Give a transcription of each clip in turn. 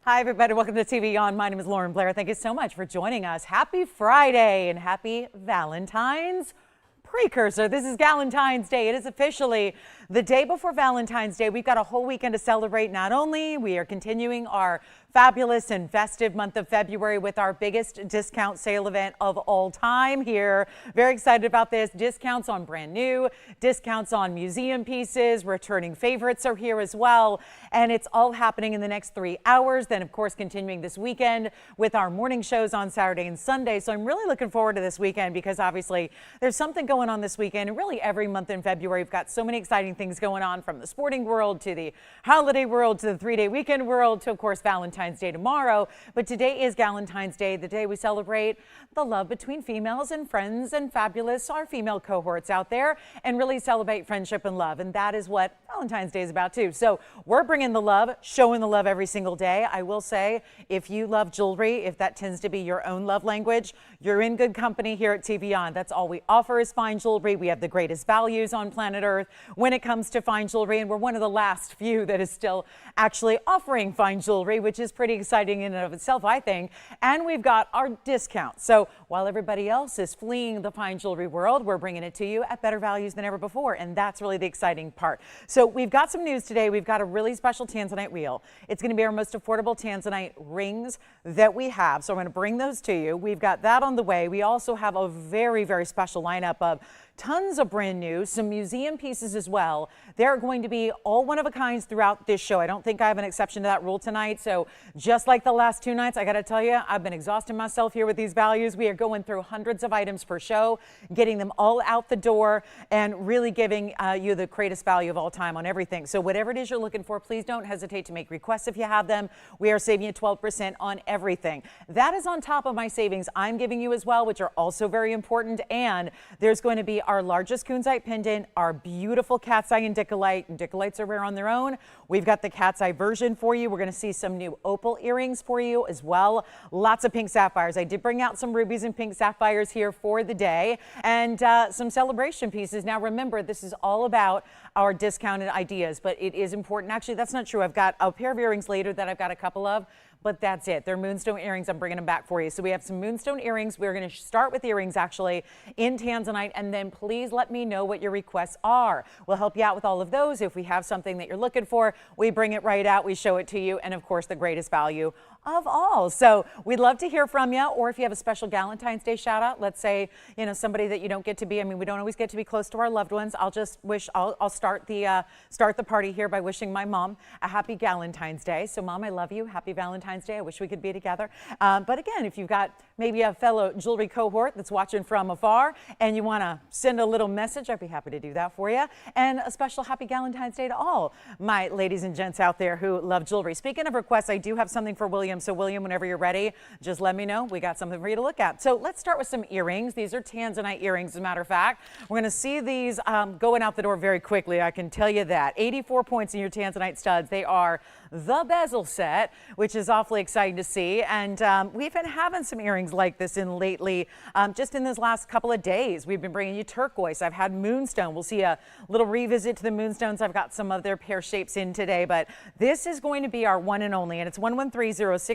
Hi, everybody. Welcome to TVON. My name is Blair. Thank you so much for joining us. Happy Friday and happy Valentine's precursor. This is Valentine's Day. It is officially the day before Valentine's Day. We've got a whole weekend to celebrate. Not only we are continuing our fabulous and festive month of February with our biggest discount sale event of all time here. Very excited about this. Discounts on brand new, discounts on museum pieces, returning favorites are here as well. And it's all happening in the next 3 hours. Then, of course, continuing this weekend with our morning shows on Saturday and Sunday. So I'm really looking forward to this weekend because obviously there's something going on this weekend. And really every month in February, we've got so many exciting things going on, from the sporting world to the holiday world to the 3-day weekend world to, of course, Valentine's Day tomorrow. But today is Valentine's Day, the day we celebrate the love between females and friends and fabulous our female cohorts out there, and really celebrate friendship and love. And that is what Valentine's Day is about too. So we're bringing the love, showing the love every single day. I will say, if you love jewelry, if that tends to be your own love language, you're in good company here at TVON. That's all we offer is fine jewelry. We have the greatest values on planet Earth when it comes to fine jewelry, and we're one of the last few that is still actually offering fine jewelry, which is pretty exciting in and of itself, I think. And we've got our discounts. So while everybody else is fleeing the fine jewelry world, we're bringing it to you at better values than ever before, and that's really the exciting part. So we've got some news today. We've got a really special Tanzanite wheel. It's going to be our most affordable Tanzanite rings that we have, so I'm going to bring those to you. We've got that on the way. We also have a very, very special lineup of tons of brand new, some museum pieces as well. They're going to be all one-of-a-kinds throughout this show. I don't think I have an exception to that rule tonight. So just like the last 2 nights, I got to tell you, I've been exhausting myself here with these values. We are going through hundreds of items per show, getting them all out the door, and really giving you the greatest value of all time on everything. So whatever it is you're looking for, please don't hesitate to make requests if you have them. We are saving you 12% on everything. That is on top of my savings I'm giving you as well, which are also very important. And there's going to be our largest Counzite pendant, our beautiful cat's eye and dicholite. Dicolites are rare on their own. We've got the cat's eye version for you. We're going to see some new opal earrings for you as well. Lots of pink sapphires. I did bring out some rubies and pink sapphires here for the day, and some celebration pieces. Now remember, this is all about our discounted ideas, but it is important. Actually, that's not true. I've got a pair of earrings later that I've got a couple of, but that's it. They're moonstone earrings. I'm bringing them back for you. So we have some moonstone earrings. We're going to start with earrings actually in Tanzanite, and then please let me know what your requests are. We'll help you out with all of those. If we have something that you're looking for, we bring it right out. We show it to you, and of course the greatest value of all. So we'd love to hear from you, or if you have a special Valentine's Day shout out, let's say, you know, somebody that you don't get to be, I mean, we don't always get to be close to our loved ones. I'll just wish, I'll start the party here by wishing my mom a happy Valentine's Day. So Mom, I love you. Happy Valentine's Day. I wish we could be together. But again, if you've got maybe a fellow jewelry cohort that's watching from afar and you want to send a little message, I'd be happy to do that for you. And a special happy Valentine's Day to all my ladies and gents out there who love jewelry. Speaking of requests, I do have something for William. So William, whenever you're ready, just let me know. We got something for you to look at. So let's start with some earrings. These are Tanzanite earrings, as a matter of fact. We're going to see these going out the door very quickly. I can tell you that. 84 points in your Tanzanite studs. They are the bezel set, which is awfully exciting to see. And we've been having some earrings like this in lately, just in this last couple of days. We've been bringing you turquoise. I've had moonstone. We'll see a little revisit to the moonstones. I've got some of their pear shapes in today, but this is going to be our one and only, and it's 1130-623.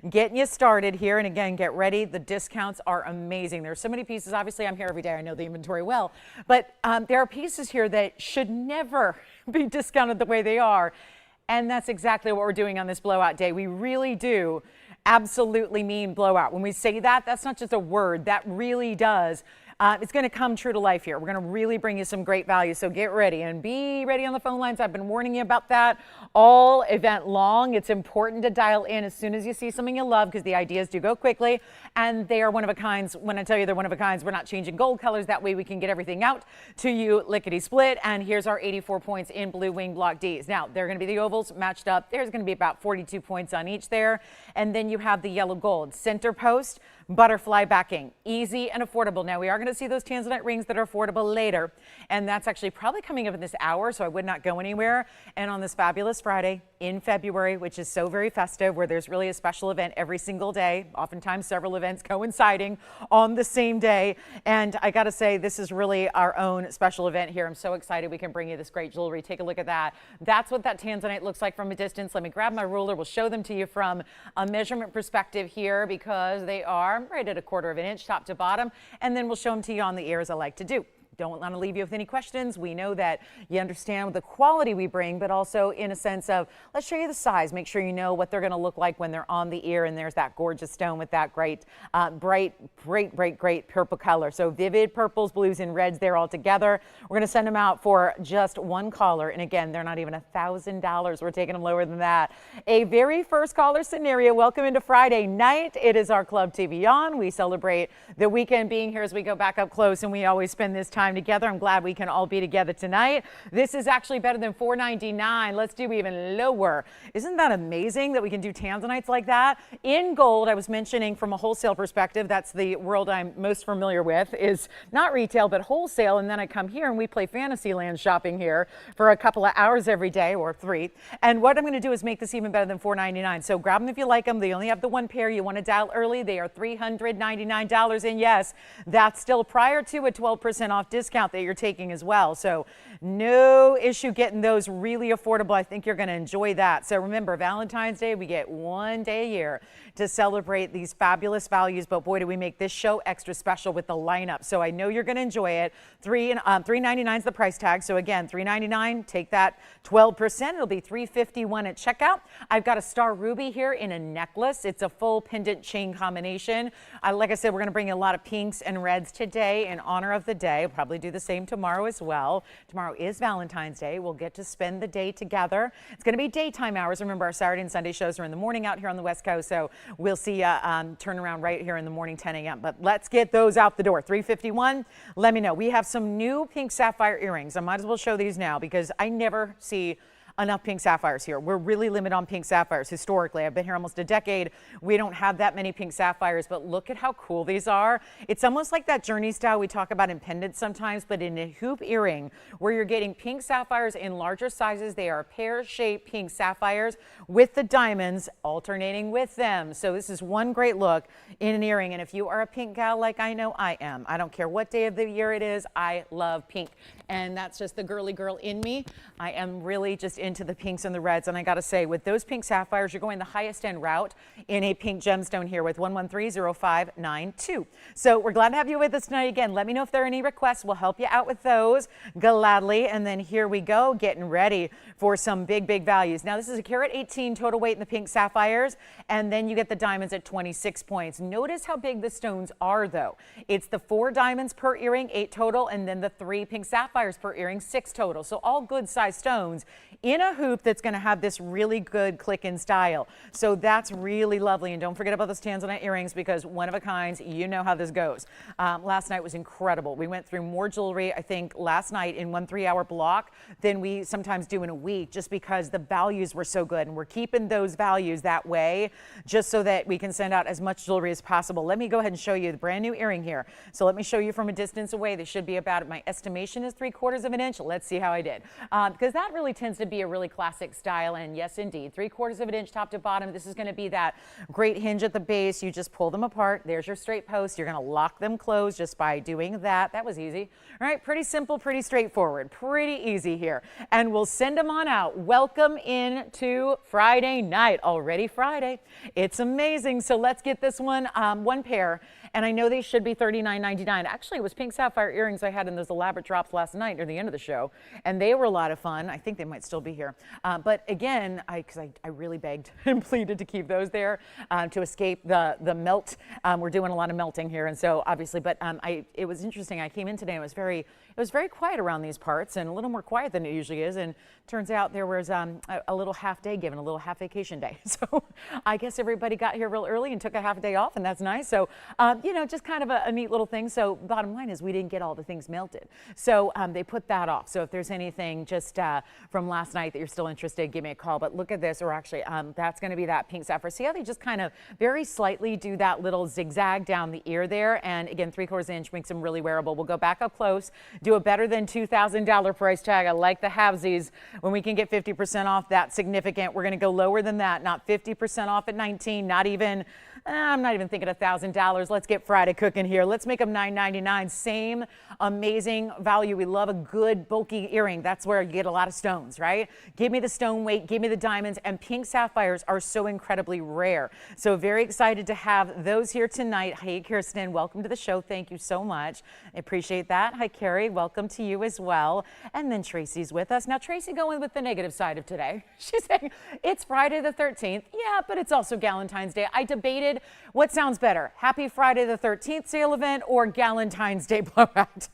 Getting you started here. And again, get ready. The discounts are amazing. There's so many pieces. Obviously, I'm here every day. I know the inventory well, but there are pieces here that should never be discounted the way they are. And that's exactly what we're doing on this blowout day. We really do absolutely mean blowout. When we say that, that's not just a word. That really does. It's going to come true to life here. We're going to really bring you some great value. So get ready and be ready on the phone lines. I've been warning you about that all event long. It's important to dial in as soon as you see something you love, because the ideas do go quickly, and they are one of a kinds. When I tell you they're one of a kinds, we're not changing gold colors. That way we can get everything out to you lickety split. And here's our 84 points in blue wing block Ds. Now they're going to be the ovals matched up. There's going to be about 42 points on each there. And then you have the yellow gold center post butterfly backing, easy and affordable. Now we are going to see those Tanzanite rings that are affordable later, and that's actually probably coming up in this hour, so I would not go anywhere. And on this fabulous Friday in February, which is so very festive, where there's really a special event every single day, oftentimes several events coinciding on the same day. And I got to say, this is really our own special event here. I'm so excited we can bring you this great jewelry. Take a look at that. That's what that Tanzanite looks like from a distance. Let me grab my ruler. We'll show them to you from a measurement perspective here, because they are right at 1/4 of an inch top to bottom, and then we'll show them to you on the ear, as I like to do. Don't want to leave you with any questions. We know that you understand the quality we bring, but also in a sense of, let's show you the size. Make sure you know what they're going to look like when they're on the ear. And there's that gorgeous stone with that great, great purple color. So vivid purples, blues, and reds there all together. We're going to send them out for just one caller. And again, they're not even $1,000. We're taking them lower than that. A very first caller scenario. Welcome into Friday night. It is our Club TVON. We celebrate the weekend being here as we go back up close, and we always spend this time together. I'm glad we can all be together tonight. This is actually better than $4.99. Let's do even lower. Isn't that amazing that we can do Tanzanites like that? In gold, I was mentioning from a wholesale perspective, that's the world I'm most familiar with, is not retail, but wholesale. And then I come here and we play Fantasyland shopping here for a couple of hours every day, or 3. And what I'm going to do is make this even better than $4.99. So grab them if you like them. They only have the one pair. You want to dial early. They are $399. And yes, that's still prior to a 12% off discount that you're taking as well. So no issue getting those really affordable. I think you're going to enjoy that. So remember, Valentine's Day, we get one day a year to celebrate these fabulous values. But boy, do we make this show extra special with the lineup. So I know you're going to enjoy it. $399 is the price tag. So again, $399, take that 12%. It'll be $351 at checkout. I've got a star ruby here in a necklace. It's a full pendant chain combination. Like I said, we're going to bring you a lot of pinks and reds today in honor of the day. We'll probably do the same tomorrow as well. Tomorrow is Valentine's Day. We'll get to spend the day together. It's going to be daytime hours. Remember, our Saturday and Sunday shows are in the morning out here on the West Coast. So we'll see you turn around right here in the morning, 10 a.m. But let's get those out the door. $351. Let me know. We have some new pink sapphire earrings. I might as well show these now because I never see enough pink sapphires here. We're really limited on pink sapphires historically. I've been here almost a decade. We don't have that many pink sapphires, but look at how cool these are. It's almost like that journey style we talk about in pendants sometimes, but in a hoop earring where you're getting pink sapphires in larger sizes. They are pear-shaped pink sapphires with the diamonds alternating with them. So this is one great look in an earring. And if you are a pink gal like I know I am, I don't care what day of the year it is, I love pink. And that's just the girly girl in me. I am really just into the pinks and the reds. And I got to say, with those pink sapphires, you're going the highest end route in a pink gemstone here with 1130592. So we're glad to have you with us tonight. Again, let me know if there are any requests. We'll help you out with those gladly. And then here we go, getting ready for some big values. Now, this is a carat 18 total weight in the pink sapphires. And then you get the diamonds at 26 points. Notice how big the stones are, though. It's the 4 diamonds per earring, 8 total, and then the 3 pink sapphires per earring, 6 total. So all good size stones in a hoop that's going to have this really good click-in style. So that's really lovely. And don't forget about those Tanzanite earrings, because one of a kind, you know how this goes. Last night was incredible. We went through more jewelry, I think, last night in one 3-hour block than we sometimes do in a week, just because the values were so good. And we're keeping those values that way just so that we can send out as much jewelry as possible. Let me go ahead and show you the brand new earring here. So let me show you from a distance away. They should be about, my estimation is 3/4 of an inch. Let's see how I did. Because that really tends to be a really classic style. And yes, indeed, 3/4 of an inch top to bottom. This is going to be that great hinge at the base. You just pull them apart. There's your straight post. You're going to lock them closed just by doing that. That was easy. All right, pretty simple, pretty straightforward, pretty easy here. And we'll send them on out. Welcome into Friday night. Already Friday. It's amazing. So let's get this one, one pair. And I know they should be $39.99. Actually, it was pink sapphire earrings I had in those elaborate drops last night near the end of the show. And they were a lot of fun. I think they might still be here. But again, because I really begged and pleaded to keep those there to escape the melt. We're doing a lot of melting here. And so obviously, but it was interesting. I came in today and it was very quiet around these parts, and a little more quiet than it usually is. And turns out there was a little half day given, a little half vacation day. So I guess everybody got here real early and took a half day off, and that's nice. So you know, just kind of a neat little thing. So bottom line is we didn't get all the things melted. So they put that off. So if there's anything just from last night that you're still interested, give me a call. But look at this, or actually that's going to be that pink sapphire. See how they just kind of very slightly do that little zigzag down the ear there. And again, 3/4 inch makes them really wearable. We'll go back up close, do a better than $2,000 price tag. I like the halvesies. When we can get 50% off, that's significant. We're going to go lower than that, not 50% off at 19, not even, I'm not even thinking $1,000. Let's get Friday cooking here. Let's make them $9.99. Same amazing value. We love a good bulky earring. That's where you get a lot of stones, right? Give me the stone weight, give me the diamonds, and pink sapphires are so incredibly rare. So very excited to have those here tonight. Hey, Kirsten, welcome to the show. Thank you so much. I appreciate that. Hi, Carrie. Welcome to you as well. And then Tracy's with us. Now, Tracy going with the negative side of today. She's saying it's Friday the 13th. Yeah, but it's also Valentine's Day. I debated what sounds better, Happy Friday the 13th sale event or Valentine's Day blowout.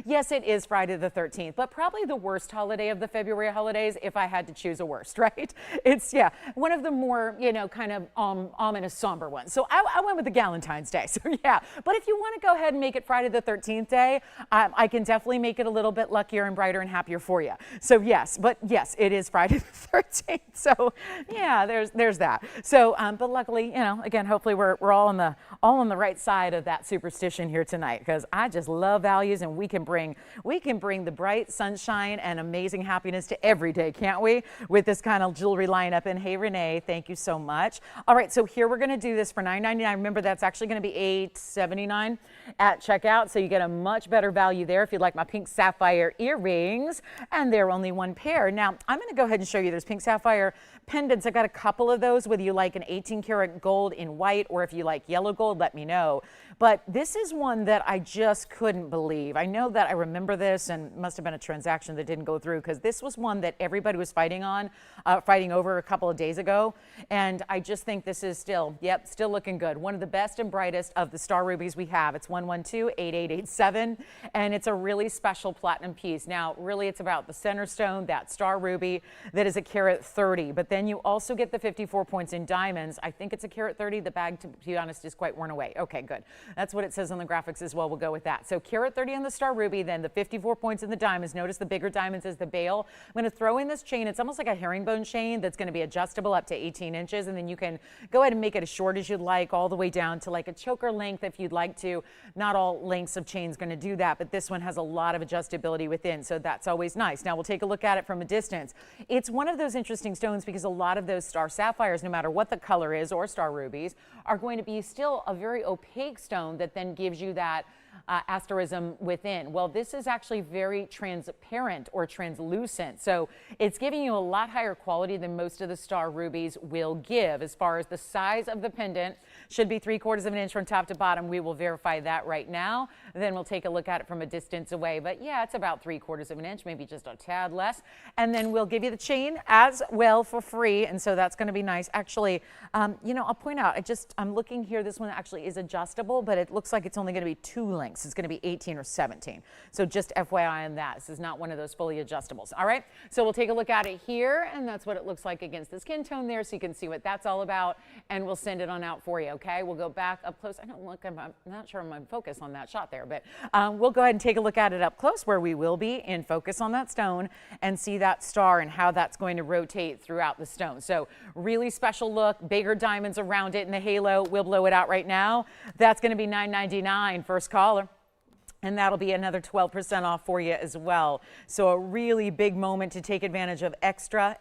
Yes, it is Friday the 13th, but probably the worst holiday of the February holidays if I had to choose a worst, right? It's, yeah, one of the more, you know, kind of ominous, somber ones. So I went with the Valentine's Day. So yeah, but if you want to go ahead and make it Friday the 13th day, I can definitely make it a little bit luckier and brighter and happier for you. So yes, but yes, it is Friday the 13th. So yeah, there's that. So, but luckily, you know, again, hopefully we're all on the right side of that superstition here tonight, because I just love values, and we can bring the bright sunshine and amazing happiness to every day, can't we? With this kind of jewelry lineup. And hey, Renee, thank you so much. All right, so here we're going to do this for $9.99. Remember, that's actually going to be $8.79 at checkout, so you get a much better value there if you'd like my pink sapphire earrings, and they're only one pair. Now, I'm going to go ahead and show you. There's pink sapphire pendants. I've got a couple of those, whether you like an 18 karat gold in white or if you like yellow gold, let me know. But this is one that I just couldn't believe. I know that I remember this, and it must have been a transaction that didn't go through, because this was one that everybody was fighting over a couple of days ago. And I just think this is still looking good. One of the best and brightest of the star rubies we have. It's 112-8887, and it's a really special platinum piece. Now, really, it's about the center stone, that star ruby that is a carat 30. But then you also get the 54 points in diamonds. I think it's a carat 30. The bag, to be honest, is quite worn away. Okay, good. That's what it says on the graphics as well. We'll go with that. So carat 30 on the star ruby, then the 54 points in the diamonds. Notice the bigger diamonds is the bail. I'm going to throw in this chain. It's almost like a herringbone chain that's going to be adjustable up to 18 inches. And then you can go ahead and make it as short as you'd like, all the way down to like a choker length if you'd like to. Not all lengths of chains going to do that, but this one has a lot of adjustability within. So that's always nice. Now we'll take a look at it from a distance. It's one of those interesting stones because a lot of those star sapphires, no matter what the color is, or star rubies, are going to be still a very opaque stone that then gives you that asterism within. Well, this is actually very transparent or translucent, so it's giving you a lot higher quality than most of the star rubies will give. As far as the size of the pendant, should be 3/4 inch from top to bottom. We will verify that right now. Then we'll take a look at it from a distance away. But yeah, it's about 3/4 inch, maybe just a tad less. And then we'll give you the chain as well for free. And so that's going to be nice. Actually, you know, I'll point out, I'm looking here. This one actually is adjustable, but it looks like it's only going to be 2 lengths. It's going to be 18 or 17. So just FYI on that. This is not one of those fully adjustables. All right. So we'll take a look at it here. And that's what it looks like against the skin tone there. So you can see what that's all about. And we'll send it on out for you. Okay, we'll go back up close. I'm not sure I'm in focus on that shot there, but we'll go ahead and take a look at it up close, where we will be in focus on that stone and see that star and how that's going to rotate throughout the stone. So really special look, bigger diamonds around it in the halo. We'll blow it out right now. That's going to be $9.99. First caller. And that'll be another 12% off for you as well. So a really big moment to take advantage of extra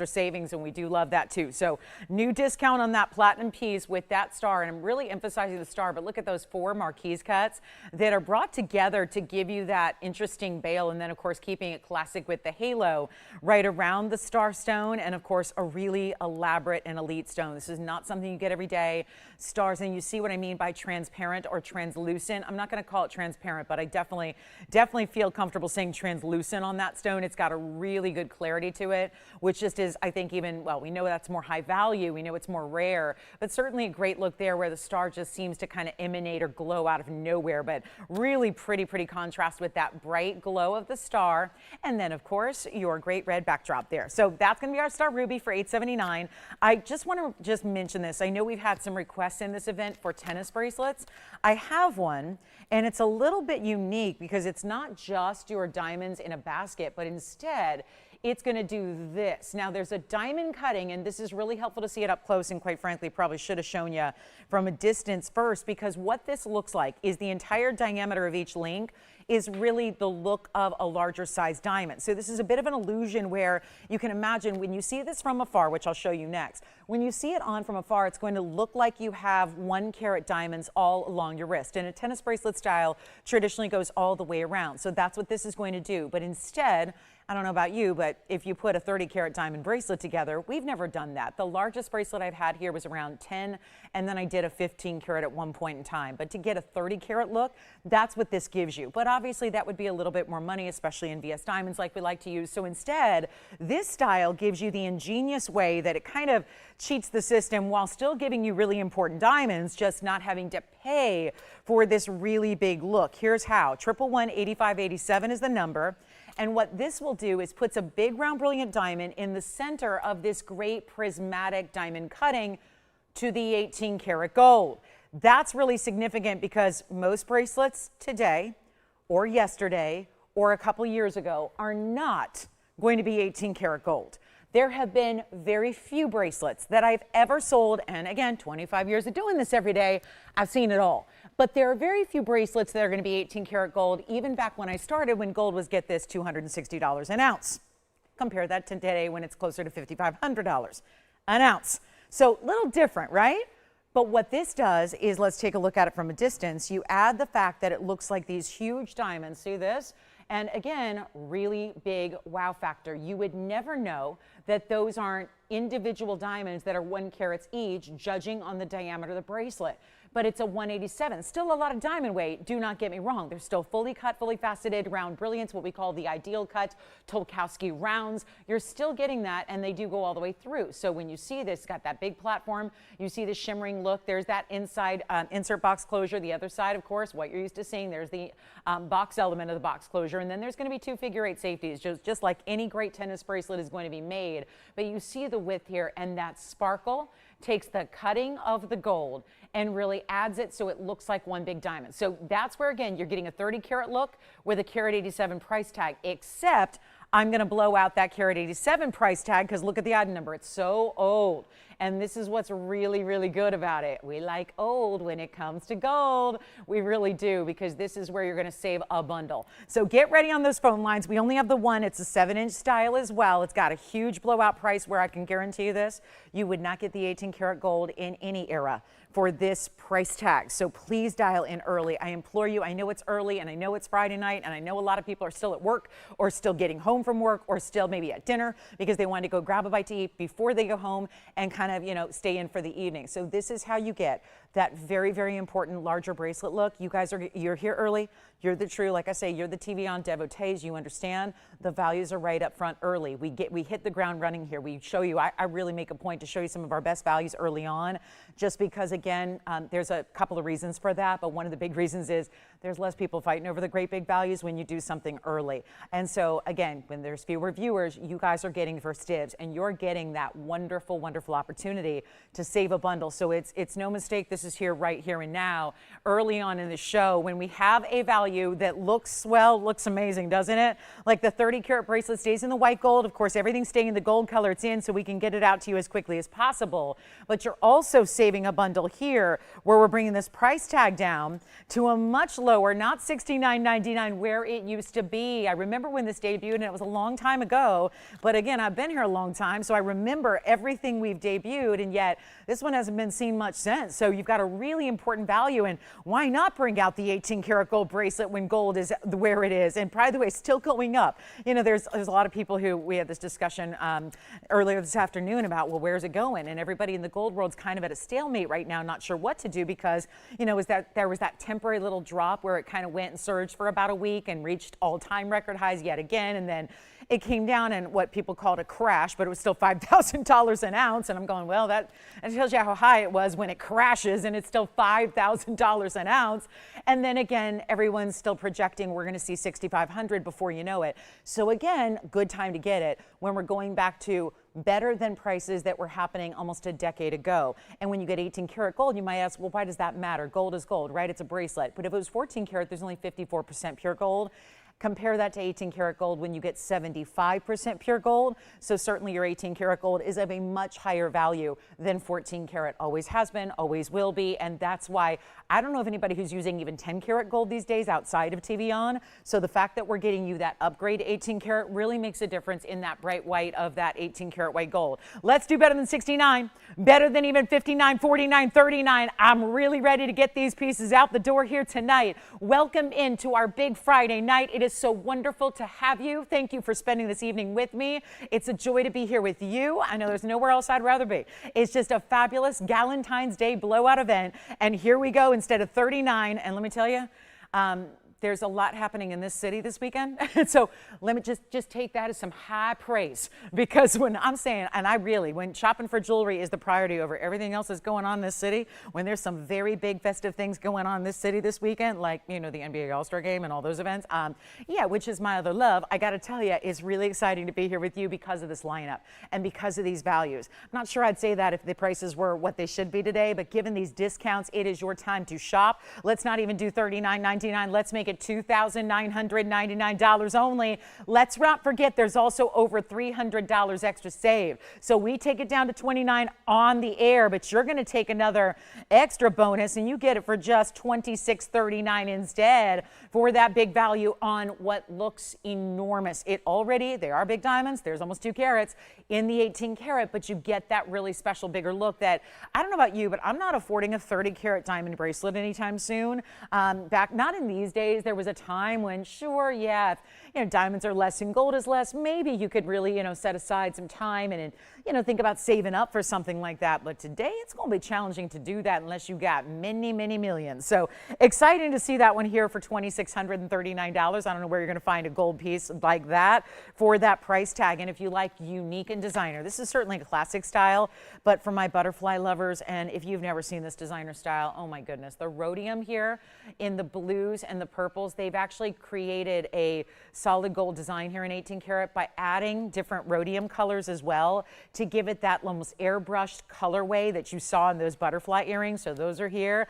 savings, and we do love that too. So new discount on that platinum piece with that star, and I'm really emphasizing the star, but look at those 4 marquise cuts that are brought together to give you that interesting bail, and then of course keeping it classic with the halo right around the star stone, and of course a really elaborate and elite stone. This is not something you get every day. Stars, and you see what I mean by transparent or translucent. I'm not going to call it translucent transparent, but I definitely feel comfortable saying translucent on that stone. It's got a really good clarity to it, which just is, I think, even, well, we know that's more high value. We know it's more rare, but certainly a great look there where the star just seems to kind of emanate or glow out of nowhere, but really pretty contrast with that bright glow of the star. And then, of course, your great red backdrop there. So that's going to be our star ruby for $879. I just want to mention this. I know we've had some requests in this event for tennis bracelets. I have one, and it's a little bit unique because it's not just your diamonds in a basket, but instead it's going to do this. Now there's a diamond cutting, and this is really helpful to see it up close, and quite frankly probably should have shown you from a distance first, because what this looks like is the entire diameter of each link is really the look of a larger size diamond. So this is a bit of an illusion where you can imagine when you see this from afar, which I'll show you next, when you see it on from afar, it's going to look like you have 1 carat diamonds all along your wrist. And a tennis bracelet style traditionally goes all the way around. So that's what this is going to do. But instead, I don't know about you, but if you put a 30 carat diamond bracelet together, we've never done that. The largest bracelet I've had here was around 10, and then I did a 15 carat at one point in time. But to get a 30 carat look, that's what this gives you. But obviously that would be a little bit more money, especially in VS diamonds like we like to use. So instead, this style gives you the ingenious way that it kind of cheats the system while still giving you really important diamonds, just not having to pay for this really big look. Here's how. 111-8587 is the number. And what this will do is puts a big round brilliant diamond in the center of this great prismatic diamond cutting to the 18 karat gold. That's really significant because most bracelets today or yesterday or a couple years ago are not going to be 18 karat gold. There have been very few bracelets that I've ever sold, and again, 25 years of doing this every day, I've seen it all. But there are very few bracelets that are going to be 18 karat gold, even back when I started, when gold was, get this, $260 an ounce. Compare that to today when it's closer to $5,500 an ounce. So a little different, right? But what this does is, let's take a look at it from a distance. You add the fact that it looks like these huge diamonds. See this? And again, really big wow factor. You would never know that those aren't individual diamonds that are 1 carat each, judging on the diameter of the bracelet. But it's a 187. Still a lot of diamond weight, do not get me wrong. They're still fully cut, fully faceted, round brilliance, what we call the ideal cut, Tolkowski rounds. You're still getting that, and they do go all the way through. So when you see this, got that big platform, you see the shimmering look. There's that inside insert box closure. The other side, of course, what you're used to seeing, there's the box element of the box closure. And then there's going to be 2 figure-8 safeties, just like any great tennis bracelet is going to be made. But you see the width here, and that sparkle takes the cutting of the gold and really adds it so it looks like one big diamond. So that's where, again, you're getting a 30 karat look with a carat 87 price tag, except I'm going to blow out that carat 87 price tag because look at the item number. It's so old. And this is what's really, really good about it. We like old when it comes to gold. We really do, because this is where you're going to save a bundle. So get ready on those phone lines. We only have the one. It's a 7-inch style as well. It's got a huge blowout price where I can guarantee you this. You would not get the 18 karat gold in any era for this price tag. So please dial in early. I implore you. I know it's early, and I know it's Friday night, and I know a lot of people are still at work or still getting home from work or still maybe at dinner because they want to go grab a bite to eat before they go home and kind of, you know, stay in for the evening. So this is how you get that very, very important larger bracelet look. You guys you're here early. You're the true, like I say, you're the TVON devotees. You understand the values are right up front early. We hit the ground running here. We show you, I really make a point to show you some of our best values early on, just because, again, there's a couple of reasons for that, but one of the big reasons is there's less people fighting over the great big values when you do something early. And so, again, when there's fewer viewers, you guys are getting first dibs, and you're getting that wonderful, wonderful opportunity to save a bundle. So it's no mistake, this is here, right here and now, early on in the show, when we have a value that looks, well, looks amazing, doesn't it? Like the 30 karat bracelet stays in the white gold. Of course, everything's staying in the gold color it's in, so we can get it out to you as quickly as possible. But you're also saving a bundle here where we're bringing this price tag down to a much lower, not $69.99 where it used to be. I remember when this debuted, and it was a long time ago. But again, I've been here a long time, so I remember everything we've debuted debuted, and yet this one hasn't been seen much since. So you've got a really important value, and why not bring out the 18 karat gold bracelet when gold is where it is? And by the way, still going up. You know, there's a lot of people who, we had this discussion earlier this afternoon about, well, where's it going? And everybody in the gold world's kind of at a stalemate right now, not sure what to do, because, you know, there was that temporary little drop where it kind of went and surged for about a week and reached all-time record highs yet again, and then it came down in what people called a crash, but it was still $5,000 an ounce. And I'm going, well, that tells you how high it was when it crashes, and it's still $5,000 an ounce. And then again, everyone's still projecting we're going to see 6,500 before you know it. So again, good time to get it when we're going back to better than prices that were happening almost a decade ago. And when you get 18 karat gold, you might ask, well, why does that matter? Gold is gold, right? It's a bracelet. But if it was 14 karat, there's only 54% pure gold. Compare that to 18 karat gold when you get 75% pure gold. So certainly your 18 karat gold is of a much higher value than 14 karat. Always has been, always will be. And that's why I don't know of anybody who's using even 10 karat gold these days outside of TVON. So the fact that we're getting you that upgrade to 18 karat really makes a difference in that bright white of that 18 karat white gold. Let's do better than 69, better than even 59, 49, 39. I'm really ready to get these pieces out the door here tonight. Welcome into our big Friday night. It is so wonderful to have you. Thank you for spending this evening with me. It's a joy to be here with you. I know there's nowhere else I'd rather be. It's just a fabulous Valentine's Day blowout event. And here we go instead of 39. And let me tell you, there's a lot happening in this city this weekend. So let me just take that as some high praise, because when I'm saying, and I really, when shopping for jewelry is the priority over everything else that's going on in this city, when there's some very big festive things going on in this city this weekend, like, you know, the NBA All-Star Game and all those events, yeah, which is my other love, I got to tell you, it's really exciting to be here with you because of this lineup and because of these values. I'm not sure I'd say that if the prices were what they should be today, but given these discounts, it is your time to shop. Let's not even do $39.99. Let's make it $2,999 only. Let's not forget there's also over $300 extra saved. So we take it down to $29 on the air, but you're going to take another extra bonus and you get it for just $26.39 instead for that big value on what looks enormous. They are big diamonds. There's almost 2 carats in the 18 karat, but you get that really special bigger look that, I don't know about you, but I'm not affording a 30 karat diamond bracelet anytime soon. Not in these days. There was a time when, sure, yeah, if, you know, diamonds are less and gold is less, maybe you could really, you know, set aside some time and, you know, think about saving up for something like that. But today it's going to be challenging to do that unless you got many, many millions. So exciting to see that one here for $2,639. I don't know where you're going to find a gold piece like that for that price tag. And if you like unique and designer, this is certainly a classic style, but for my butterfly lovers, and if you've never seen this designer style, oh my goodness, the rhodium here in the blues and the purples, they've actually created a solid gold design here in 18 karat by adding different rhodium colors as well to give it that almost airbrushed colorway that you saw in those butterfly earrings. So those are here.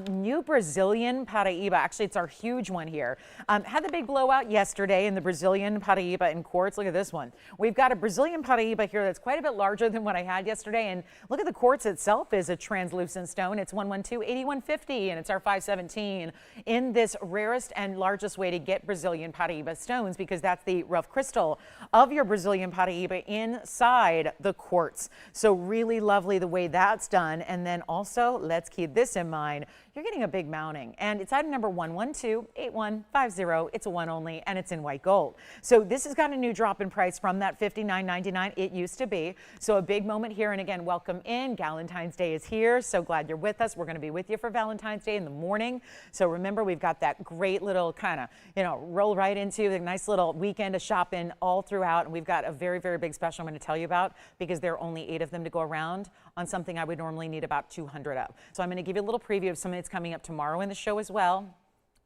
New Brazilian paraiba, actually it's our huge one here. Had the big blowout yesterday in the Brazilian paraiba in quartz. Look at this one. We've got a Brazilian paraiba here that's quite a bit larger than what I had yesterday. And look at the quartz itself is a translucent stone. It's 112-8150 and it's our 517 in this rarest and largest way to get Brazilian paraiba stones, because that's the rough crystal of your Brazilian paraiba inside the quartz. So really lovely the way that's done. And then also, let's keep this in mind, you're getting a big mounting, and it's item number 112-8150. It's a one only, and it's in white gold. So this has got a new drop in price from that $59.99 it used to be. So a big moment here, and again, welcome in. Valentine's Day is here. So glad you're with us. We're going to be with you for Valentine's Day in the morning. So remember, we've got that great little kind of, you know, roll right into the nice little weekend of shopping all throughout. And we've got a very, very big special I'm going to tell you about, because there are only 8 of them to go around on something I would normally need about 200 of. So I'm going to give you a little preview of something that's coming up tomorrow in the show as well.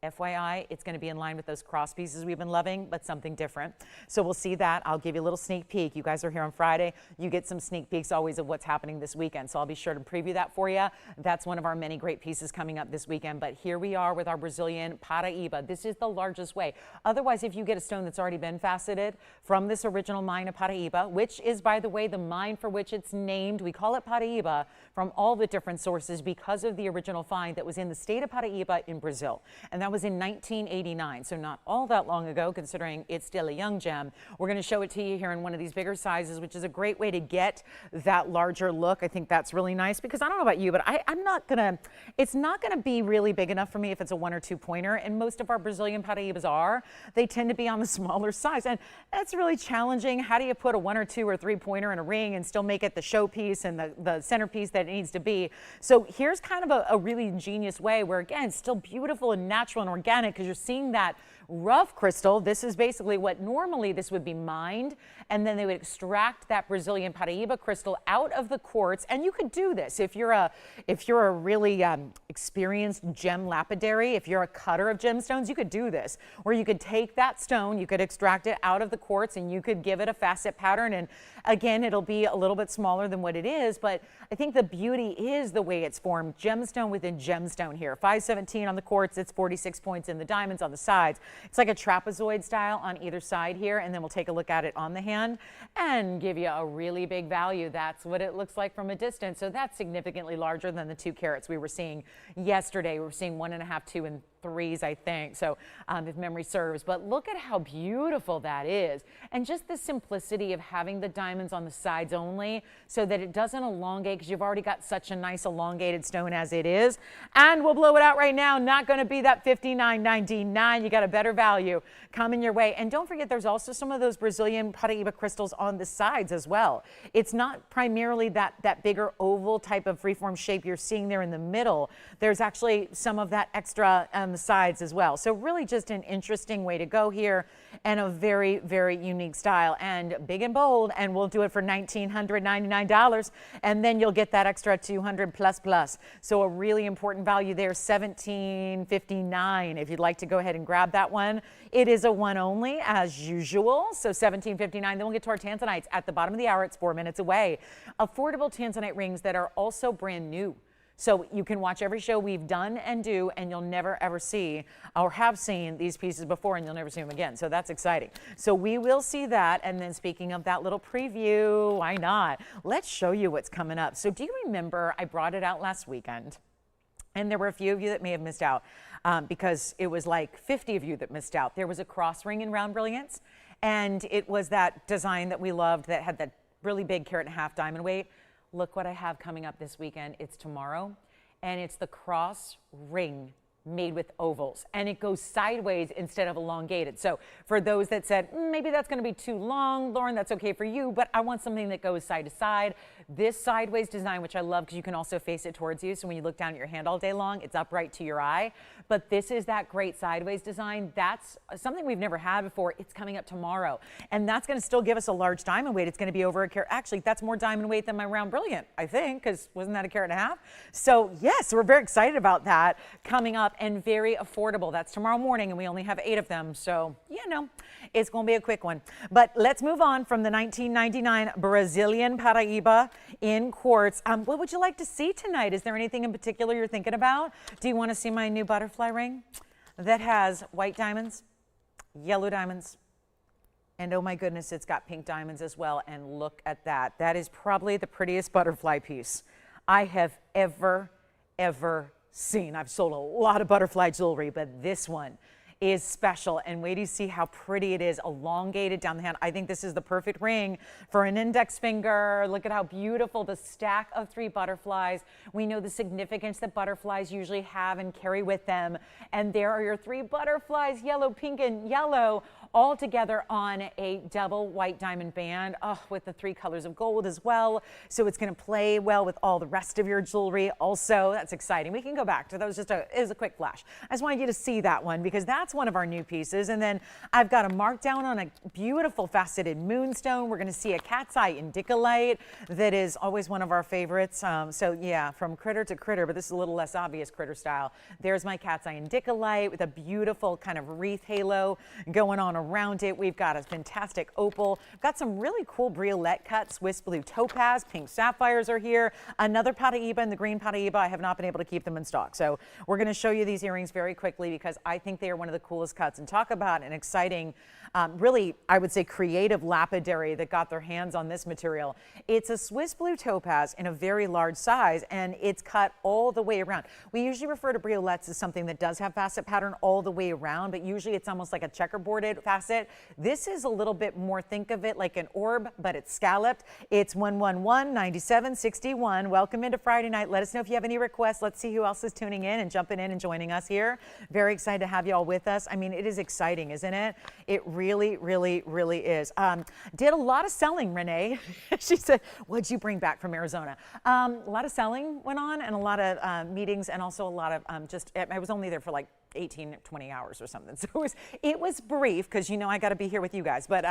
FYI, it's going to be in line with those cross pieces we've been loving, but something different. So we'll see that. I'll give you a little sneak peek. You guys are here on Friday. You get some sneak peeks always of what's happening this weekend. So I'll be sure to preview that for you. That's one of our many great pieces coming up this weekend. But here we are with our Brazilian paraiba. This is the largest way. Otherwise, if you get a stone that's already been faceted from this original mine of Paraiba, which is, by the way, the mine for which it's named, we call it Paraiba from all the different sources because of the original find that was in the state of Paraiba in Brazil. And that That was in 1989, so not all that long ago, considering it's still a young gem. We're going to show it to you here in one of these bigger sizes, which is a great way to get that larger look. I think that's really nice because I don't know about you, but I'm not going to, it's not going to be really big enough for me if it's a 1 or 2 pointer, and most of our Brazilian paraibas are. They tend to be on the smaller size, and that's really challenging. How do you put a 1 or 2 or 3 pointer in a ring and still make it the showpiece and the centerpiece that it needs to be? So here's kind of a really ingenious way where, again, it's still beautiful and natural and organic because you're seeing that rough crystal. This is basically what normally this would be mined, and then they would extract that Brazilian paraiba crystal out of the quartz. And you could do this if you're a really experienced gem lapidary. If you're a cutter of gemstones, you could do this, where you could take that stone, you could extract it out of the quartz, and you could give it a facet pattern. And again, it'll be a little bit smaller than what it is, but I think the beauty is the way it's formed, gemstone within gemstone here. 517 on the quartz, it's 46 points in the diamonds on the sides. It's like a trapezoid style on either side here, and then we'll take a look at it on the hand and give you a really big value. That's what it looks like from a distance. So that's significantly larger than the 2 carats we were seeing yesterday. We were seeing 1.5, 2, and 3s, I think, so if memory serves. But look at how beautiful that is, and just the simplicity of having the diamonds on the sides only so that it doesn't elongate, because you've already got such a nice elongated stone as it is. And we'll blow it out right now. Not going to be that $59.99. You got a better value coming your way. And don't forget, there's also some of those Brazilian paraiba crystals on the sides as well. It's not primarily that bigger oval type of freeform shape you're seeing there in the middle. There's actually some of that extra on the sides as well. So really just an interesting way to go here, and a very, very unique style, and big and bold. And we'll do it for $1,999, and then you'll get that extra 200 plus. So a really important value there, $1,759. If you'd like to go ahead and grab that one, it is a one only as usual. So $1,759. Then we'll get to our Tanzanites at the bottom of the hour. It's 4 minutes away. Affordable Tanzanite rings that are also brand new. So you can watch every show we've done and do, and you'll never ever see or have seen these pieces before, and you'll never see them again. So that's exciting. So we will see that. And then speaking of that little preview, why not? Let's show you what's coming up. So do you remember I brought it out last weekend? And there were a few of you that may have missed out because it was like 50 of you that missed out. There was a cross ring in round brilliance, and it was that design that we loved that had that really big 1.5 carat diamond weight. Look what I have coming up this weekend. It's tomorrow, and it's the cross ring made with ovals, and it goes sideways instead of elongated. So for those that said, maybe that's going to be too long, Lauren, that's okay for you, but I want something that goes side to side. This sideways design, which I love because you can also face it towards you, so when you look down at your hand all day long, it's upright to your eye. But this is that great sideways design. That's something we've never had before. It's coming up tomorrow, and that's going to still give us a large diamond weight. It's going to be over 1 carat. Actually, that's more diamond weight than my round brilliant, I think, because wasn't that 1.5 carats? So yes, we're very excited about that coming up, and very affordable. That's tomorrow morning, and we only have 8 of them, so you know it's going to be a quick one. But let's move on from the 1999 Brazilian paraiba in quartz. What would you like to see tonight? Is there anything in particular you're thinking about? Do you want to see my new butterfly ring that has white diamonds, yellow diamonds, and oh my goodness, it's got pink diamonds as well? And look at that. That is probably the prettiest butterfly piece I have ever seen. I've sold a lot of butterfly jewelry, but this one is special. And wait till you see how pretty it is, elongated down the hand. I think this is the perfect ring for an index finger. Look at how beautiful the stack of 3 butterflies. We know the significance that butterflies usually have and carry with them. And there are your 3 butterflies, yellow, pink, and yellow, all together on a double white diamond band, with the 3 colors of gold as well. So it's going to play well with all the rest of your jewelry also. That's exciting. We can go back to those. It was a quick flash. I just wanted you to see that one because that's one of our new pieces. And then I've got a markdown on a beautiful faceted moonstone. We're going to see a Counzite indicolite that is always one of our favorites. So yeah, from critter to critter, but this is a little less obvious critter style. There's my Counzite indicolite with a beautiful kind of wreath halo going on around it. We've got a fantastic opal. We've got some really cool briolet cuts, Swiss blue topaz, pink sapphires are here. Another paraiba and the green paraiba. I have not been able to keep them in stock. So we're going to show you these earrings very quickly because I think they are one of the coolest cuts. And talk about an exciting, really, I would say creative lapidary that got their hands on this material. It's a Swiss blue topaz in a very large size, and it's cut all the way around. We usually refer to briolets as something that does have facet pattern all the way around, but usually it's almost like a checkerboarded facet. This is a little bit more, think of it like an orb, but it's scalloped. It's 111-9761. Welcome into Friday night. Let us know if you have any requests. Let's see who else is tuning in and jumping in and joining us here. Very excited to have you all with us. I mean, it is exciting, isn't it? It really, really, really is. Did a lot of selling, Renee. She said, what'd you bring back from Arizona? A lot of selling went on and a lot of meetings, and also a lot of I was only there for like 18, 20 hours or something. So it was brief because, you know, I got to be here with you guys. But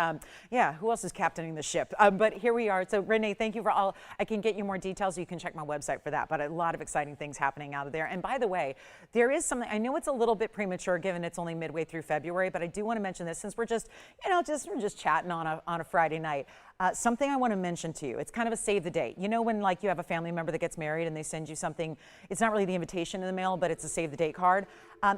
yeah, who else is captaining the ship? But here we are. So Renee, thank you for all. I can get you more details. You can check my website for that. But a lot of exciting things happening out of there. And by the way, there is something, I know it's a little bit premature given it's only midway through February, but I do want to mention this since we're just, you know, we're just chatting on a Friday night. Something I want to mention to you. It's kind of a save the date. You know when like you have a family member that gets married and they send you something, it's not really the invitation in the mail, but it's a save the date card.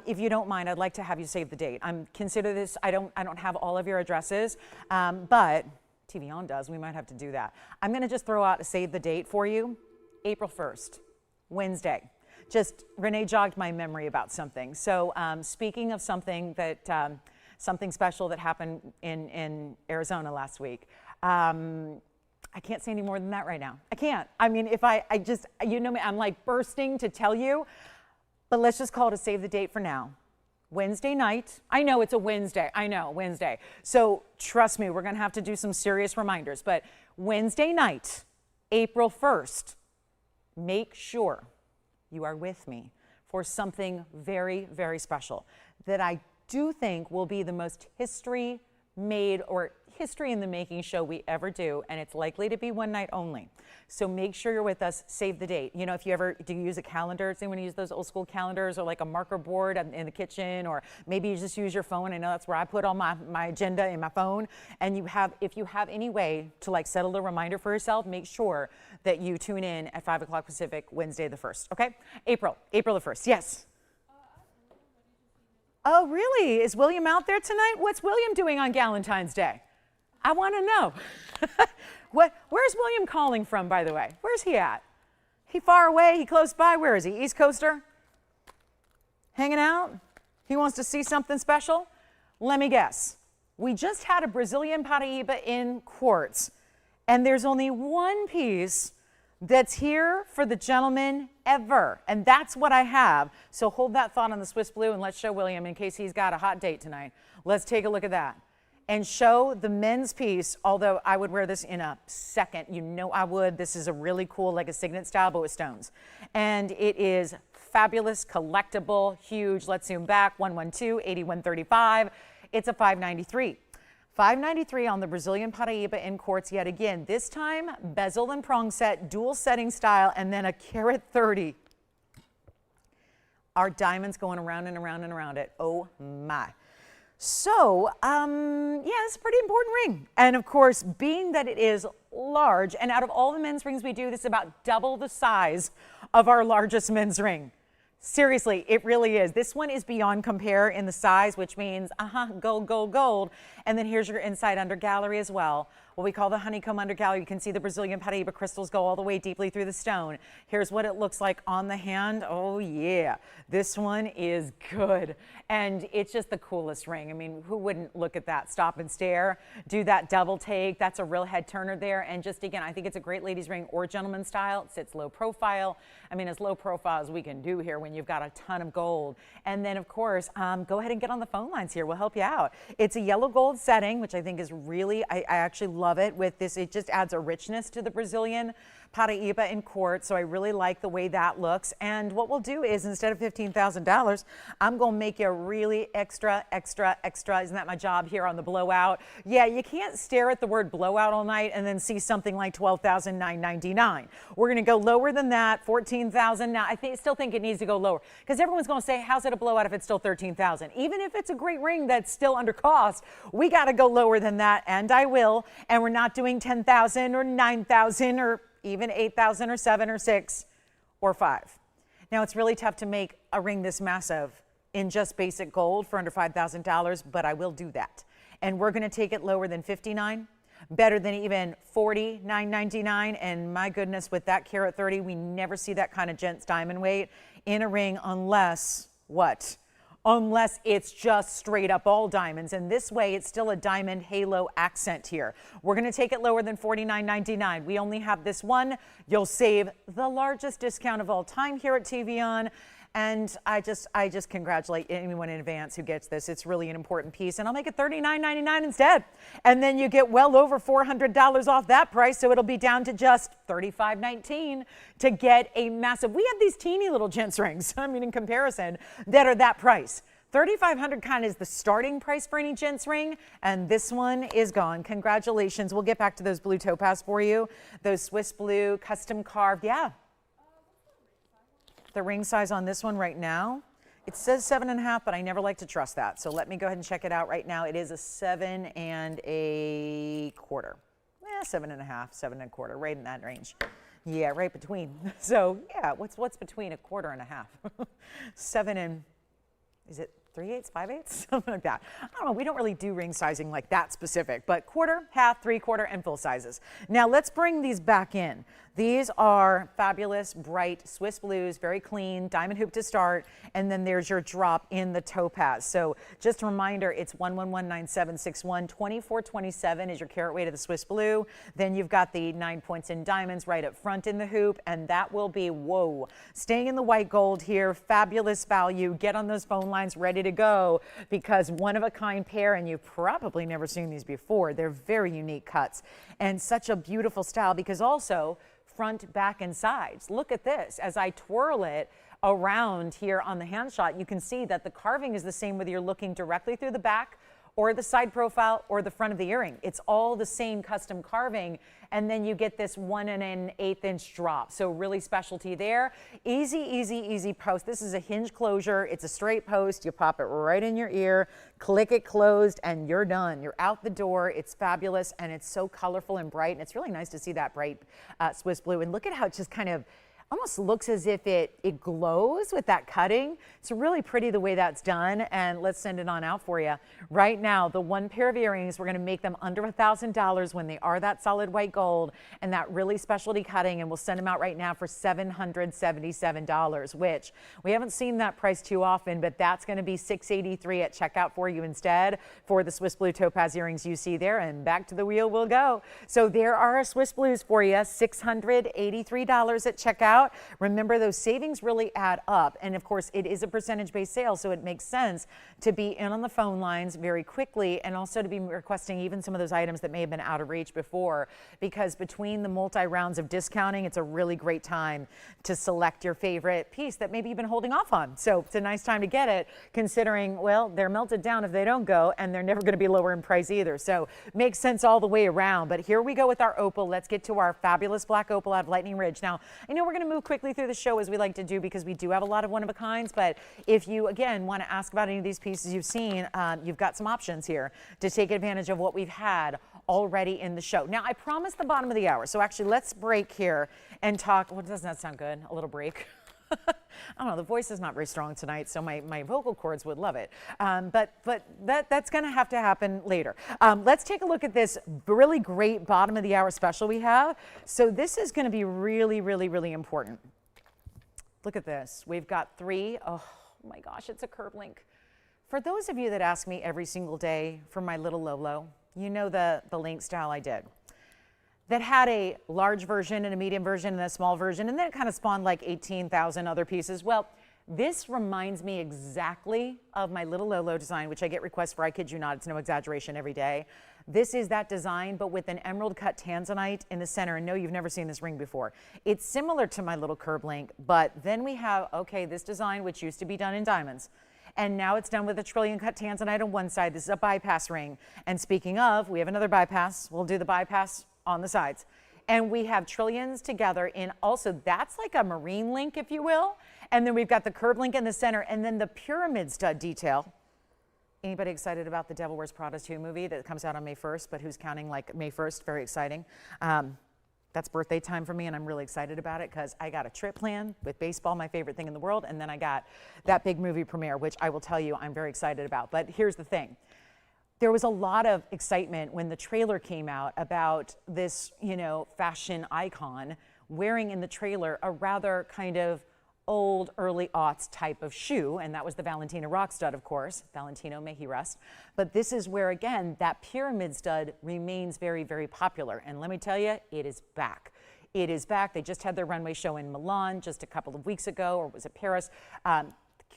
If you don't mind, I'd like to have you save the date. Consider this, I don't have all of your addresses, but TVON does. We might have to do that. I'm going to just throw out a save the date for you. April 1st, Wednesday. Just Renee jogged my memory about something. So speaking of something that something special that happened in Arizona last week. I can't say any more than that right now. I can't. I mean, if I just, you know me, I'm like bursting to tell you, but let's just call it a save the date for now. Wednesday night. I know it's a Wednesday. I know, Wednesday. So trust me, we're going to have to do some serious reminders, but Wednesday night, April 1st, make sure you are with me for something very, very special that I do think will be the most history made or history in the making show we ever do, and it's likely to be one night only. So make sure you're with us. Save the date. You know, if you ever do you use a calendar, does anyone use those old school calendars or like a marker board in the kitchen, or maybe you just use your phone? I know that's where I put all my agenda in my phone. And if you have any way to like settle a reminder for yourself, make sure that you tune in at 5 o'clock Pacific, Wednesday the 1st. Okay, April the 1st. Yes. Oh, really? Is William out there tonight? What's William doing on Valentine's Day? I want to know. Where's William calling from, by the way? Where's he at? He far away? He close by? Where is he? East Coaster? Hanging out? He wants to see something special? Let me guess. We just had a Brazilian paraiba in quartz, and there's only one piece that's here for the gentleman ever, and that's what I have. So hold that thought on the Swiss blue, and let's show William in case he's got a hot date tonight. Let's take a look at that and show the men's piece, although I would wear this in a second. You know I would. This is a really cool, like a signet style, but with stones. And it is fabulous, collectible, huge. Let's zoom back, 112-8135. It's a $593. $593 on the Brazilian paraiba in quartz yet again. This time, bezel and prong set, dual setting style, and then a carat 30. Our diamonds going around and around and around it. Oh my. So, yeah, it's a pretty important ring. And of course, being that it is large, and out of all the men's rings we do, this is about double the size of our largest men's ring. Seriously, it really is. This one is beyond compare in the size, which means, gold, gold, gold. And then here's your inside undergallery as well. What we call the honeycomb undergallery. You can see the Brazilian paraiba crystals go all the way deeply through the stone. Here's what it looks like on the hand. Oh yeah, this one is good. And it's just the coolest ring. I mean, who wouldn't look at that, stop and stare, do that double take. That's a real head turner there. And just again, I think it's a great ladies ring or gentleman style. It sits low profile. I mean, as low profile as we can do here when you've got a ton of gold. And then of course, go ahead and get on the phone lines here. We'll help you out. It's a yellow gold setting, which I think is really, I actually love it with this. It just adds a richness to the Brazilian paraiba in quartz. So I really like the way that looks. And what we'll do is instead of $15,000, I'm going to make you really extra. Isn't that my job here on the blowout? Yeah, you can't stare at the word blowout all night and then see something like $12,999. We're going to go lower than that, $14,000. Now, still think it needs to go lower because everyone's going to say, how's it a blowout if it's still $13,000? Even if it's a great ring that's still under cost, we got to go lower than that, and I will. And we're not doing $10,000 or $9,000 or even $8,000 or $7,000 or $6,000 or $5,000. Now, it's really tough to make a ring this massive in just basic gold for under $5,000, but I will do that. And we're going to take it lower than $59,000. Better than even $49.99, and my goodness, with that carat 30, we never see that kind of gents diamond weight in a ring unless what? Unless it's just straight up all diamonds, and this way it's still a diamond halo accent here. We're going to take it lower than $49.99. We only have this one. You'll save the largest discount of all time here at TVON. And I just congratulate anyone in advance who gets this. It's really an important piece. And I'll make it $39.99 instead. And then you get well over $400 off that price. So it'll be down to just $35.19 to get a massive. We have these teeny little gents rings, I mean, in comparison, that are that price. $3,500 kind of is the starting price for any gents ring, and this one is gone. Congratulations. We'll get back to those blue topaz for you. Those Swiss blue, custom carved. Yeah. The ring size on this one right now, it says 7.5, but I never like to trust that. So let me go ahead and check it out right now. It is a 7 1/4. 7.5, 7 1/4, right in that range. Yeah, right between. So yeah, what's between 1/4 and 1/2? 7 and, is it 3/8, 5/8, something like that. I don't know. We don't really do ring sizing like that specific, but 1/4, 1/2, 3/4, and full sizes. Now let's bring these back in. These are fabulous, bright Swiss blues, very clean, diamond hoop to start, and then there's your drop in the topaz. So just a reminder, it's 1119761, 2427 is your carat weight of the Swiss blue. Then you've got the 9 points in diamonds right up front in the hoop, and that will be, whoa, staying in the white gold here, fabulous value. Get on those phone lines ready to go because one of a kind pair, and you've probably never seen these before. They're very unique cuts and such a beautiful style because also front, back, and sides. Look at this. As I twirl it around here on the hand shot, you can see that the carving is the same whether you're looking directly through the back or the side profile or the front of the earring. It's all the same custom carving, and then you get this 1 1/8 inch drop. So really specialty there. Easy post. This is a hinge closure. It's a straight post. You pop it right in your ear, click it closed, and you're done. You're out the door. It's fabulous, and it's so colorful and bright, and it's really nice to see that bright Swiss blue. And look at how it just kind of almost looks as if it glows with that cutting. It's really pretty the way that's done, and let's send it on out for you. Right now, the one pair of earrings, we're gonna make them under $1,000 when they are that solid white gold and that really specialty cutting, and we'll send them out right now for $777, which we haven't seen that price too often, but that's gonna be $683 at checkout for you instead for the Swiss blue topaz earrings you see there, and back to the wheel we'll go. So there are our Swiss blues for you, $683 at checkout. Remember, those savings really add up. And of course, it is a percentage-based sale, so it makes sense to be in on the phone lines very quickly and also to be requesting even some of those items that may have been out of reach before, because between the multi-rounds of discounting, it's a really great time to select your favorite piece that maybe you've been holding off on. So it's a nice time to get it, considering, well, they're melted down if they don't go, and they're never going to be lower in price either. So makes sense all the way around. But here we go with our opal. Let's get to our fabulous black opal out of Lightning Ridge. Now, I know we're going to move quickly through the show as we like to do because we do have a lot of one-of-a-kinds, but if you, again, want to ask about any of these pieces you've seen, you've got some options here to take advantage of what we've had already in the show. Now, I promised the bottom of the hour, so actually let's break here and talk. Well, doesn't that sound good? A little break. I don't know, the voice is not very strong tonight, so my vocal cords would love it. But that's going to have to happen later. Let's take a look at this really great bottom of the hour special we have. So this is going to be really important. Look at this. We've got 3. Oh my gosh, it's a curve link. For those of you that ask me every single day for my little Lolo, you know the link style I did. That had a large version and a medium version and a small version, and then it kind of spawned like 18,000 other pieces. Well, this reminds me exactly of my little Lolo design, which I get requests for, I kid you not, it's no exaggeration, every day. This is that design, but with an emerald cut Tanzanite in the center. And no, you've never seen this ring before. It's similar to my little curb link, but then we have, okay, this design, which used to be done in diamonds. And now it's done with a trillion cut Tanzanite on one side. This is a bypass ring. And speaking of, we have another bypass. We'll do the bypass on the sides. And we have trillions together in also, that's like a marine link, if you will. And then we've got the curb link in the center, and then the pyramid stud detail. Anybody excited about the Devil Wears Prada 2 movie that comes out on May 1st, but who's counting like May 1st? Very exciting. That's birthday time for me, and I'm really excited about it because I got a trip planned with baseball, my favorite thing in the world, and then I got that big movie premiere, which I will tell you I'm very excited about. But here's the thing. There was a lot of excitement when the trailer came out about this, you know, fashion icon wearing in the trailer a rather kind of old, early aughts type of shoe, and that was the Valentino rock stud, of course. Valentino, may he rest. But this is where, again, that pyramid stud remains very, very popular. And let me tell you, it is back. It is back. They just had their runway show in Milan just a couple of weeks ago, or was it Paris?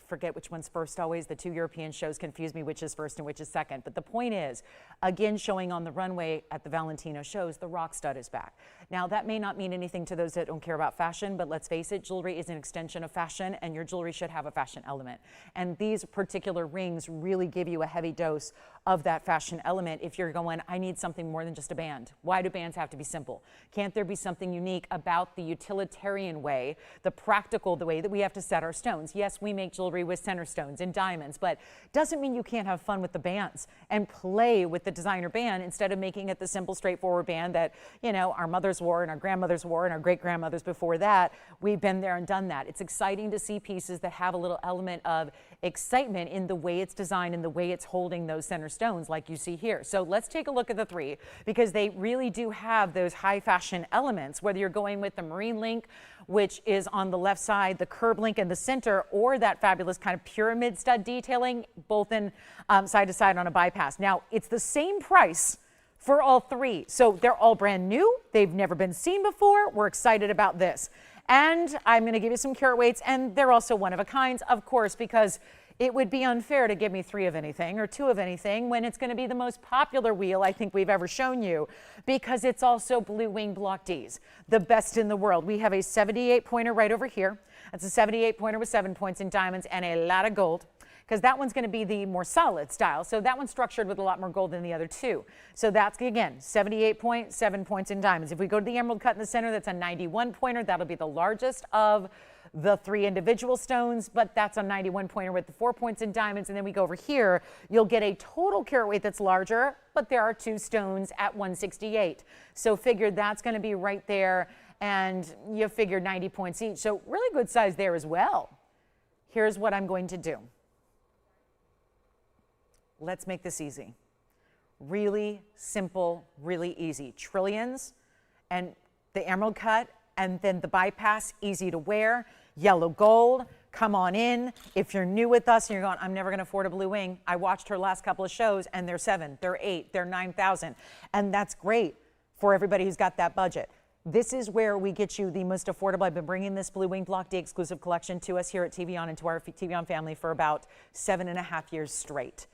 Forget which one's first always. The two European shows confuse me which is first and which is second. But the point is, again, showing on the runway at the Valentino shows, the rock stud is back. Now, that may not mean anything to those that don't care about fashion, but let's face it, jewelry is an extension of fashion, and your jewelry should have a fashion element. And these particular rings really give you a heavy dose of that fashion element if you're going, I need something more than just a band. Why do bands have to be simple? Can't there be something unique about the utilitarian way, the practical, the way that we have to set our stones? Yes, we make jewelry with center stones and diamonds, but doesn't mean you can't have fun with the bands and play with the designer band instead of making it the simple, straightforward band that, you know, our mothers wore and our grandmothers wore and our great-grandmothers before that. We've been there and done that. It's exciting to see pieces that have a little element of excitement in the way it's designed and the way it's holding those center stones like you see here. So let's take a look at the three because they really do have those high fashion elements, whether you're going with the marine link, which is on the left side, the curb link in the center, or that fabulous kind of pyramid stud detailing, both in side to side on a bypass. Now, it's the same price for all three. So they're all brand new. They've never been seen before. We're excited about this. And I'm going to give you some carat weights, and they're also one of a kind, of course, because it would be unfair to give me 3 of anything or 2 of anything when it's going to be the most popular wheel I think we've ever shown you, because it's also blue wing block Ds, the best in the world. We have a 78 pointer right over here. That's a 78 pointer with 7 points in diamonds and a lot of gold, because that one's going to be the more solid style. So that one's structured with a lot more gold than the other two. So that's, again, 78 points, 7 points in diamonds. If we go to the emerald cut in the center, that's a 91 pointer. That'll be the largest of the 3 individual stones, but that's a 91 pointer with the 4 points in diamonds. And then we go over here, you'll get a total carat weight that's larger, but there are 2 stones at 168. So figure that's going to be right there, and you figure 90 points each. So really good size there as well. Here's what I'm going to do. Let's make this easy. Really simple, really easy. Trillions and the emerald cut, and then the bypass, easy to wear. Yellow gold, come on in. If you're new with us and you're going, I'm never going to afford a blue wing. I watched her last couple of shows and they're 7, they're 8, they're 9,000. And that's great for everybody who's got that budget. This is where we get you the most affordable. I've been bringing this Blue Wing Block D exclusive collection to us here at TVON and to our TVON family for about 7.5 years straight.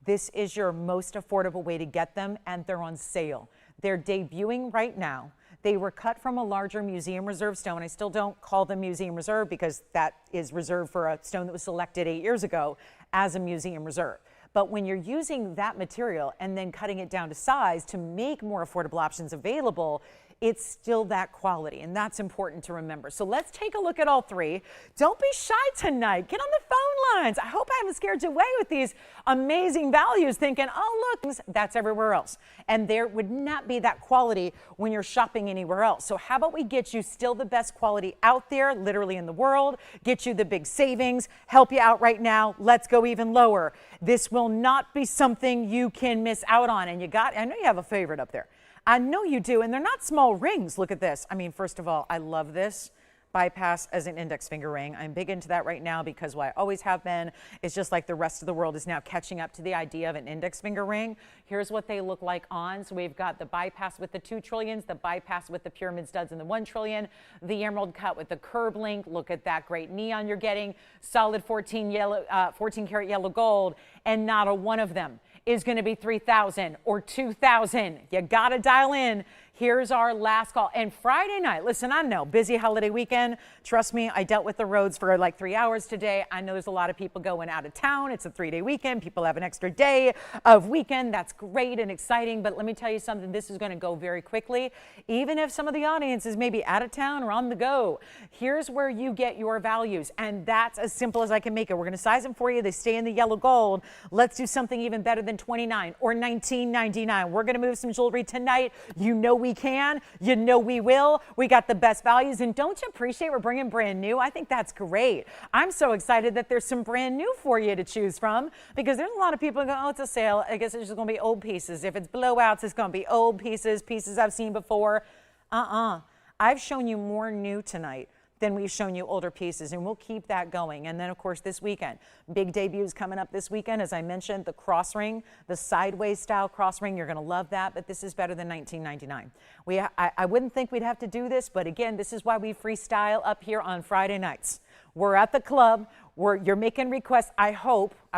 This is your most affordable way to get them, and they're on sale. They're debuting right now. They were cut from a larger museum reserve stone. I still don't call them museum reserve because that is reserved for a stone that was selected 8 years ago as a museum reserve. But when you're using that material and then cutting it down to size to make more affordable options available, it's still that quality, and that's important to remember. So let's take a look at all 3. Don't be shy tonight. Get on the phone lines. I hope I haven't scared you away with these amazing values thinking, oh, look, that's everywhere else. And there would not be that quality when you're shopping anywhere else. So how about we get you still the best quality out there, literally in the world, get you the big savings, help you out right now. Let's go even lower. This will not be something you can miss out on. And I know you have a favorite up there. I know you do, and they're not small rings. Look at this. I mean, first of all, I love this bypass as an index finger ring. I'm big into that right now because what I always have been is just like the rest of the world is now catching up to the idea of an index finger ring. Here's what they look like on. So we've got the bypass with the 2 trillions, the bypass with the pyramid studs and the 1 trillion, the emerald cut with the curb link. Look at that great neon you're getting, solid 14 karat yellow gold, and not a one of them is going to be 3,000 or 2,000. You got to dial in. Here's our last call. And Friday night, listen, I know, busy holiday weekend. Trust me, I dealt with the roads for like 3 hours today. I know there's a lot of people going out of town. It's a 3-day weekend. People have an extra day of weekend. That's great and exciting. But let me tell you something, this is going to go very quickly. Even if some of the audience is maybe out of town or on the go, here's where you get your values. And that's as simple as I can make it. We're going to size them for you. They stay in the yellow gold. Let's do something even better than $29 or $19.99. We're going to move some jewelry tonight. You know we can. You know we will. We got the best values. And don't you appreciate we're bringing brand new? I think that's great. I'm so excited that there's some brand new for you to choose from, because there's a lot of people who go, oh, it's a sale. I guess it's just going to be old pieces. If it's blowouts, it's going to be old pieces, pieces I've seen before. I've shown you more new tonight than we've shown you older pieces, and we'll keep that going. And then, of course, this weekend, big debuts coming up this weekend. As I mentioned, the cross ring, the sideways style cross ring, you're going to love that, but this is better than $19.99. I wouldn't think we'd have to do this, but again, this is why we freestyle up here on Friday nights. We're at the club. You're making requests. I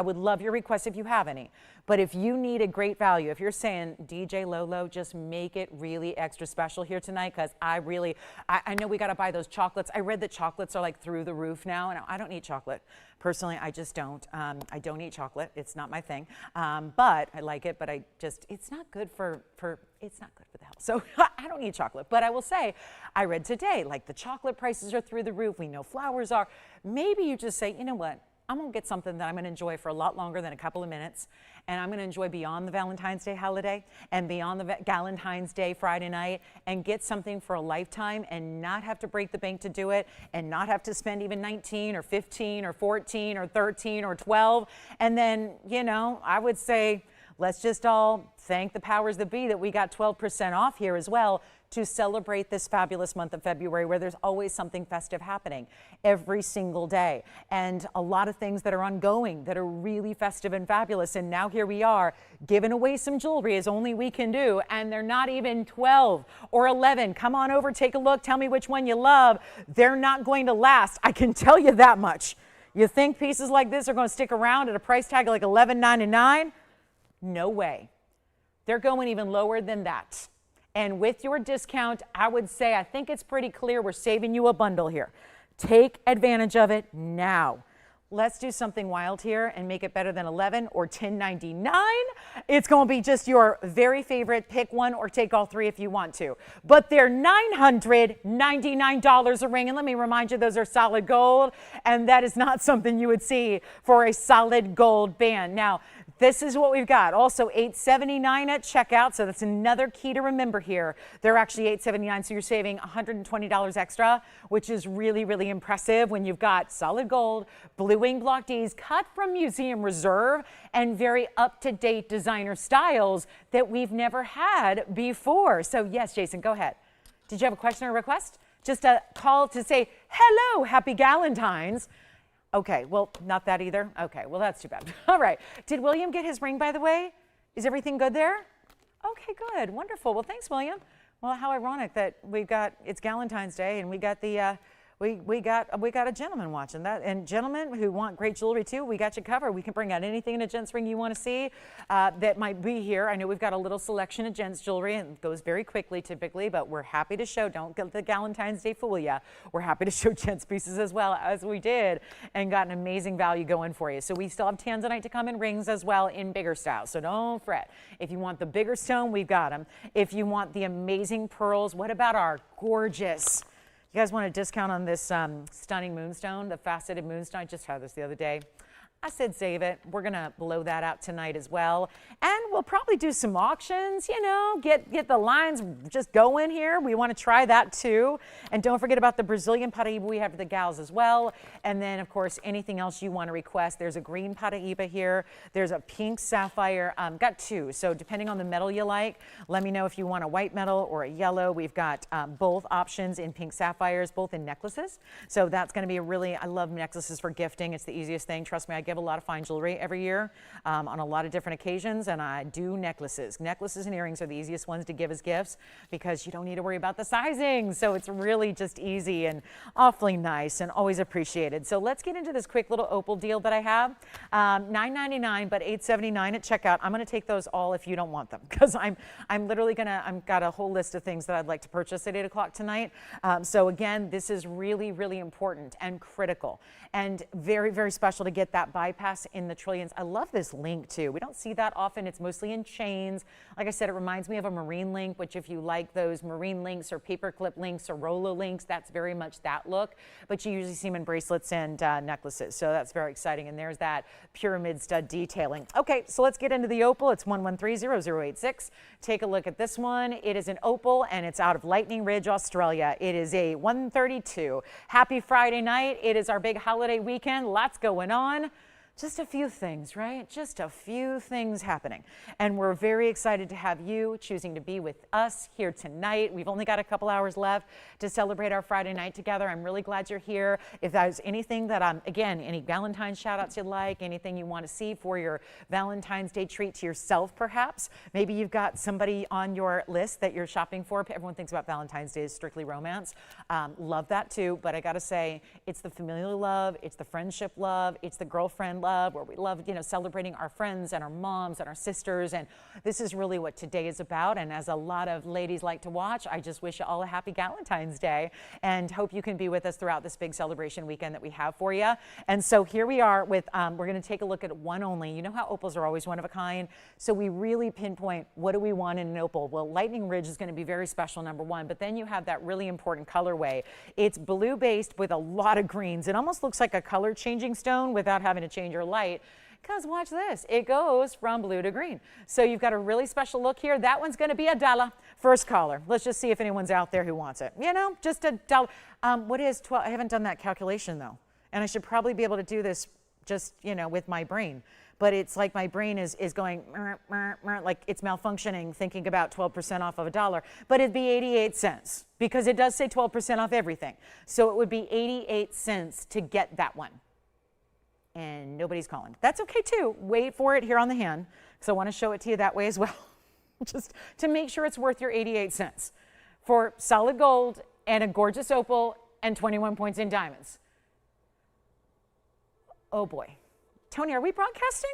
would love your requests if you have any. But if you need a great value, if you're saying, DJ Lolo, just make it really extra special here tonight, because I know we got to buy those chocolates. I read that chocolates are like through the roof now, and I don't eat chocolate. Personally, I just don't. I don't eat chocolate. It's not my thing. But I like it, but it's not good it's not good for the health. So I don't eat chocolate. But I will say, I read today, like the chocolate prices are through the roof. We know flowers are. Maybe you just say, you know what? I'm going to get something that I'm going to enjoy for a lot longer than a couple of minutes, and I'm going to enjoy beyond the Valentine's Day holiday and beyond the Valentine's Day Friday night, and get something for a lifetime and not have to break the bank to do it, and not have to spend even 19 or 15 or 14 or 13 or 12. And then, you know, I would say, let's just all thank the powers that be that we got 12% off here as well, to celebrate this fabulous month of February, where there's always something festive happening every single day, and a lot of things that are ongoing that are really festive and fabulous. And now here we are giving away some jewelry as only we can do, and they're not even 12 or 11. Come on over, take a look, tell me which one you love. They're not going to last, I can tell you that much. You think pieces like this are going to stick around at a price tag of like $11.99? No way. They're going even lower than that. And with your discount, I would say, I think it's pretty clear we're saving you a bundle here. Take advantage of it now. Let's do something wild here and make it better than $11 or $10.99. It's going to be just your very favorite. Pick one or take all three if you want to. But they're $999 a ring. And let me remind you, those are solid gold. And that is not something you would see for a solid gold band. Now, this is what we've got. Also, $879 at checkout. So that's another key to remember here. They're actually $879, so you're saving $120 extra, which is really, really impressive when you've got solid gold, blue wing block Ds cut from Museum Reserve, and very up-to-date designer styles that we've never had before. So yes, Jason, go ahead. Did you have a question or request? Just a call to say, hello, happy Galentine's. Okay, well, not that either. Okay, well, that's too bad. All right. Did William get his ring, by the way? Is everything good there? Okay, good. Wonderful. Well, thanks, William. Well, how ironic that it's Galentine's Day, and we got the we got a gentleman watching that, and gentlemen who want great jewelry too, we got you covered. We can bring out anything in a Gents ring you want to see that might be here. I know we've got a little selection of Gents jewelry, and it goes very quickly typically, but we're happy to show. Don't let the Galentine's Day fool you. We're happy to show Gents pieces as well, as we did, and got an amazing value going for you. So we still have Tanzanite to come in rings as well in bigger styles, so don't fret. If you want the bigger stone, we've got them. If you want the amazing pearls, what about our gorgeous? You guys want a discount on this stunning moonstone, the faceted moonstone? I just had this the other day. I said save it. We're going to blow that out tonight as well. And we'll probably do some auctions, you know, get the lines just going here. We want to try that too. And don't forget about the Brazilian paraiba we have for the gals as well. And then, of course, anything else you want to request. There's a green paraiba here. There's a pink sapphire. Got two. So depending on the metal you like, let me know if you want a white metal or a yellow. We've got both options in pink sapphires, both in necklaces. So that's going to be I love necklaces for gifting. It's the easiest thing. Trust me, I give give a lot of fine jewelry every year on a lot of different occasions, and I do necklaces. Necklaces and earrings are the easiest ones to give as gifts because you don't need to worry about the sizing. So it's really just easy and awfully nice and always appreciated. So let's get into this quick little opal deal that I have. $9.99, but $8.79 at checkout. I'm going to take those all if you don't want them, because I'm literally going to, I've got a whole list of things that I'd like to purchase at 8 o'clock tonight. So again, this is really, really important and critical and very, very special to get that bypass in the trillions. I love this link too. We don't see that often. It's mostly in chains. Like I said, it reminds me of a marine link, which if you like those marine links or paperclip links or Rolo links, that's very much that look. But you usually see them in bracelets and necklaces. So that's very exciting. And there's that pyramid stud detailing. Okay, so let's get into the opal. It's 1130-086. Take a look at this one. It is an opal and it's out of Lightning Ridge, Australia. It is a 132. Happy Friday night. It is our big holiday weekend. Lots going on. Just a few things, right? Just a few things happening. And we're very excited to have you choosing to be with us here tonight. We've only got a couple hours left to celebrate our Friday night together. I'm really glad you're here. If there's anything that, again, any Valentine's shout outs you'd like, anything you want to see for your Valentine's Day treat to yourself, perhaps. Maybe you've got somebody on your list that you're shopping for. Everyone thinks about Valentine's Day as strictly romance. Love that too, but I got to say, it's the familial love, it's the friendship love, it's the girlfriend love, where we love, you know, celebrating our friends and our moms and our sisters. And this is really what today is about. And as a lot of ladies like to watch, I just wish you all a happy Valentine's Day and hope you can be with us throughout this big celebration weekend that we have for you. And so here we are with, we're going to take a look at one only. You know how opals are always one of a kind. So we really pinpoint, what do we want in an opal? Well, Lightning Ridge is going to be very special, number one, but then you have that really important colorway. It's blue based with a lot of greens. It almost looks like a color changing stone without having to change your light. Because watch this, it goes from blue to green. So you've got a really special look here. That one's going to be $1. First caller. Let's just see if anyone's out there who wants it. You know, just $1. What is 12? I haven't done that calculation though. And I should probably be able to do this just, you know, with my brain. But it's like my brain is going, like it's malfunctioning, thinking about 12% off of $1. But it'd be 88 cents because it does say 12% off everything. So it would be 88 cents to get that one. And nobody's calling. That's okay too. Wait for it here on the hand, because I want to show it to you that way as well, just to make sure it's worth your 88 cents for solid gold and a gorgeous opal and 21 points in diamonds. Oh boy. Tony, are we broadcasting?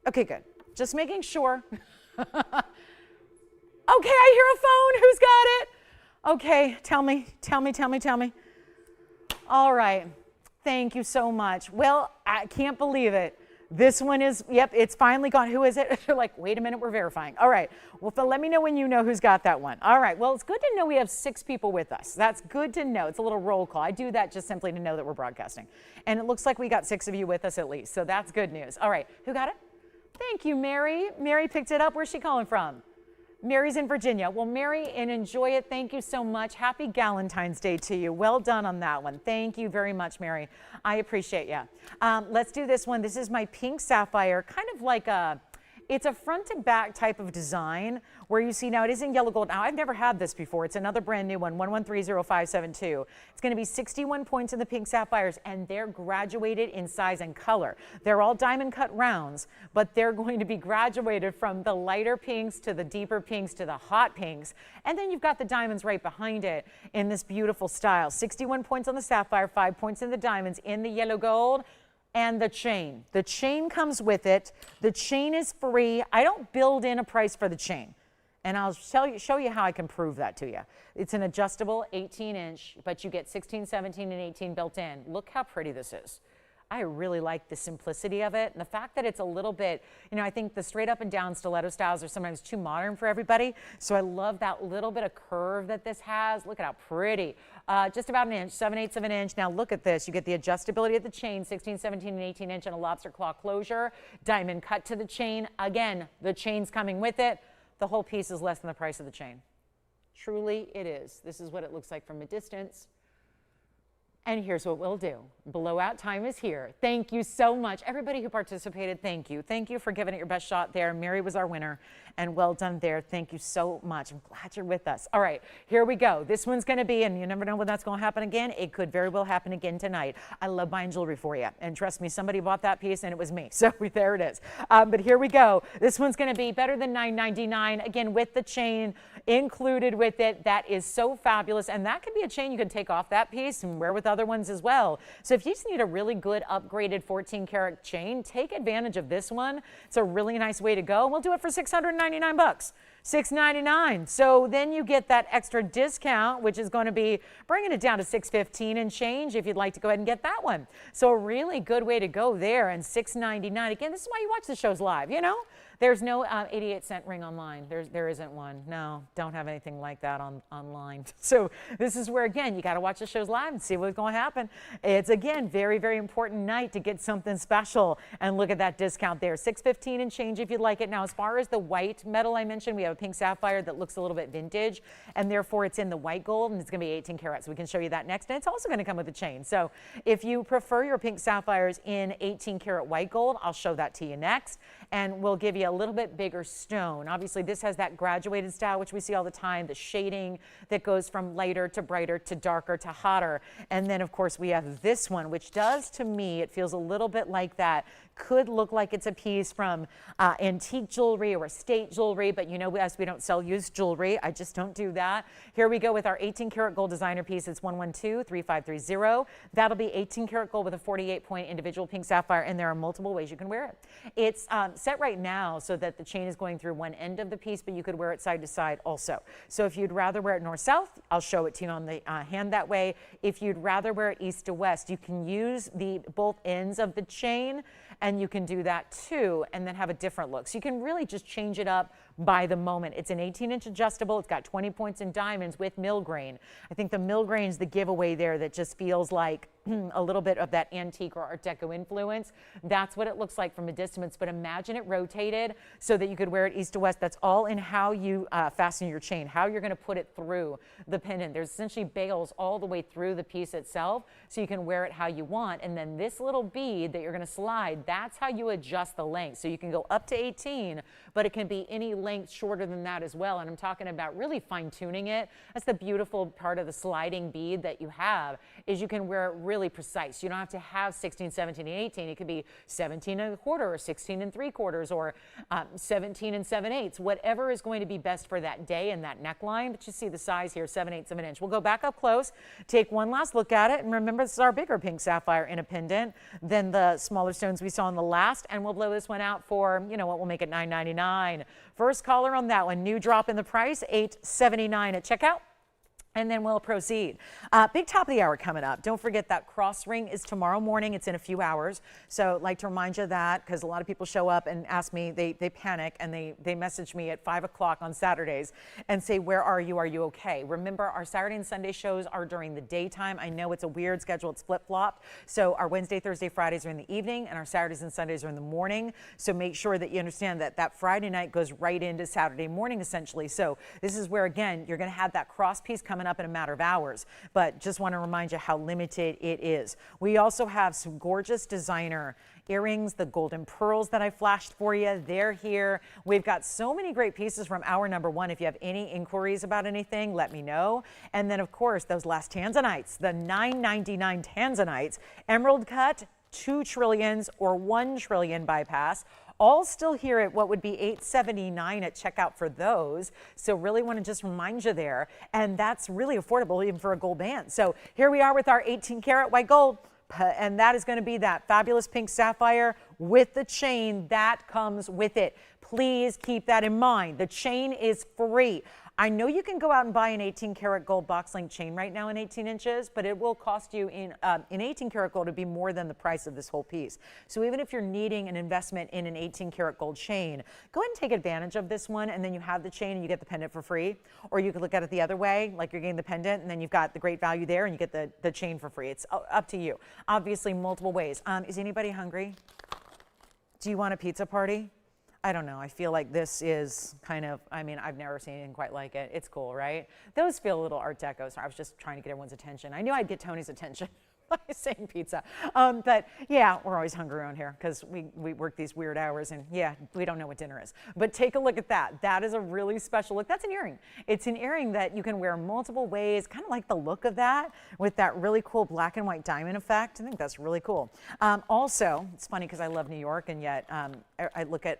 Okay, good. Just making sure. Okay, I hear a phone. Who's got it? Okay, tell me. All right. Thank you so much. Well, I can't believe it. This one is, yep, it's finally gone. Who is it? They're like, wait a minute, we're verifying. All right. Well, so let me know when you know who's got that one. All right. Well, it's good to know we have 6 people with us. That's good to know. It's a little roll call. I do that just simply to know that we're broadcasting. And it looks like we got 6 of you with us at least. So that's good news. All right. Who got it? Thank you, Mary. Mary picked it up. Where's she calling from? Mary's in Virginia. Well, Mary, and enjoy it. Thank you so much. Happy Valentine's Day to you. Well done on that one. Thank you very much, Mary. I appreciate you. Let's do this one. This is my pink sapphire, kind of like a, it's a front to back type of design where you see now it is in yellow gold. Now, I've never had this before. It's another brand new one, 1130-572. It's going to be 61 points in the pink sapphires, and they're graduated in size and color. They're all diamond cut rounds, but they're going to be graduated from the lighter pinks to the deeper pinks to the hot pinks. And then you've got the diamonds right behind it in this beautiful style. 61 points on the sapphire, 5 points in the diamonds, in the yellow gold. And the chain. The chain comes with it. The chain is free. I don't build in a price for the chain. And I'll show you how I can prove that to you. It's an adjustable 18-inch, but you get 16, 17, and 18 built in. Look how pretty this is. I really like the simplicity of it and the fact that it's a little bit, you know, I think the straight up and down stiletto styles are sometimes too modern for everybody. So I love that little bit of curve that this has. Look at how pretty. Just about an inch, 7/8 of an inch. Now look at this. You get the adjustability of the chain, 16, 17, and 18 inch, and a lobster claw closure. Diamond cut to the chain. Again, the chain's coming with it. The whole piece is less than the price of the chain. Truly it is. This is what it looks like from a distance. And here's what we'll do. Blowout time is here. Thank you so much. Everybody who participated, thank you. Thank you for giving it your best shot there. Mary was our winner, and well done there. Thank you so much. I'm glad you're with us. All right, here we go. This one's going to be, and you never know when that's going to happen again. It could very well happen again tonight. I love buying jewelry for you. And trust me, somebody bought that piece, and it was me. So there it is. But here we go. This one's going to be better than $9.99. Again, with the chain included with it. That is so fabulous. And that could be a chain you could take off that piece and wear with other ones as well. So if you just need a really good upgraded 14 karat chain, take advantage of this one. It's a really nice way to go. We'll do it for $699. $699. So then you get that extra discount, which is going to be bringing it down to $615 and change if you'd like to go ahead and get that one. So a really good way to go there, and $699. Again, this is why you watch the shows live, you know? There's no 88-cent ring online. There isn't one. No, don't have anything like that online. So this is where, again, you got to watch the shows live and see what's going to happen. It's, again, very, very important night to get something special. And look at that discount there. $615 and change if you'd like it. Now, as far as the white metal I mentioned, we have a pink sapphire that looks a little bit vintage, and therefore it's in the white gold, and it's going to be 18 karat. So we can show you that next. And it's also going to come with a chain. So if you prefer your pink sapphires in 18 karat white gold, I'll show that to you next. And we'll give you a little bit bigger stone. Obviously, this has that graduated style, which we see all the time, the shading that goes from lighter to brighter to darker to hotter. And then, of course, we have this one, which does, to me, it feels a little bit like that. Could look like it's a piece from antique jewelry or estate jewelry, but you know, as we don't sell used jewelry, I just don't do that. Here we go with our 18 karat gold designer piece. It's 112-3530. That'll be 18 karat gold with a 48-point individual pink sapphire, and there are multiple ways you can wear it. It's set right now so that the chain is going through one end of the piece, but you could wear it side to side also. So if you'd rather wear it north-south, I'll show it to you on the hand that way. If you'd rather wear it east to west, you can use both ends of the chain, and you can do that too, and then have a different look. So you can really just change it up by the moment. It's an 18-inch adjustable. It's got 20 points in diamonds with mill grain. I think the mill grain is the giveaway there that just feels like a little bit of that antique or Art Deco influence. That's what it looks like from a distance, but imagine it rotated so that you could wear it east to west. That's all in how you fasten your chain, how you're going to put it through the pendant. There's essentially bails all the way through the piece itself, so you can wear it how you want. And then this little bead that you're going to slide, that's how you adjust the length. So you can go up to 18, but it can be any length shorter than that as well. And I'm talking about really fine tuning it. That's the beautiful part of the sliding bead that you have, is you can wear it really precise. You don't have to have 16, 17, and 18. It could be 17 and a quarter or 16 and 3/4 or 17 and 7/8, whatever is going to be best for that day and that neckline. But you see the size here, 7/8 of an inch. We'll go back up close, take one last look at it, and remember this is our bigger pink sapphire in a pendant than the smaller stones we saw in the last, and we'll blow this one out for, you know what, we'll make it $9.99. First caller on that one, new drop in the price, $8.79 at checkout. And then we'll proceed. Big top of the hour coming up. Don't forget that cross ring is tomorrow morning. It's in a few hours. So I'd like to remind you of that, because a lot of people show up and ask me, they panic, and they message me at 5 o'clock on Saturdays and say, where are you? Are you okay? Remember, our Saturday and Sunday shows are during the daytime. I know it's a weird schedule. It's flip-flopped. So our Wednesday, Thursday, Fridays are in the evening, and our Saturdays and Sundays are in the morning. So make sure that you understand that that Friday night goes right into Saturday morning, essentially. So this is where, again, you're going to have that cross piece coming up in a matter of hours, but just want to remind you how limited it is. We also have some gorgeous designer earrings, the golden pearls that I flashed for you. They're here. We've got so many great pieces from hour number one. If you have any inquiries about anything, let me know. And then, of course, those last Tanzanites, the $9.99 Tanzanites, emerald cut, 2 trillions or 1 trillion bypass. All still here at what would be $8.79 at checkout for those. So really want to just remind you there. And that's really affordable even for a gold band. So here we are with our 18 karat white gold. And that is going to be that fabulous pink sapphire with the chain that comes with it. Please keep that in mind. The chain is free. I know you can go out and buy an 18 karat gold box link chain right now in 18 inches, but it will cost you in 18 karat gold to be more than the price of this whole piece. So even if you're needing an investment in an 18 karat gold chain, go ahead and take advantage of this one, and then you have the chain and you get the pendant for free. Or you could look at it the other way, like you're getting the pendant and then you've got the great value there and you get the chain for free. It's up to you. Obviously, multiple ways. Is anybody hungry? Do you want a pizza party? I don't know. I feel like this is kind of, I mean, I've never seen anything quite like it. It's cool, right? Those feel a little Art Deco, so I was just trying to get everyone's attention. I knew I'd get Tony's attention. Same pizza. But yeah, we're always hungry around here because we work these weird hours and yeah, we don't know what dinner is. But take a look at that. That is a really special look. That's an earring. It's an earring that you can wear multiple ways, kind of like the look of that with that really cool black and white diamond effect. I think that's really cool. Also, it's funny because I love New York and yet I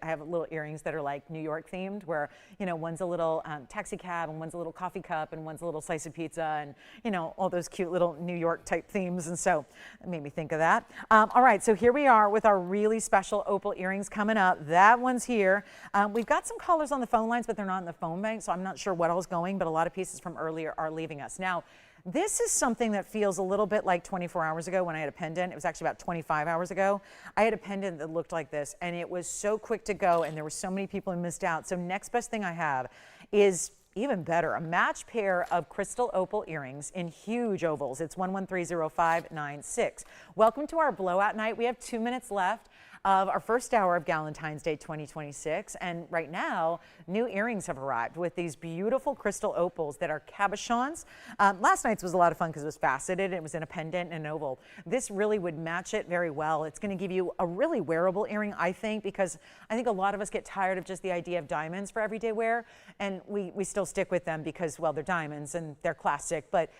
have little earrings that are like New York themed where, you know, one's a little taxi cab and one's a little coffee cup and one's a little slice of pizza and, you know, all those cute little New York type themes. And so it made me think of that. All right, so here we are with our really special opal earrings coming up. That one's here. We've got some callers on the phone lines, but they're not in the phone bank, so I'm not sure what all's going, but a lot of pieces from earlier are leaving us. Now, this is something that feels a little bit like 24 hours ago when I had a pendant. It was actually about 25 hours ago. I had a pendant that looked like this, and it was so quick to go, and there were so many people who missed out. So next best thing I have is even better, a match pair of crystal opal earrings in huge ovals. It's 1130596. Welcome to our blowout night. We have 2 minutes left of our first hour of Valentine's Day 2026. And right now, new earrings have arrived with these beautiful crystal opals that are cabochons. Last night's was a lot of fun because it was faceted. It was in a pendant and an oval. This really would match it very well. It's going to give you a really wearable earring, I think, because I think a lot of us get tired of just the idea of diamonds for everyday wear. And we still stick with them because, well, they're diamonds and they're classic. But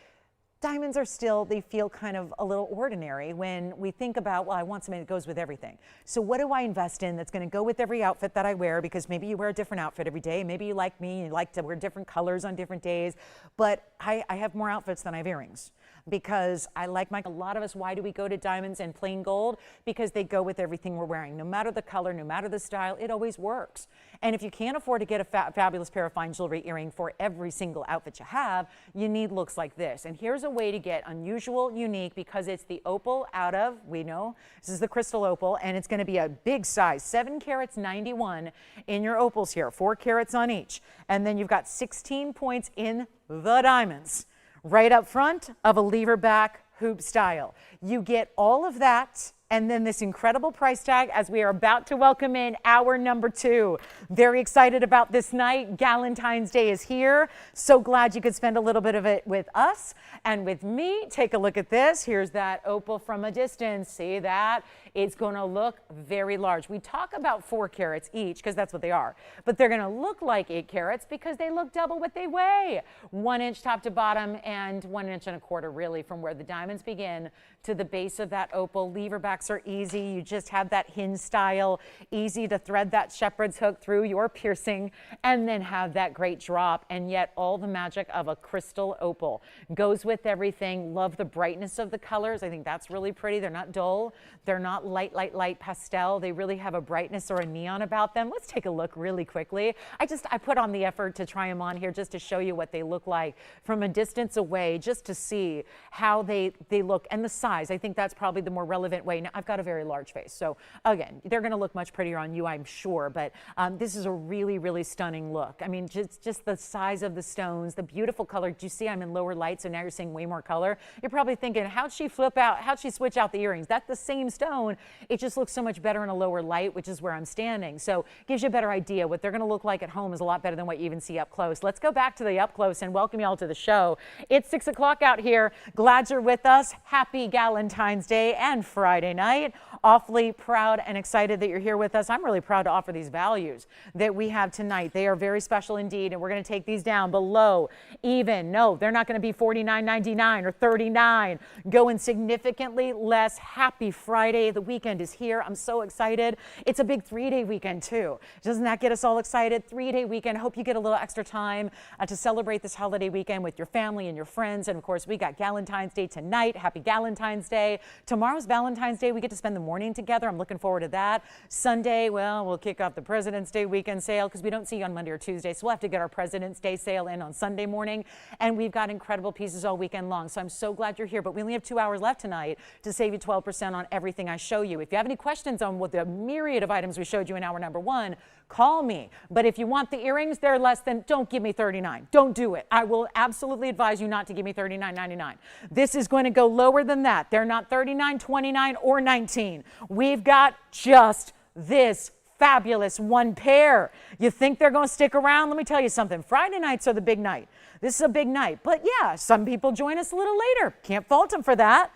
diamonds are still, they feel kind of a little ordinary when we think about, well, I want something that goes with everything. So what do I invest in that's going to go with every outfit that I wear? Because maybe you wear a different outfit every day. Maybe you like me, you like to wear different colors on different days. But I have more outfits than I have earrings because I like a lot of us, why do we go to diamonds and plain gold? Because they go with everything we're wearing. No matter the color, no matter the style, it always works. And if you can't afford to get a fabulous pair of fine jewelry earring for every single outfit you have, you need looks like this. And here's a way to get unusual, unique, because it's the opal out of, we know, this is the crystal opal, and it's going to be a big size, 7 carats 91 in your opals here, 4 carats on each. And then you've got 16 points in the diamonds right up front of a lever back hoop style. You get all of that and then this incredible price tag as we are about to welcome in hour number 2. Very excited about this night. Valentine's Day is here. So glad you could spend a little bit of it with us and with me. Take a look at this. Here's that opal from a distance. See that? It's going to look very large. We talk about 4 carats each because that's what they are, but they're going to look like 8 carats because they look double what they weigh. 1 inch top to bottom and 1.25 inches really from where the diamonds begin to the base of that opal. Lever backs are easy. You just have that hinge style, easy to thread that shepherd's hook through your piercing and then have that great drop. And yet all the magic of a crystal opal goes with everything. Love the brightness of the colors. I think that's really pretty. They're not dull. They're not light pastel. They really have a brightness or a neon about them. Let's take a look really quickly. I put on the effort to try them on here just to show you what they look like from a distance away, just to see how they look and the size. I think that's probably the more relevant way. Now, I've got a very large face, so again, they're going to look much prettier on you, I'm sure, but this is a really, really stunning look. I mean, just the size of the stones, the beautiful color. Do you see I'm in lower light, so now you're seeing way more color? You're probably thinking, how'd she switch out the earrings? That's the same stone. It just looks so much better in a lower light, which is where I'm standing. So gives you a better idea. What they're going to look like at home is a lot better than what you even see up close. Let's go back to the up close and welcome y'all to the show. It's 6 o'clock out here. Glad you're with us. Happy Valentine's Day and Friday night. Awfully proud and excited that you're here with us. I'm really proud to offer these values that we have tonight. They are very special indeed, and we're going to take these down below even. No, they're not going to be $49.99 or $39. Going significantly less. Happy Friday. The weekend is here. I'm so excited. It's a big 3-day weekend too. Doesn't that get us all excited? 3-day weekend. Hope you get a little extra time to celebrate this holiday weekend with your family and your friends. And of course, we got Valentine's Day tonight. Happy Valentine's Day. Tomorrow's Valentine's Day. We get to spend the morning together. I'm looking forward to that. Sunday, well, we'll kick off the President's Day weekend sale because we don't see you on Monday or Tuesday. So we'll have to get our President's Day sale in on Sunday morning. And we've got incredible pieces all weekend long. So I'm so glad you're here. But we only have 2 hours left tonight to save you 12% on everything I show you. If you have any questions on what the myriad of items we showed you in hour number 1, call me. But if you want the earrings, they're less than, don't give me $39. Don't do it. I will absolutely advise you not to give me $39.99. This is going to go lower than that. They're not $39, $29, or $19. We've got just this fabulous one pair. You think they're going to stick around? Let me tell you something. Friday nights are the big night. This is a big night. But yeah, some people join us a little later. Can't fault them for that.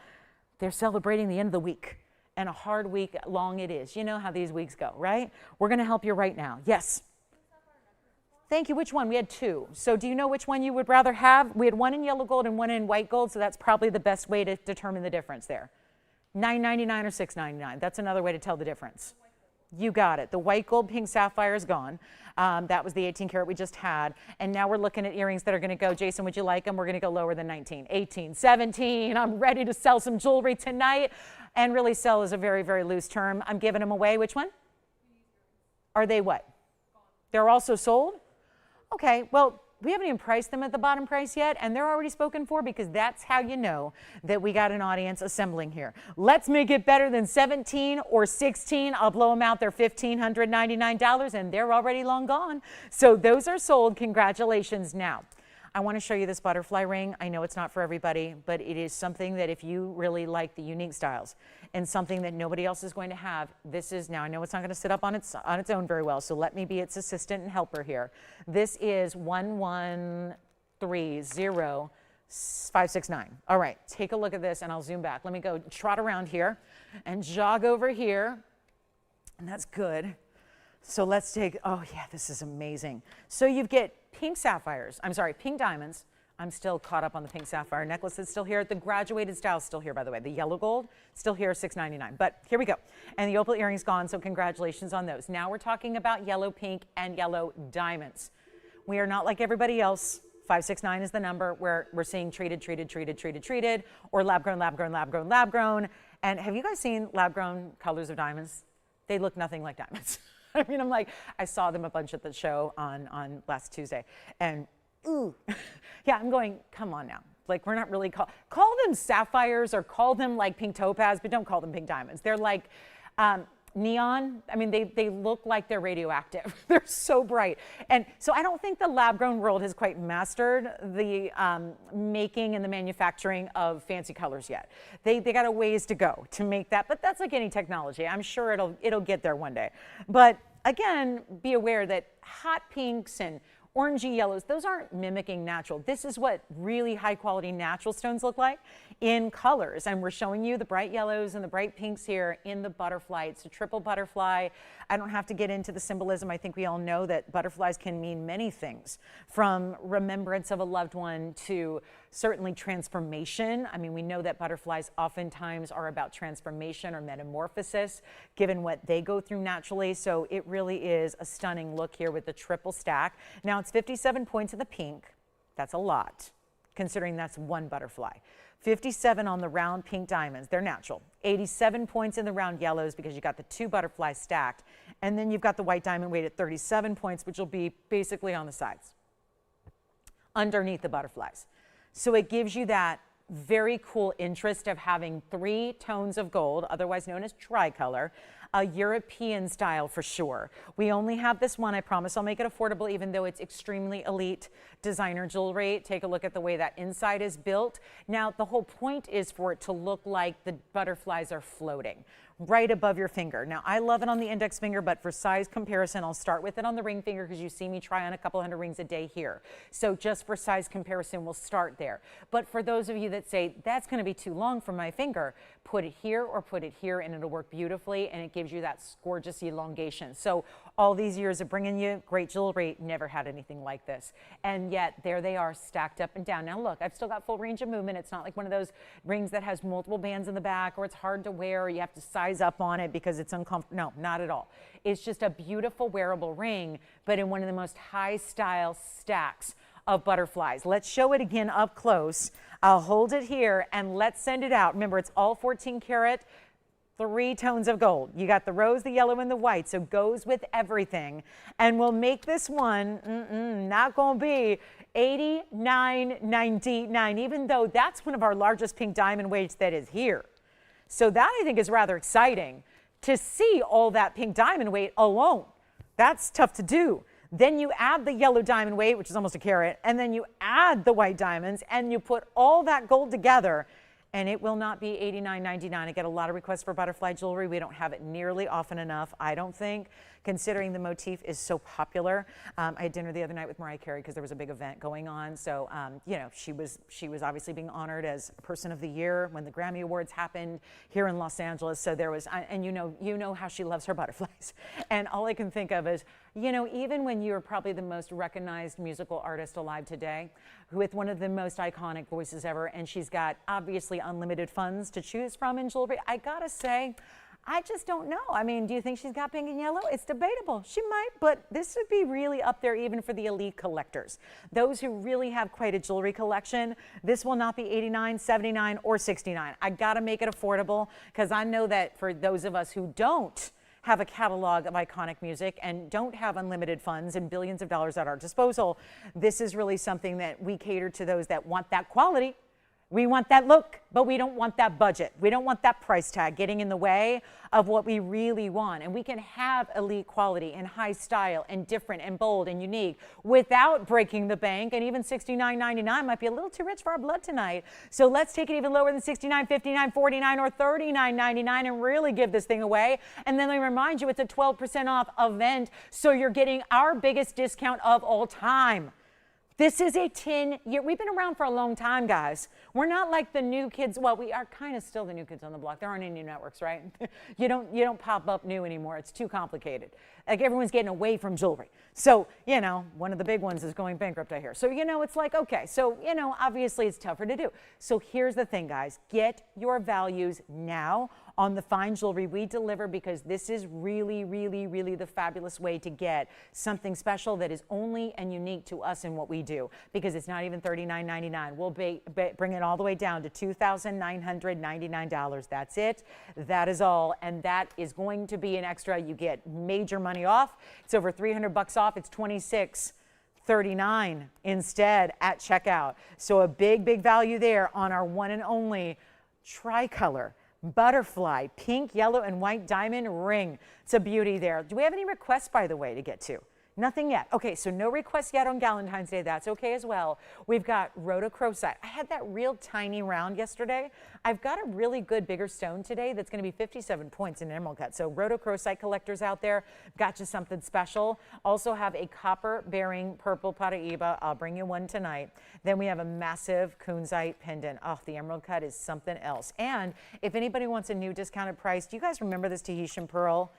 they're celebrating the end of the week, and a hard week long it is. You know how these weeks go, right? We're going to help you right now. Yes. Thank you. Which one? We had two. So do you know which one you would rather have? We had one in yellow gold and one in white gold, so that's probably the best way to determine the difference there. $9.99 or $6.99. That's another way to tell the difference. You got it. The white gold pink sapphire is gone. That was the 18 karat we just had. And now we're looking at earrings that are going to go, Jason, would you like them? We're going to go lower than 19, 18, 17. I'm ready to sell some jewelry tonight. And really sell is a very, very loose term. I'm giving them away. Which one? Are they what? They're also sold? Okay, well, we haven't even priced them at the bottom price yet, and they're already spoken for, because that's how you know that we got an audience assembling here. Let's make it better than 17 or 16. I'll blow them out. They're $1,599, and they're already long gone. So those are sold. Congratulations. Now, I want to show you this butterfly ring. I know it's not for everybody, but it is something that if you really like the unique styles and something that nobody else is going to have, this is, now I know it's not going to sit up on its own very well, so let me be its assistant and helper here. This is 1130569. All right, take a look at this and I'll zoom back. Let me go trot around here and jog over here, and that's good. So let's take, oh yeah, this is amazing. So you get pink sapphires, pink diamonds. I'm still caught up on the pink sapphire necklace. It's still here. The graduated style is still here, by the way. The yellow gold, still here, $6.99. But here we go. And the opal earrings gone, so congratulations on those. Now we're talking about yellow, pink, and yellow diamonds. We are not like everybody else. 569 is the number where we're seeing treated, or lab grown. And have you guys seen lab grown colors of diamonds? They look nothing like diamonds. I mean, I saw them a bunch at the show on last Tuesday, and ooh, yeah, I'm going, come on now. Like, we're not really call them sapphires or call them like pink topaz, but don't call them pink diamonds. They're like neon. I mean, they look like they're radioactive. They're so bright. And so I don't think the lab-grown world has quite mastered the making and the manufacturing of fancy colors yet. They got a ways to go to make that, but that's like any technology. I'm sure it'll get there one day. But again, be aware that hot pinks and orangey yellows, those aren't mimicking natural. This is what really high quality natural stones look like in colors. And we're showing you the bright yellows and the bright pinks here in the butterfly. It's a triple butterfly. I don't have to get into the symbolism. I think we all know that butterflies can mean many things, from remembrance of a loved one to certainly transformation. I mean, we know that butterflies oftentimes are about transformation or metamorphosis, given what they go through naturally. So it really is a stunning look here with the triple stack. Now it's 57 points in the pink. That's a lot, considering that's one butterfly. 57 on the round pink diamonds, they're natural. 87 points in the round yellows because you got the two butterflies stacked. And then you've got the white diamond weight at 37 points, which will be basically on the sides, underneath the butterflies. So it gives you that very cool interest of having three tones of gold, otherwise known as tricolor, a European style for sure. We only have this one. I promise I'll make it affordable, even though it's extremely elite designer jewelry. Take a look at the way that inside is built. Now, the whole point is for it to look like the butterflies are floating right above your finger. Now, I love it on the index finger, but for size comparison, I'll start with it on the ring finger because you see me try on a couple hundred rings a day here. So just for size comparison, we'll start there. But for those of you that say, that's going to be too long for my finger, put it here or put it here and it'll work beautifully, and it gives you that gorgeous elongation. So all these years of bringing you great jewelry, never had anything like this. And yet there they are stacked up and down. Now look, I've still got full range of movement. It's not like one of those rings that has multiple bands in the back, or it's hard to wear, or you have to size up on it because it's uncomfortable. No, not at all. It's just a beautiful wearable ring, but in one of the most high style stacks of butterflies. Let's show it again up close. I'll hold it here and let's send it out. Remember, it's all 14 karat, three tones of gold. You got the rose, the yellow, and the white, so goes with everything. And we'll make this one, not gonna be $89.99, even though that's one of our largest pink diamond weights that is here. So that, I think, is rather exciting to see all that pink diamond weight alone. That's tough to do. Then you add the yellow diamond weight, which is almost a carat, and then you add the white diamonds, and you put all that gold together, and it will not be $89.99. I get a lot of requests for butterfly jewelry. We don't have it nearly often enough, I don't think, considering the motif is so popular. I had dinner the other night with Mariah Carey because there was a big event going on. So, you know, she was obviously being honored as Person of the Year when the Grammy Awards happened here in Los Angeles. So there was, and you know how she loves her butterflies. And all I can think of is, you know, even when you're probably the most recognized musical artist alive today, with one of the most iconic voices ever, and she's got obviously unlimited funds to choose from in jewelry, I gotta say, I just don't know. I mean, do you think she's got pink and yellow? It's debatable. She might, but this would be really up there even for the elite collectors. Those who really have quite a jewelry collection, this will not be $89, $79, or $69. I gotta make it affordable because I know that for those of us who don't have a catalog of iconic music and don't have unlimited funds and billions of dollars at our disposal, this is really something that we cater to those that want that quality. We want that look, but we don't want that budget. We don't want that price tag getting in the way of what we really want. And we can have elite quality and high style and different and bold and unique without breaking the bank. And even $69.99 might be a little too rich for our blood tonight. So let's take it even lower than $69, $59, $49, or $39.99 and really give this thing away. And then let me remind you, it's a 12% off event. So you're getting our biggest discount of all time. This is a 10-year, we've been around for a long time, guys. We're not like the new kids. Well, we are kind of still the new kids on the block. There aren't any new networks, right? You don't pop up new anymore. It's too complicated. Like everyone's getting away from jewelry. So, you know, one of the big ones is going bankrupt, I hear. So, you know, it's like, okay, so, you know, obviously it's tougher to do. So here's the thing, guys. Get your values now on the fine jewelry we deliver, because this is really, really, really the fabulous way to get something special that is only and unique to us in what we do, because it's not even $39.99. We'll bring it all the way down to $2,999. That's it. That is all. And that is going to be an extra. You get major money off. It's over $300 off. It's $26.39 instead at checkout. So a big, big value there on our one and only tricolor butterfly pink, yellow, and white diamond ring. It's a beauty there. Do we have any requests, by the way, to get to? Nothing yet. Okay, so no requests yet on Valentine's Day. That's okay as well. We've got rhodochrosite. I had that real tiny round yesterday. I've got a really good bigger stone today that's going to be 57 points in emerald cut. So rhodochrosite collectors out there, got you something special. Also have a copper bearing purple paraiba. I'll bring you one tonight. Then we have a massive Counzite pendant. Oh, the emerald cut is something else. And if anybody wants a new discounted price, do you guys remember this Tahitian pearl?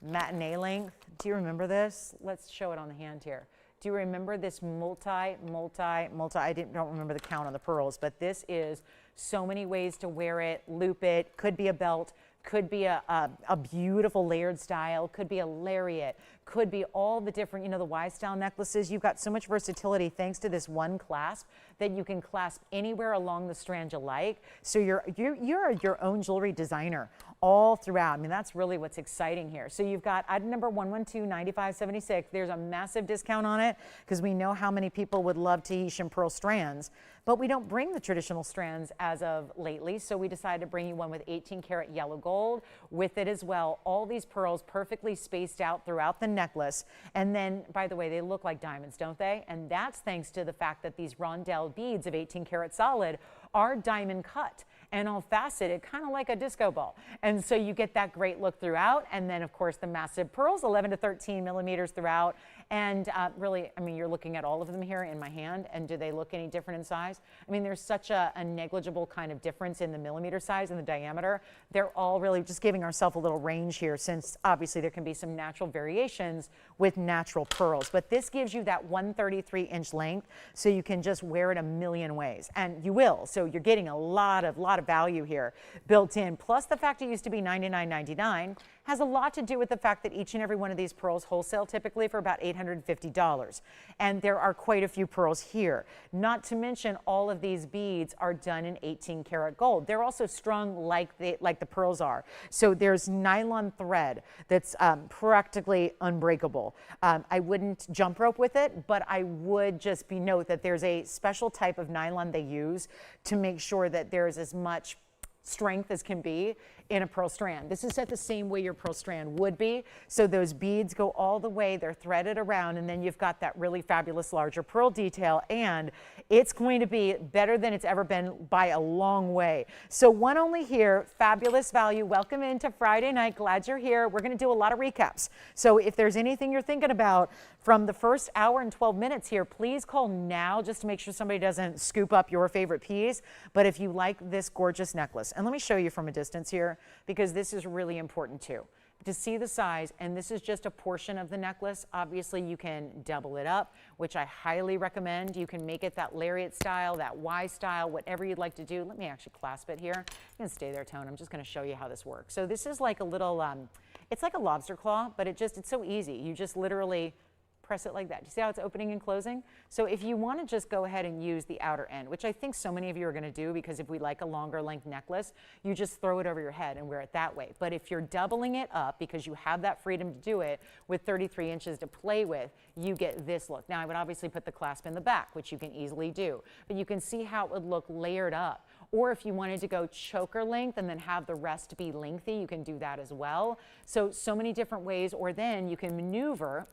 Matinee length. Do you remember this? Let's show it on the hand here. Do you remember this multi? I don't remember the count on the pearls, but this is so many ways to wear it, loop it, could be a belt, could be a beautiful layered style, could be a lariat, could be all the different, you know, the Y-style necklaces. You've got so much versatility thanks to this one clasp that you can clasp anywhere along the strand you like. So you're your own jewelry designer all throughout. I mean, that's really what's exciting here. So you've got item number 112-9576. There's a massive discount on it because we know how many people would love Tahitian pearl strands, but we don't bring the traditional strands as of lately. So we decided to bring you one with 18 karat yellow gold with it as well. All these pearls perfectly spaced out throughout the necklace. And then, by the way, they look like diamonds, don't they? And that's thanks to the fact that these rondelle beads of 18 karat solid are diamond cut and all faceted, kind of like a disco ball. And so you get that great look throughout. And then, of course, the massive pearls, 11 to 13 millimeters throughout. And really, I mean, you're looking at all of them here in my hand. And do they look any different in size? I mean, there's such a negligible kind of difference in the millimeter size and the diameter. They're all really just giving ourselves a little range here, since obviously there can be some natural variations with natural pearls. But this gives you that 133-inch length, so you can just wear it a million ways. And you will. So you're getting a lot of value here built in. Plus the fact it used to be $99.99 has a lot to do with the fact that each and every one of these pearls wholesale typically for about $850. And there are quite a few pearls here. Not to mention all of these beads are done in 18 karat gold. They're also strung like the pearls are. So there's nylon thread that's practically unbreakable. I wouldn't jump rope with it, but I would just note that there's a special type of nylon they use to make sure that there's as much strength as can be in a pearl strand. This is set the same way your pearl strand would be. So those beads go all the way, they're threaded around, and then you've got that really fabulous larger pearl detail, and it's going to be better than it's ever been by a long way. So one only here, fabulous value. Welcome into Friday night. Glad you're here. We're going to do a lot of recaps. So if there's anything you're thinking about from the first hour and 12 minutes here, please call now just to make sure somebody doesn't scoop up your favorite piece. But if you like this gorgeous necklace, and let me show you from a distance here, because this is really important too, to see the size. And this is just a portion of the necklace. Obviously you can double it up, which I highly recommend. You can make it that lariat style, that Y style, whatever you'd like to do. Let me actually clasp it here. You can stay there, Tone. I'm just going to show you how this works. So this is like a little, it's like a lobster claw, but it's so easy. You just literally press it like that. Do you see how it's opening and closing? So if you want to just go ahead and use the outer end, which I think so many of you are going to do, because if we like a longer length necklace, you just throw it over your head and wear it that way. But if you're doubling it up, because you have that freedom to do it with 33 inches to play with, you get this look. Now I would obviously put the clasp in the back, which you can easily do, but you can see how it would look layered up. Or if you wanted to go choker length and then have the rest be lengthy, you can do that as well. So many different ways. Or then you can maneuver.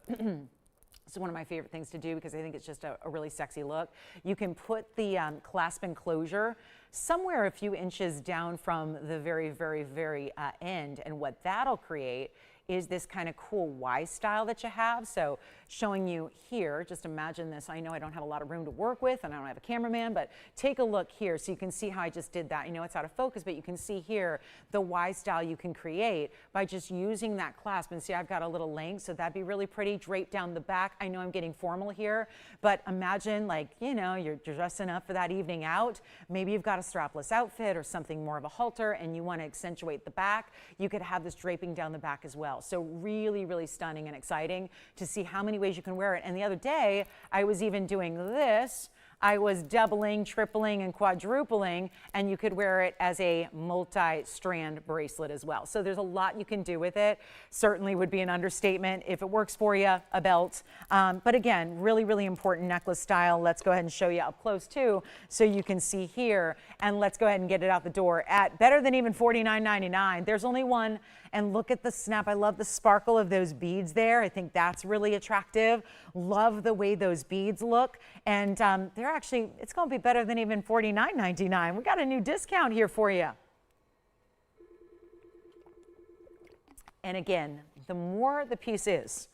This is one of my favorite things to do because I think it's just a really sexy look. You can put the clasp enclosure somewhere a few inches down from the very, very, very end. And what that'll create is this kind of cool Y style that you have. So showing you here, just imagine this. I know I don't have a lot of room to work with and I don't have a cameraman, but take a look here so you can see how I just did that. You know, it's out of focus, but you can see here the Y style you can create by just using that clasp. And see, I've got a little length, so that'd be really pretty, draped down the back. I know I'm getting formal here, but imagine, like, you know, you're dressing up for that evening out. Maybe you've got a strapless outfit or something more of a halter and you want to accentuate the back. You could have this draping down the back as well. So really, really stunning and exciting to see how many ways you can wear it. And the other day, I was even doing this. I was doubling, tripling, and quadrupling, and you could wear it as a multi-strand bracelet as well. So there's a lot you can do with it. Certainly would be an understatement. If it works for you, a belt. But again, really, really important necklace style. Let's go ahead and show you up close too, so you can see here. And let's go ahead and get it out the door at better than even $49.99. There's only one. And look at the snap. I love the sparkle of those beads there. I think that's really attractive. Love the way those beads look. And they're actually, it's going to be better than even $49.99. We got a new discount here for you. And again, the more the piece is,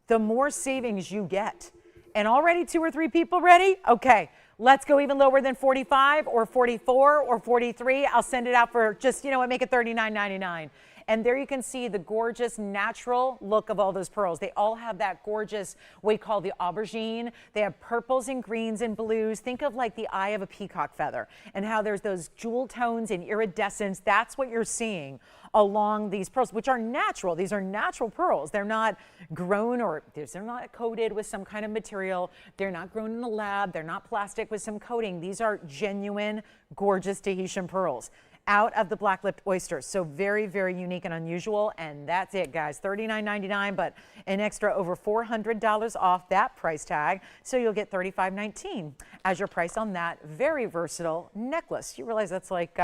the more savings you get. And already 2 or 3 people ready? Okay, let's go even lower than 45 or 44 or 43. I'll send it out for just, you know what, make it $39.99. And there you can see the gorgeous natural look of all those pearls. They all have that gorgeous, what we call the aubergine. They have purples and greens and blues. Think of like the eye of a peacock feather and how there's those jewel tones and iridescence. That's what you're seeing along these pearls, which are natural. These are natural pearls. They're not grown or they're not coated with some kind of material. They're not grown in the lab. They're not plastic with some coating. These are genuine, gorgeous Tahitian pearls out of the black-lipped oysters. So very, very unique and unusual. And that's it, guys. $39.99, but an extra over $400 off that price tag. So you'll get $35.19 as your price on that very versatile necklace. You realize that's like,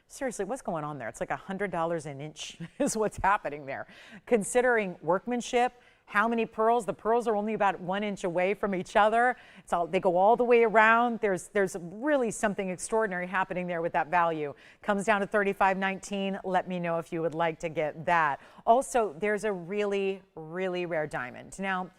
seriously, what's going on there? It's like $100 an inch is what's happening there. Considering workmanship, how many pearls? The pearls are only about 1 inch away from each other. It's all, they go all the way around. There's really something extraordinary happening there with that value. Comes down to $35.19. Let me know if you would like to get that. Also, there's a really, really rare diamond. Now,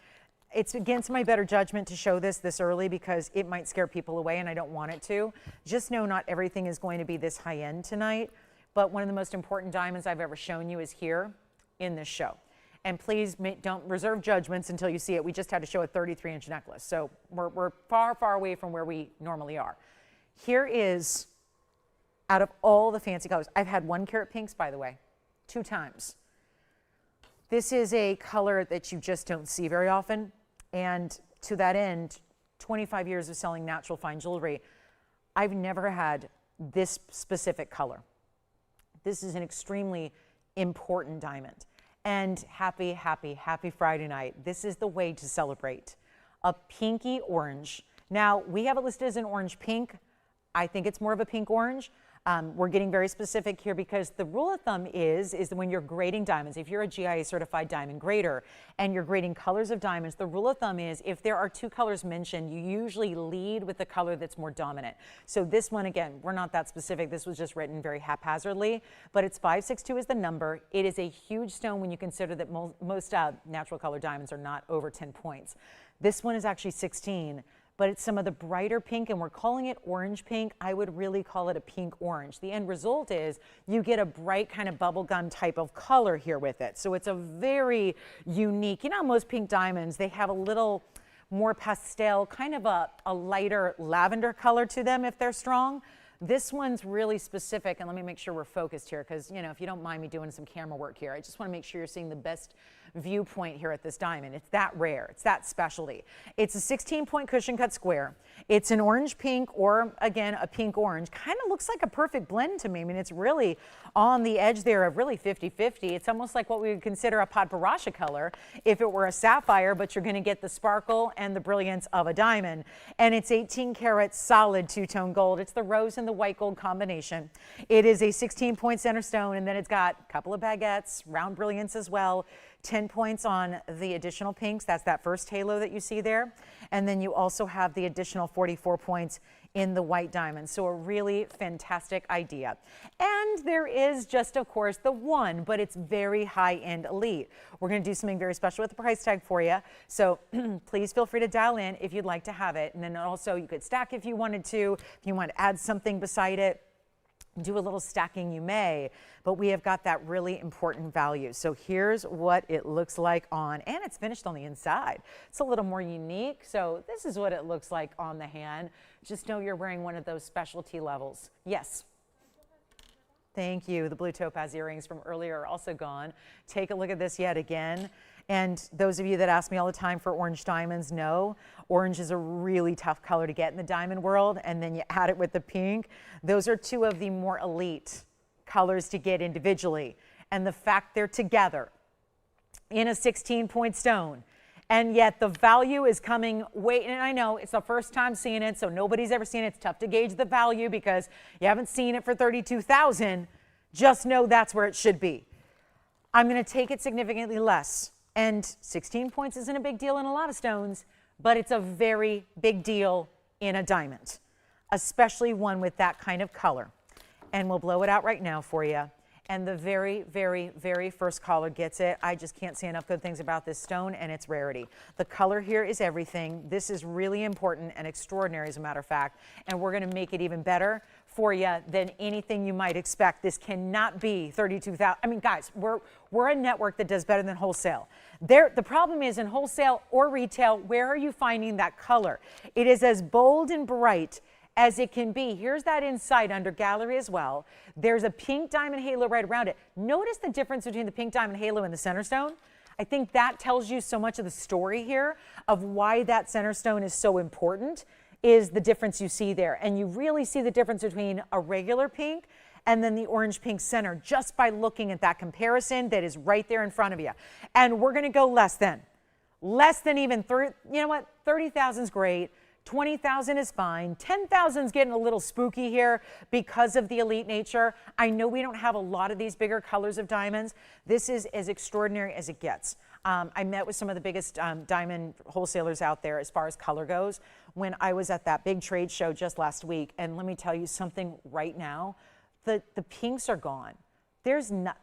it's against my better judgment to show this early because it might scare people away and I don't want it to. Just know not everything is going to be this high end tonight, but one of the most important diamonds I've ever shown you is here in this show. And please don't reserve judgments until you see it. We just had to show a 33-inch necklace. So we're far, far away from where we normally are. Here is, out of all the fancy colors, I've had 1 carat pinks, by the way, 2 times. This is a color that you just don't see very often. And to that end, 25 years of selling natural fine jewelry, I've never had this specific color. This is an extremely important diamond. And happy, happy, happy Friday night. This is the way to celebrate. A pinky orange. Now, we have it listed as an orange pink. I think it's more of a pink orange. We're getting very specific here because the rule of thumb is that when you're grading diamonds, if you're a GIA certified diamond grader and you're grading colors of diamonds, the rule of thumb is if there are two colors mentioned, you usually lead with the color that's more dominant. So this one, again, we're not that specific. This was just written very haphazardly, but it's 562 is the number. It is a huge stone when you consider that most natural color diamonds are not over 10 points. This one is actually 16. But it's some of the brighter pink, and we're calling it orange pink. I would really call it a pink orange. The end result is you get a bright kind of bubblegum type of color here with it. So it's a very unique, you know, most pink diamonds, they have a little more pastel, kind of a lighter lavender color to them if they're strong. This one's really specific, and let me make sure we're focused here because, you know, if you don't mind me doing some camera work here, I just want to make sure you're seeing the best viewpoint here at this diamond. It's that rare. It's that specialty. It's a 16-point cushion cut square. It's an orange pink or, again, a pink orange. Kind of looks like a perfect blend to me. I mean, it's really on the edge there of really 50-50. It's almost like what we would consider a Padparassha color if it were a sapphire, but you're going to get the sparkle and the brilliance of a diamond. And it's 18 karat solid two-tone gold. It's the rose and the white gold combination. It is a 16-point center stone, and then it's got a couple of baguettes, round brilliance as well. 10 points on the additional pinks. That's that first halo that you see there. And then you also have the additional 44 points in the white diamond. So a really fantastic idea. And there is just, of course, the one, but it's very high-end elite. We're going to do something very special with the price tag for you. So please feel free to dial in if you'd like to have it. And then also you could stack if you wanted to. If you want to add something beside it, do a little stacking, you may, but we have got that really important value. So here's what it looks like on, and it's finished on the inside. It's a little more unique. So this is what it looks like on the hand. Just know you're wearing one of those specialty levels. Yes. Thank you. The blue topaz earrings from earlier are also gone. Take a look at this yet again. And those of you that ask me all the time for orange diamonds, know orange is a really tough color to get in the diamond world, and then you add it with the pink. Those are two of the more elite colors to get individually. And the fact they're together in a 16-point stone, and yet the value is coming way, and I know it's the first time seeing it, so nobody's ever seen it. It's tough to gauge the value because you haven't seen it for $32,000. Just know that's where it should be. I'm going to take it significantly less. And 16 points isn't a big deal in a lot of stones, but it's a very big deal in a diamond, especially one with that kind of color. And we'll blow it out right now for you. And the very, very, very first caller gets it. I just can't say enough good things about this stone and its rarity. The color here is everything. This is really important and extraordinary, as a matter of fact. And we're going to make it even better for you than anything you might expect. This cannot be 32,000. I mean, guys, we're a network that does better than wholesale. The problem is in wholesale or retail, where are you finding that color? It is as bold and bright as it can be. Here's that inside under gallery as well. There's a pink diamond halo right around it. Notice the difference between the pink diamond halo and the center stone. I think that tells you so much of the story here of why that center stone is so important, is the difference you see there. And you really see the difference between a regular pink and then the orange pink center just by looking at that comparison that is right there in front of you. And we're going to go less than even 30. You know what? 30,000 is great. 20,000 is fine. 10,000 is getting a little spooky here because of the elite nature. I know we don't have a lot of these bigger colors of diamonds. This is as extraordinary as it gets. I met with some of the biggest diamond wholesalers out there as far as color goes when I was at that big trade show just last week. And let me tell you something right now, the pinks are gone.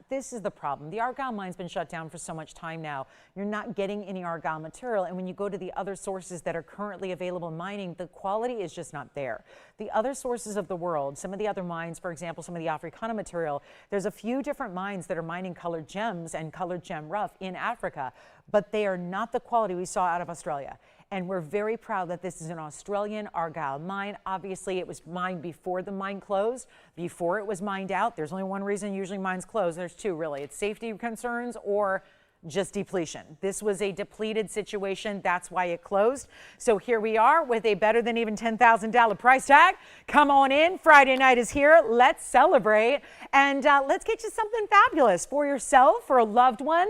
This is the problem. The Argyle mine's been shut down for so much time now. You're not getting any Argyle material. And when you go to the other sources that are currently available in mining, the quality is just not there. The other sources of the world, some of the other mines, for example, some of the Africana material, there's a few different mines that are mining colored gems and colored gem rough in Africa, but they are not the quality we saw out of Australia. And we're very proud that this is an Australian Argyle mine. Obviously, it was mined before the mine closed, before it was mined out. There's only one reason usually mines close. There's two, really. It's safety concerns or just depletion. This was a depleted situation. That's why it closed. So here we are with a better than even $10,000 price tag. Come on in. Friday night is here. Let's celebrate. And let's get you something fabulous for yourself, for a loved one.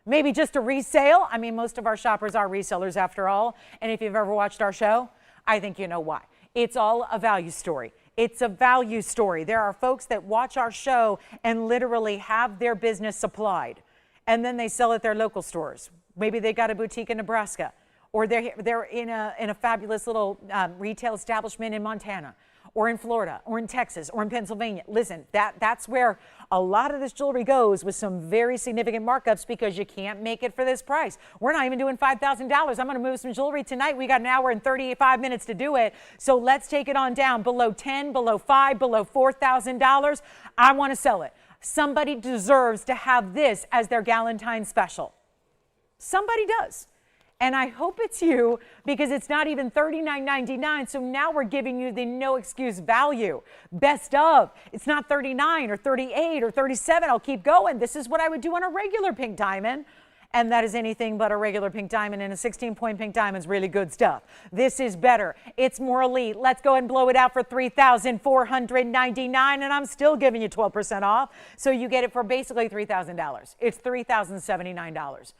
Maybe just a resale. I mean, most of our shoppers are resellers after all. And if you've ever watched our show, I think you know why. It's all a value story. It's a value story. There are folks that watch our show and literally have their business supplied, and then they sell at their local stores. Maybe they got a boutique in Nebraska, or they're in a fabulous little retail establishment in Montana, or in Florida, or in Texas, or in Pennsylvania. Listen, that's where a lot of this jewelry goes, with some very significant markups, because you can't make it for this price. We're not even doing $5,000. I'm going to move some jewelry tonight. We got an hour and 35 minutes to do it. So let's take it on down below 10, below 5, below $4,000. I want to sell it. Somebody deserves to have this as their Valentine special. Somebody does. And I hope it's you, because it's not even $39.99. So now we're giving you the no excuse value. Best of. It's not $39 or $38 or $37. I'll keep going. This is what I would do on a regular pink diamond. And that is anything but a regular pink diamond, and a 16-point pink diamond is really good stuff. This is better. It's more elite. Let's go ahead and blow it out for $3,499, and I'm still giving you 12% off. So you get it for basically $3,000. It's $3,079.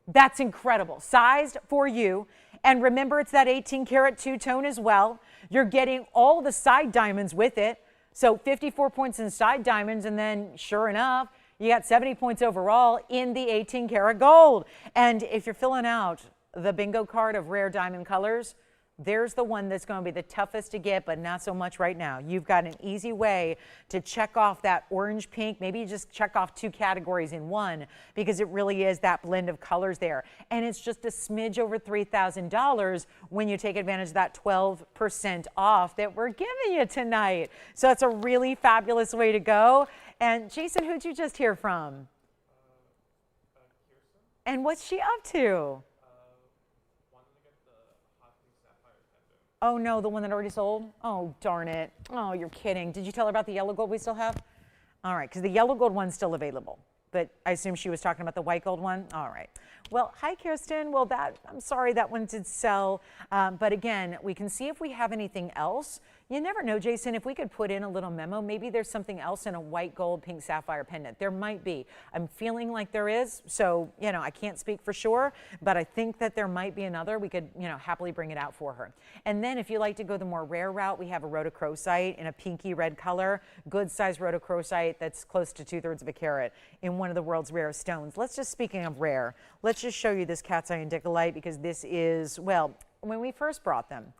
That's incredible. Sized for you. And remember, it's that 18 karat two-tone as well. You're getting all the side diamonds with it. So 54 points in side diamonds, and then sure enough, you got 70 points overall in the 18 karat gold. And if you're filling out the bingo card of rare diamond colors, there's the one that's going to be the toughest to get, but not so much right now. You've got an easy way to check off that orange pink. Maybe you just check off 2 categories in one, because it really is that blend of colors there. And it's just a smidge over $3,000 when you take advantage of that 12% off that we're giving you tonight. So that's a really fabulous way to go. And Jason, who'd you just hear from? And what's she up to? Oh no, the one that already sold? Oh, darn it. Oh, you're kidding. Did you tell her about the yellow gold we still have? All right, because the yellow gold one's still available. But I assume she was talking about the white gold one? All right. Well, hi, Kirsten. Well, I'm sorry that one did sell. But again, we can see if we have anything else. You never know, Jason, if we could put in a little memo, maybe there's something else in a white gold pink sapphire pendant. There might be. I'm feeling like there is. So, I can't speak for sure, but I think that there might be another. We could, happily bring it out for her. And then if you like to go the more rare route, we have a rhodochrosite in a pinky red color, good size rhodochrosite that's close to 2/3 of a carat in one of the world's rarest stones. Speaking of rare, let's just show you this cat's eye indicolite, because this is, well, when we first brought them,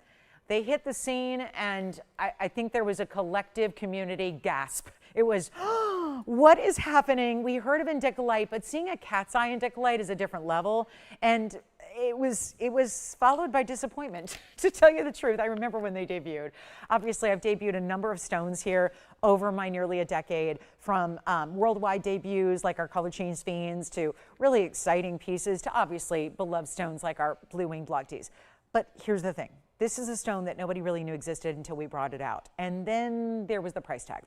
they hit the scene, and I think there was a collective community gasp. It was, oh, what is happening? We heard of indicolite, but seeing a cat's eye indicolite is a different level. And it was followed by disappointment, to tell you the truth. I remember when they debuted. Obviously, I've debuted a number of stones here over my nearly a decade, from worldwide debuts like our Color Change Fiends, to really exciting pieces, to obviously beloved stones like our Blue Wing Block Ts. But here's the thing. This is a stone that nobody really knew existed until we brought it out. And then there was the price tag.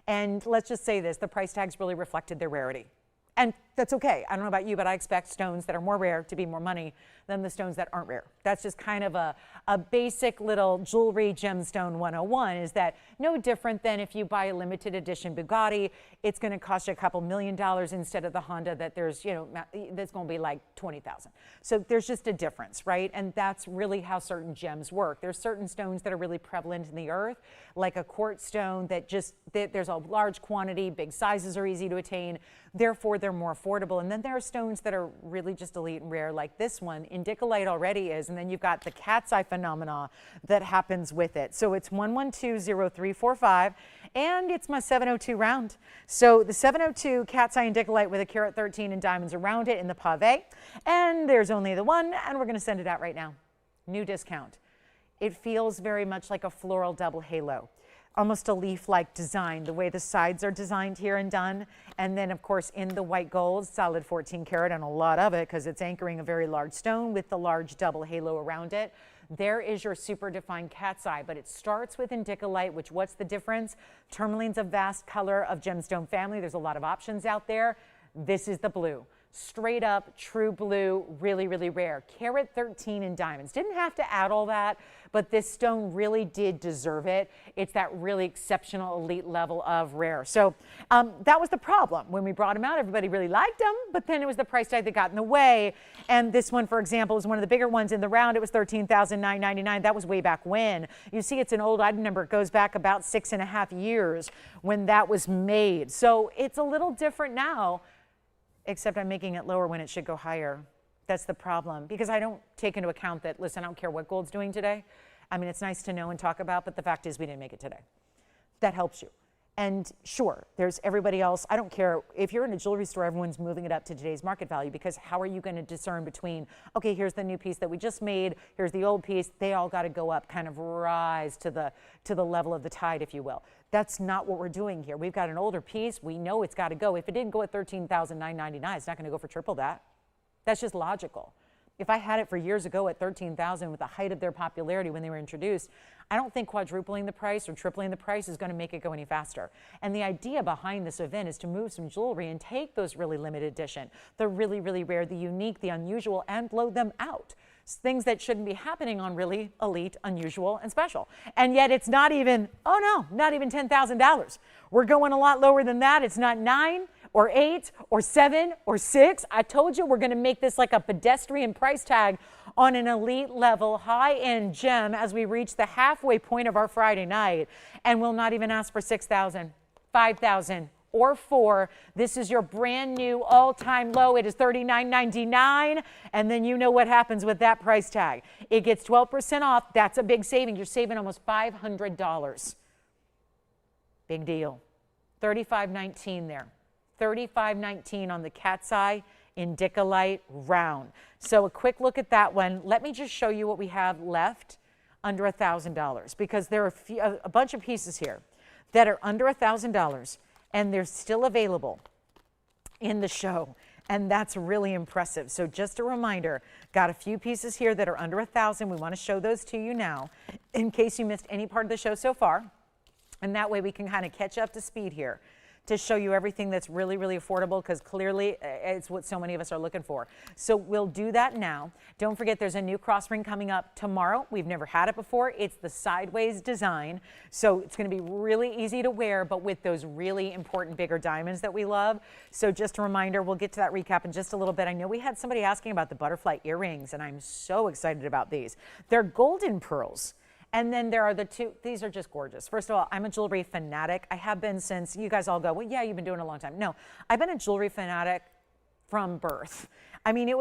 And let's just say this, the price tags really reflected their rarity. And that's okay. I don't know about you, but I expect stones that are more rare to be more money than the stones that aren't rare. That's just kind of a basic little jewelry gemstone 101, is that no different than if you buy a limited edition Bugatti, it's going to cost you a couple $1 million instead of the Honda that there's, that's going to be like 20,000. So there's just a difference, right? And that's really how certain gems work. There's certain stones that are really prevalent in the earth, like a quartz stone that there's a large quantity, big sizes are easy to attain, therefore they're more affordable. And then there are stones that are really just elite and rare, like this one. Indicolite already is, and then you've got the cat's eye phenomena that happens with it. So it's 1120345, and it's my 702 round. So the 702 cat's eye indicolite with a carat 13 and diamonds around it in the pave, and there's only the one, and we're going to send it out right now. New discount. It feels very much like a floral double halo. Almost a leaf-like design, the way the sides are designed here and done. And then, of course, in the white gold, solid 14 karat, and a lot of it, because it's anchoring a very large stone with the large double halo around it. There is your super defined cat's eye, but it starts with indicolite, which, what's the difference? Tourmaline's a vast color of gemstone family. There's a lot of options out there. This is the blue. straight up true blue, really, really rare. Carat 13 in diamonds. Didn't have to add all that, but this stone really did deserve it. It's that really exceptional elite level of rare. So that was the problem. When we brought them out, everybody really liked them, but then it was the price tag that got in the way. And this one, for example, is one of the bigger ones in the round. It was $13,999. That was way back when. You see, it's an old item number. It goes back about 6.5 years when that was made. So it's a little different now, except I'm making it lower when it should go higher. That's the problem, because I don't take into account that, listen, I don't care what gold's doing today. I mean, it's nice to know and talk about, but the fact is we didn't make it today. That helps you. And sure, there's everybody else. I don't care if you're in a jewelry store, everyone's moving it up to today's market value, because how are you going to discern between, okay, here's the new piece that we just made, here's the old piece, they all got to go up, kind of rise to the level of the tide, if you will. That's not what we're doing here. We've got an older piece, we know it's got to go. If it didn't go at $13,999, it's not going to go for triple that. That's just logical. If I had it for years ago at $13,000 with the height of their popularity when they were introduced, I don't think quadrupling the price or tripling the price is going to make it go any faster. And the idea behind this event is to move some jewelry and take those really limited edition, the really, really rare, the unique, the unusual, and blow them out. Things that shouldn't be happening on really elite, unusual, and special. And yet it's not even, oh no, not even $10,000. We're going a lot lower than that. It's not 9 or 8 or 7 or 6. I told you we're going to make this like a pedestrian price tag on an elite level, high-end gem as we reach the halfway point of our Friday night. And we'll not even ask for 6,000, 5,000, or 4. This is your brand new all-time low. It is $39.99, and then you know what happens with that price tag. It gets 12% off. That's a big saving. You're saving almost $500. Big deal. $35.19 there. $35.19 on the cat's eye Indicolite round. So a quick look at that one. Let me just show you what we have left under $1,000, because there are a bunch of pieces here that are under $1,000. And they're still available in the show, and that's really impressive. So just a reminder, got a few pieces here that are under $1,000. We want to show those to you now in case you missed any part of the show so far, and that way we can kind of catch up to speed here to show you everything that's really, really affordable, because clearly it's what so many of us are looking for. So we'll do that now. Don't forget, there's a new cross ring coming up tomorrow. We've never had it before. It's the sideways design. So it's going to be really easy to wear, but with those really important bigger diamonds that we love. So just a reminder, we'll get to that recap in just a little bit. I know we had somebody asking about the butterfly earrings, and I'm so excited about these. They're golden pearls. And then there are the two, these are just gorgeous. First of all, I'm a jewelry fanatic. I have been since, you guys all go, well, yeah, you've been doing it a long time. No, I've been a jewelry fanatic from birth. I mean,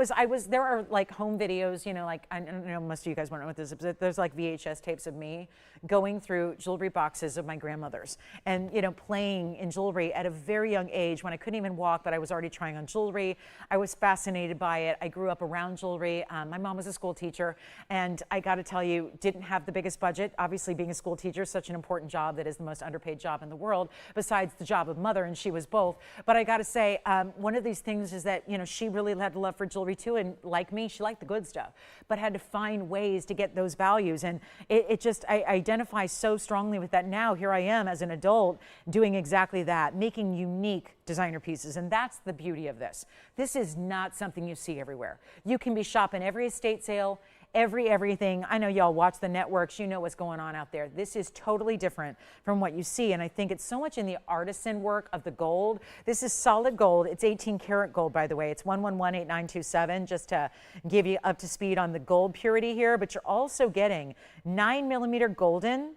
there are like home videos, you know, like, I know most of you guys won't know what this is, but there's like VHS tapes of me going through jewelry boxes of my grandmother's and, you know, playing in jewelry at a very young age when I couldn't even walk, but I was already trying on jewelry. I was fascinated by it. I grew up around jewelry. My mom was a school teacher, and I got to tell you, didn't have the biggest budget. Obviously, being a school teacher is such an important job that is the most underpaid job in the world, besides the job of mother, and she was both. But I got to say, one of these things is that, you know, she really had love for jewelry too, and like me, she liked the good stuff, but had to find ways to get those values. And I identify so strongly with that now. Here I am as an adult doing exactly that, making unique designer pieces. And that's the beauty of this. This is not something you see everywhere. You can be shopping every estate sale, everything. I know y'all watch the networks, you know what's going on out there. This is totally different from what you see, and I think it's so much in the artisan work of the gold. This is solid gold. It's 18 karat gold, by the way. It's 1118927, just to give you up to speed on the gold purity here, but you're also getting 9mm golden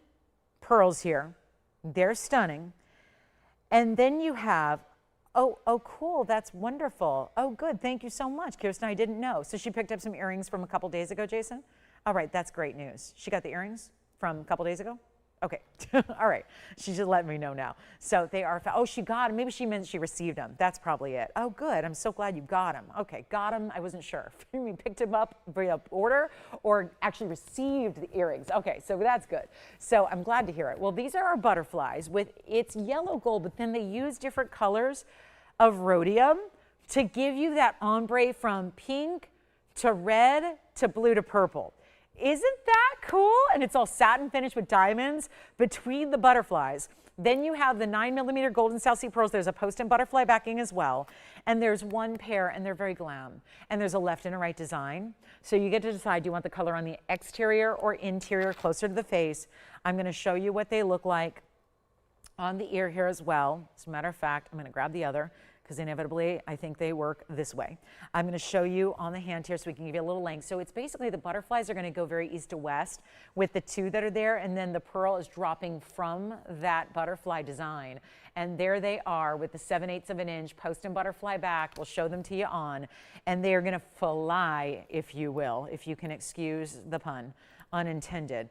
pearls here. They're stunning. And then you have, oh, cool. That's wonderful. Oh, good. Thank you so much. Kirsten, I didn't know. So she picked up some earrings from a couple days ago, Jason? All right. That's great news. She got the earrings from a couple days ago? Okay. All right. She just let me know now. So they are, oh, she got them. Maybe she meant she received them. That's probably it. Oh, good. I'm so glad you got them. Okay. Got them. I wasn't sure. You picked them up via order or actually received the earrings. Okay. So that's good. So I'm glad to hear it. Well, these are our butterflies with it's yellow gold, but then they use different colors of rhodium to give you that ombre from pink to red to blue to purple. Isn't that cool? And it's all satin finished with diamonds between the butterflies. Then you have the 9mm golden South Sea pearls. There's a post and butterfly backing as well. And there's one pair, and they're very glam. And there's a left and a right design. So you get to decide, do you want the color on the exterior or interior, closer to the face? I'm going to show you what they look like on the ear here as well. As a matter of fact, I'm going to grab the other, because inevitably I think they work this way. I'm going to show you on the hand here so we can give you a little length. So it's basically the butterflies are going to go very east to west with the two that are there, and then the pearl is dropping from that butterfly design. And there they are with the 7/8 of an inch post and butterfly back. We'll show them to you on, and they are going to fly, if you will, if you can excuse the pun. Unintended.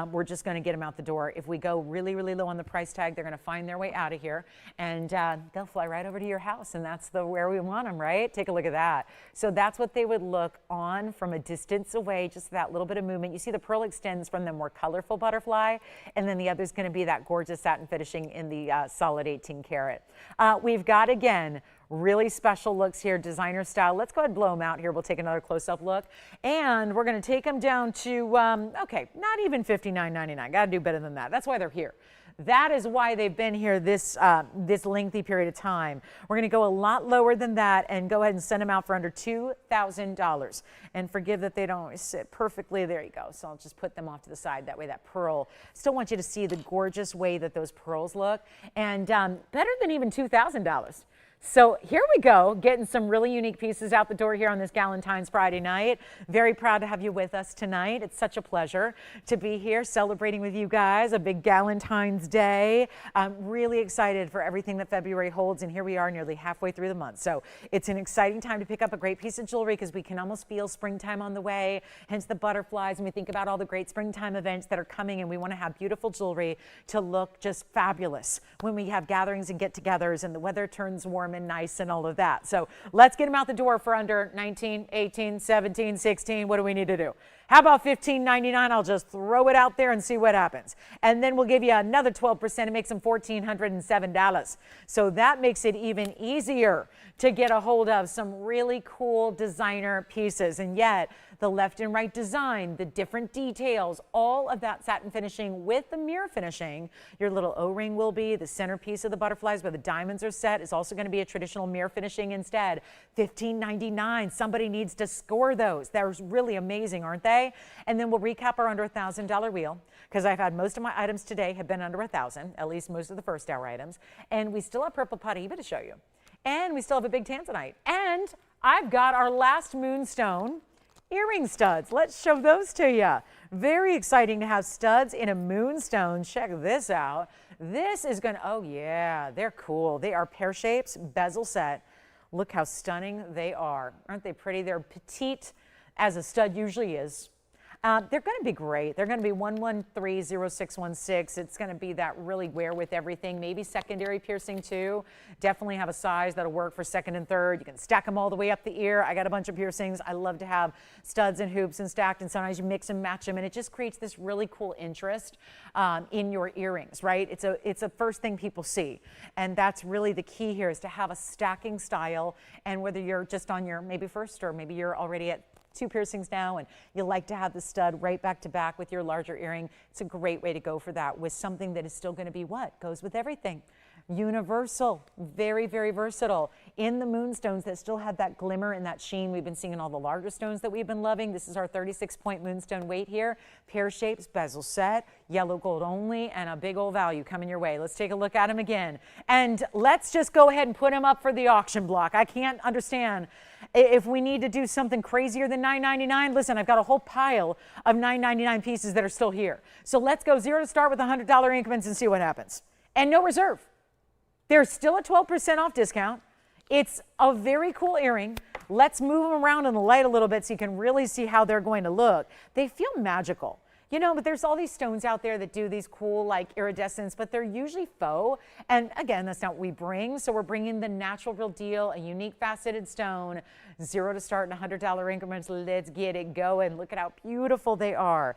We're just going to get them out the door. If we go really, really low on the price tag, they're going to find their way out of here, and they'll fly right over to your house, and that's where we want them, right? Take a look at that. So that's what they would look on from a distance away, just that little bit of movement. You see the pearl extends from the more colorful butterfly, and then the other is going to be that gorgeous satin finishing in the solid 18 karat. We've got, again, really special looks here, designer style. Let's go ahead and blow them out here. We'll take another close-up look. And we're going to take them down to, okay, not even $59.99. Got to do better than that. That's why they're here. That is why they've been here this lengthy period of time. We're going to go a lot lower than that and go ahead and send them out for under $2,000. And forgive that they don't always sit perfectly. There you go. So I'll just put them off to the side. That way that pearl, still want you to see the gorgeous way that those pearls look. And better than even $2,000. So here we go, getting some really unique pieces out the door here on this Valentine's Friday night. Very proud to have you with us tonight. It's such a pleasure to be here celebrating with you guys a big Valentine's Day. I'm really excited for everything that February holds, and here we are nearly halfway through the month. So it's an exciting time to pick up a great piece of jewelry because we can almost feel springtime on the way, hence the butterflies, and we think about all the great springtime events that are coming, and we want to have beautiful jewelry to look just fabulous when we have gatherings and get-togethers and the weather turns warm and nice and all of that. So let's get them out the door for under 19, 18, 17, 16. What do we need to do? How about $15.99? I'll just throw it out there and see what happens. And then we'll give you another 12%. It makes them $1,407. So that makes it even easier to get a hold of some really cool designer pieces. And yet, the left and right design, the different details, all of that satin finishing with the mirror finishing. Your little O-ring will be the centerpiece of the butterflies where the diamonds are set. Is also going to be a traditional mirror finishing instead. $15.99. Somebody needs to score those. They're really amazing, aren't they? And then we'll recap our under $1,000 wheel because I've had most of my items today have been under $1,000, at least most of the first hour items. And we still have purple paraiba to show you. And we still have a big Tanzanite. And I've got our last moonstone earring studs. Let's show those to you. Very exciting to have studs in a moonstone. Check this out. This is going to, oh yeah, they're cool. They are pear shapes, bezel set. Look how stunning they are. Aren't they pretty? They're petite as a stud usually is. They're going to be great. They're going to be 1130616. It's going to be that really wear with everything. Maybe secondary piercing too. Definitely have a size that'll work for second and third. You can stack them all the way up the ear. I got a bunch of piercings. I love to have studs and hoops and stacked, and sometimes you mix and match them, and it just creates this really cool interest in your earrings, right? It's a first thing people see, and that's really the key here is to have a stacking style. And whether you're just on your maybe first or maybe you're already at 2 piercings now and you like to have the stud right back to back with your larger earring, it's a great way to go for that with something that is still going to be what goes with everything. Universal, very, very versatile. In the moonstones that still have that glimmer and that sheen, we've been seeing in all the larger stones that we've been loving. This is our 36-point moonstone weight here. Pear shapes, bezel set, yellow gold only, and a big old value coming your way. Let's take a look at them again. And let's just go ahead and put them up for the auction block. I can't understand if we need to do something crazier than $9.99. Listen, I've got a whole pile of $9.99 pieces that are still here. So let's go zero to start with $100 increments and see what happens. And no reserve. There's still a 12% off discount. It's a very cool earring. Let's move them around in the light a little bit so you can really see how they're going to look. They feel magical. You know, but there's all these stones out there that do these cool like iridescence, but they're usually faux. And again, that's not what we bring. So we're bringing the natural real deal, a unique faceted stone, zero to start in $100 increments. Let's get it going. Look at how beautiful they are.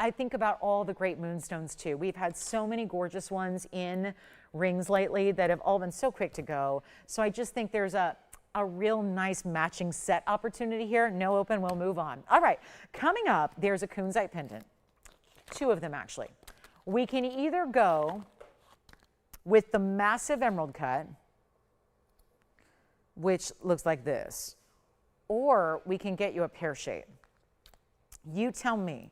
I think about all the great moonstones too. We've had so many gorgeous ones in rings lately that have all been so quick to go. So I just think there's a real nice matching set opportunity here. No open, we'll move on. All right, coming up, there's a Counzite pendant. 2 of them actually. We can either go with the massive emerald cut, which looks like this, or we can get you a pear shape. You tell me.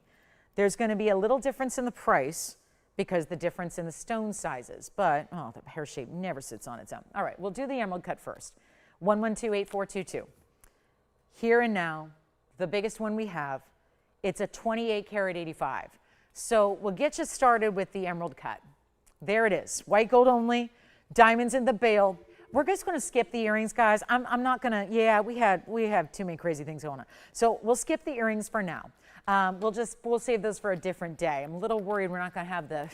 There's going to be a little difference in the price because the difference in the stone sizes, but oh, the pear shape never sits on its own. All right, we'll do the emerald cut first. 1128422. Here and now, the biggest one we have, it's a 28 karat 85. So we'll get you started with the emerald cut. There it is, white gold only, diamonds in the bail. We're just going to skip the earrings, guys. I'm not going to, yeah, we have too many crazy things going on. So we'll skip the earrings for now. We'll save those for a different day. I'm a little worried we're not going to have the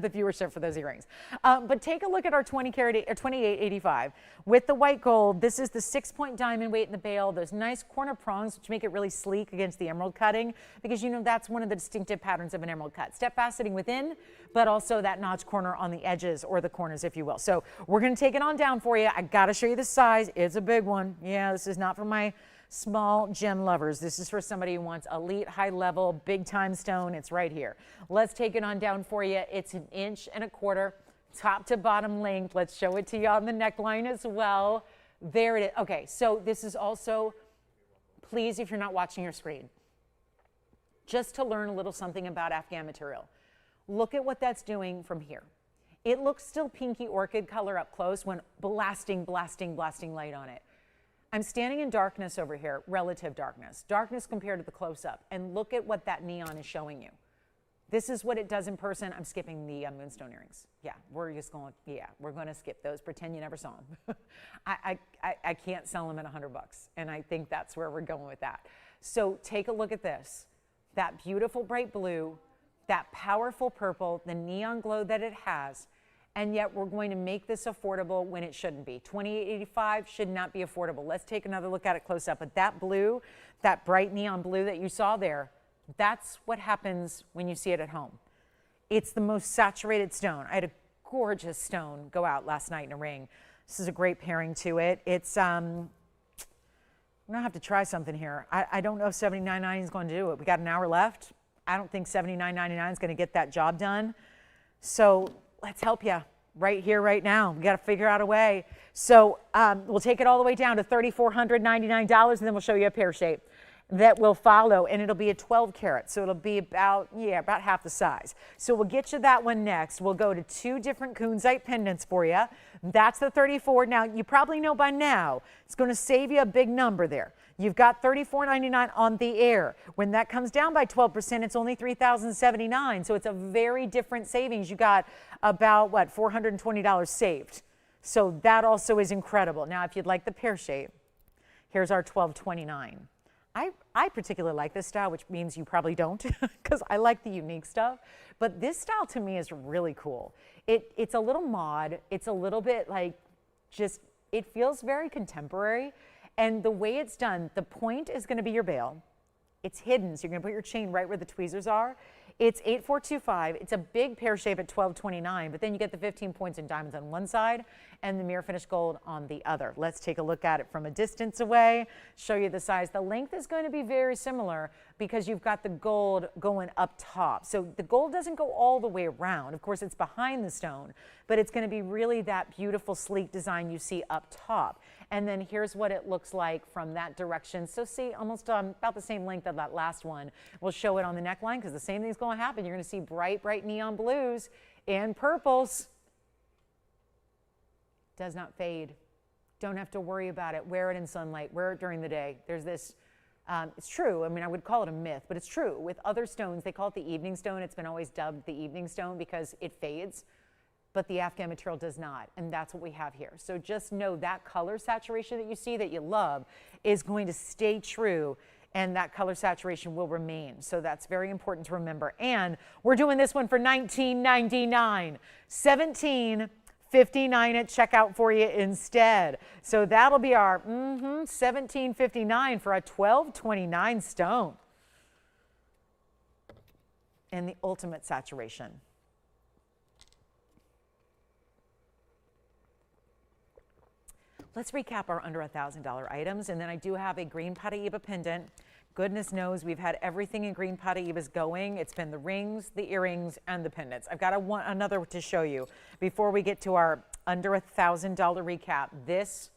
viewership for those earrings. But take a look at our 2885 with the white gold. This is the 6-point diamond weight in the bail. Those nice corner prongs, which make it really sleek against the emerald cutting, because you know that's one of the distinctive patterns of an emerald cut. Step faceting within, but also that notch corner on the edges or the corners, if you will. So we're going to take it on down for you. I got to show you the size. It's a big one. Yeah, this is not for my small gem lovers. This is for somebody who wants elite, high level, big time stone. It's right here. Let's take it on down for you. It's 1.25 inches, top to bottom length. Let's show it to you on the neckline as well. There it is. Okay, so this is also, please, if you're not watching your screen, just to learn a little something about Afghan material. Look at what that's doing from here. It looks still pinky orchid color up close when blasting light on it. I'm standing in darkness over here, relative darkness compared to the close-up, and look at what that neon is showing you. This is what it does in person. I'm skipping the moonstone earrings. Yeah, we're going to skip those. Pretend you never saw them. I can't sell them at $100, and I think that's where we're going with that. So take a look at this. That beautiful bright blue, that powerful purple, the neon glow that it has, and yet we're going to make this affordable when it shouldn't be. $28.85 should not be affordable. Let's take another look at it close up. But that blue, that bright neon blue that you saw there, that's what happens when you see it at home. It's the most saturated stone. I had a gorgeous stone go out last night in a ring. This is a great pairing to it. It's, I'm gonna have to try something here. I don't know if $79.90 is going to do it. We got an hour left. I don't think $79.99 is going to get that job done. So let's help you right here, right now. We got to figure out a way. So we'll take it all the way down to $3,499, and then we'll show you a pear shape that will follow, and it'll be a 12 karat. So it'll be about half the size. So we'll get you that one next. We'll go to 2 different Counzite pendants for you. That's the 34. Now, you probably know by now, it's going to save you a big number there. You've got $34.99 on the air. When that comes down by 12%, it's only $3,079. So it's a very different savings. You got about, what, $420 saved. So that also is incredible. Now, if you'd like the pear shape, here's our $12.29. I particularly like this style, which means you probably don't, because I like the unique stuff. But this style to me is really cool. It's a little mod. It's a little bit like just, it feels very contemporary. And the way it's done, the point is going to be your bail. It's hidden, so you're going to put your chain right where the tweezers are. It's 8425. It's a big pear shape at $12.29, but then you get the 15 points in diamonds on one side and the mirror finished gold on the other. Let's take a look at it from a distance away, show you the size. The length is going to be very similar because you've got the gold going up top. So the gold doesn't go all the way around. Of course, it's behind the stone, but it's going to be really that beautiful, sleek design you see up top. And then here's what it looks like from that direction. So see, almost about the same length of that last one. We'll show it on the neckline because the same thing's going to happen. You're going to see bright, bright neon blues and purples. Does not fade. Don't have to worry about it. Wear it in sunlight. Wear it during the day. There's this, it's true. I mean, I would call it a myth, but it's true. With other stones, they call it the evening stone. It's been always dubbed the evening stone because it fades. But the Afghan material does not, and that's what we have here. So just know that color saturation that you see that you love is going to stay true, and that color saturation will remain. So that's very important to remember. And we're doing this one for $19.99, $17.59 at checkout for you instead. So that'll be our $17.59 for a $12.29 stone. And the ultimate saturation. Let's recap our under $1,000 items, and then I do have a green paraiba pendant, goodness knows we've had everything in green paraibas going. It's been the rings, the earrings, and the pendants. I've got another to show you before we get to our under $1,000 recap. This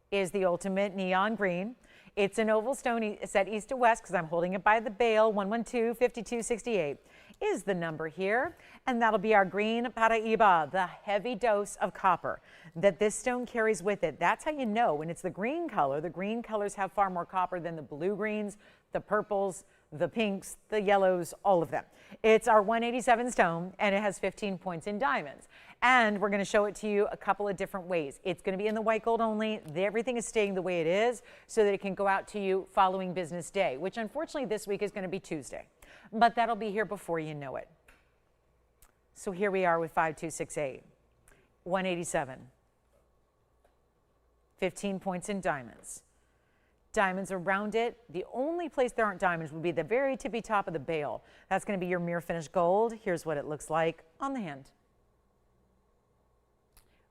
is the ultimate neon green. It's an oval stone set east to west because I'm holding it by the bail. 112-5268 is the number here. And that'll be our green paraiba, the heavy dose of copper that this stone carries with it. That's how you know when it's the green color. The green colors have far more copper than the blue greens, the purples, the pinks, the yellows, all of them. It's our 187 stone, and it has 15 points in diamonds. And we're going to show it to you a couple of different ways. It's going to be in the white gold only. Everything is staying the way it is so that it can go out to you following business day, which unfortunately this week is going to be Tuesday. But that'll be here before you know it. So here we are with 5268, 187, 15 points in diamonds. Diamonds around it. The only place there aren't diamonds would be the very tippy top of the bail. That's going to be your mirror finished gold. Here's what it looks like on the hand.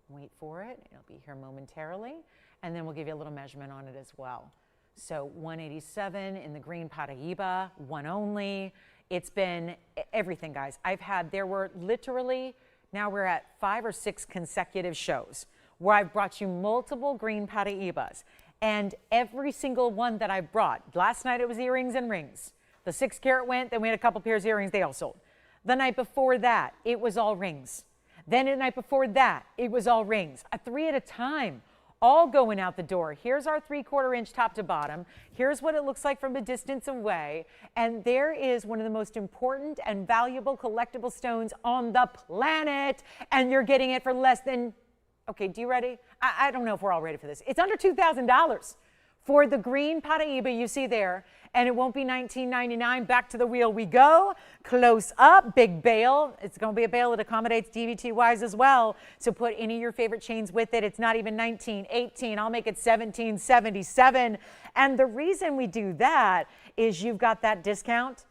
Wait for it. It'll be here momentarily. And then we'll give you a little measurement on it as well. So 187 in the green paraiba, one only. It's been everything, guys. There were literally, now we're at 5 or 6 consecutive shows where I've brought you multiple green paraibas. And every single one that I brought, last night it was earrings and rings. The 6 carat went, then we had a couple pairs of earrings, they all sold. The night before that, it was all rings. Then the night before that, it was all rings. 3 at a time, all going out the door. Here's our 3/4 inch top to bottom. Here's what it looks like from a distance away. And there is one of the most important and valuable collectible stones on the planet. And you're getting it for less than, okay, do you ready? I don't know if we're all ready for this. It's under $2,000 for the green paraiba you see there. And it won't be $19.99. Back to the wheel we go. Close up, big bail. It's going to be a bail that accommodates DVT-wise as well. So put any of your favorite chains with it. It's not even $19, $18. I'll make it $17.77. And the reason we do that is you've got that discount.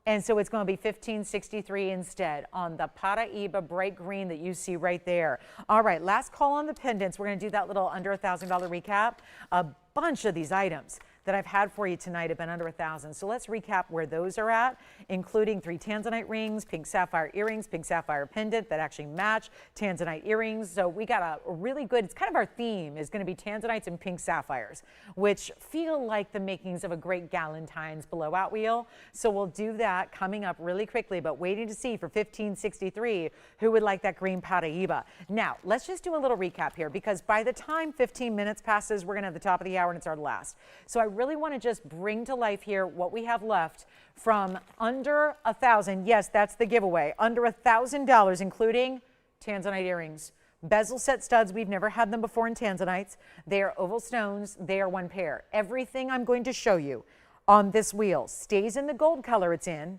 And so it's going to be $15.63 instead on the paraiba bright green that you see right there. All right, last call on the pendants. We're going to do that little under $1,000 recap. A bunch of these items that I've had for you tonight have been under $1,000. So let's recap where those are at, including 3 Tanzanite rings, pink sapphire earrings, pink sapphire pendant that actually match Tanzanite earrings. So we got a really good, it's kind of our theme is going to be Tanzanites and pink sapphires, which feel like the makings of a great Valentine's blowout wheel. So we'll do that coming up really quickly, but waiting to see for $15.63 who would like that green paraiba. Now, let's just do a little recap here because by the time 15 minutes passes, we're going to have the top of the hour and it's our last. So I really want to just bring to life here what we have left from under $1,000. Yes, that's the giveaway. Under $1,000, including Tanzanite earrings. Bezel set studs, we've never had them before in Tanzanites. They are oval stones. They are one pair. Everything I'm going to show you on this wheel stays in the gold color it's in,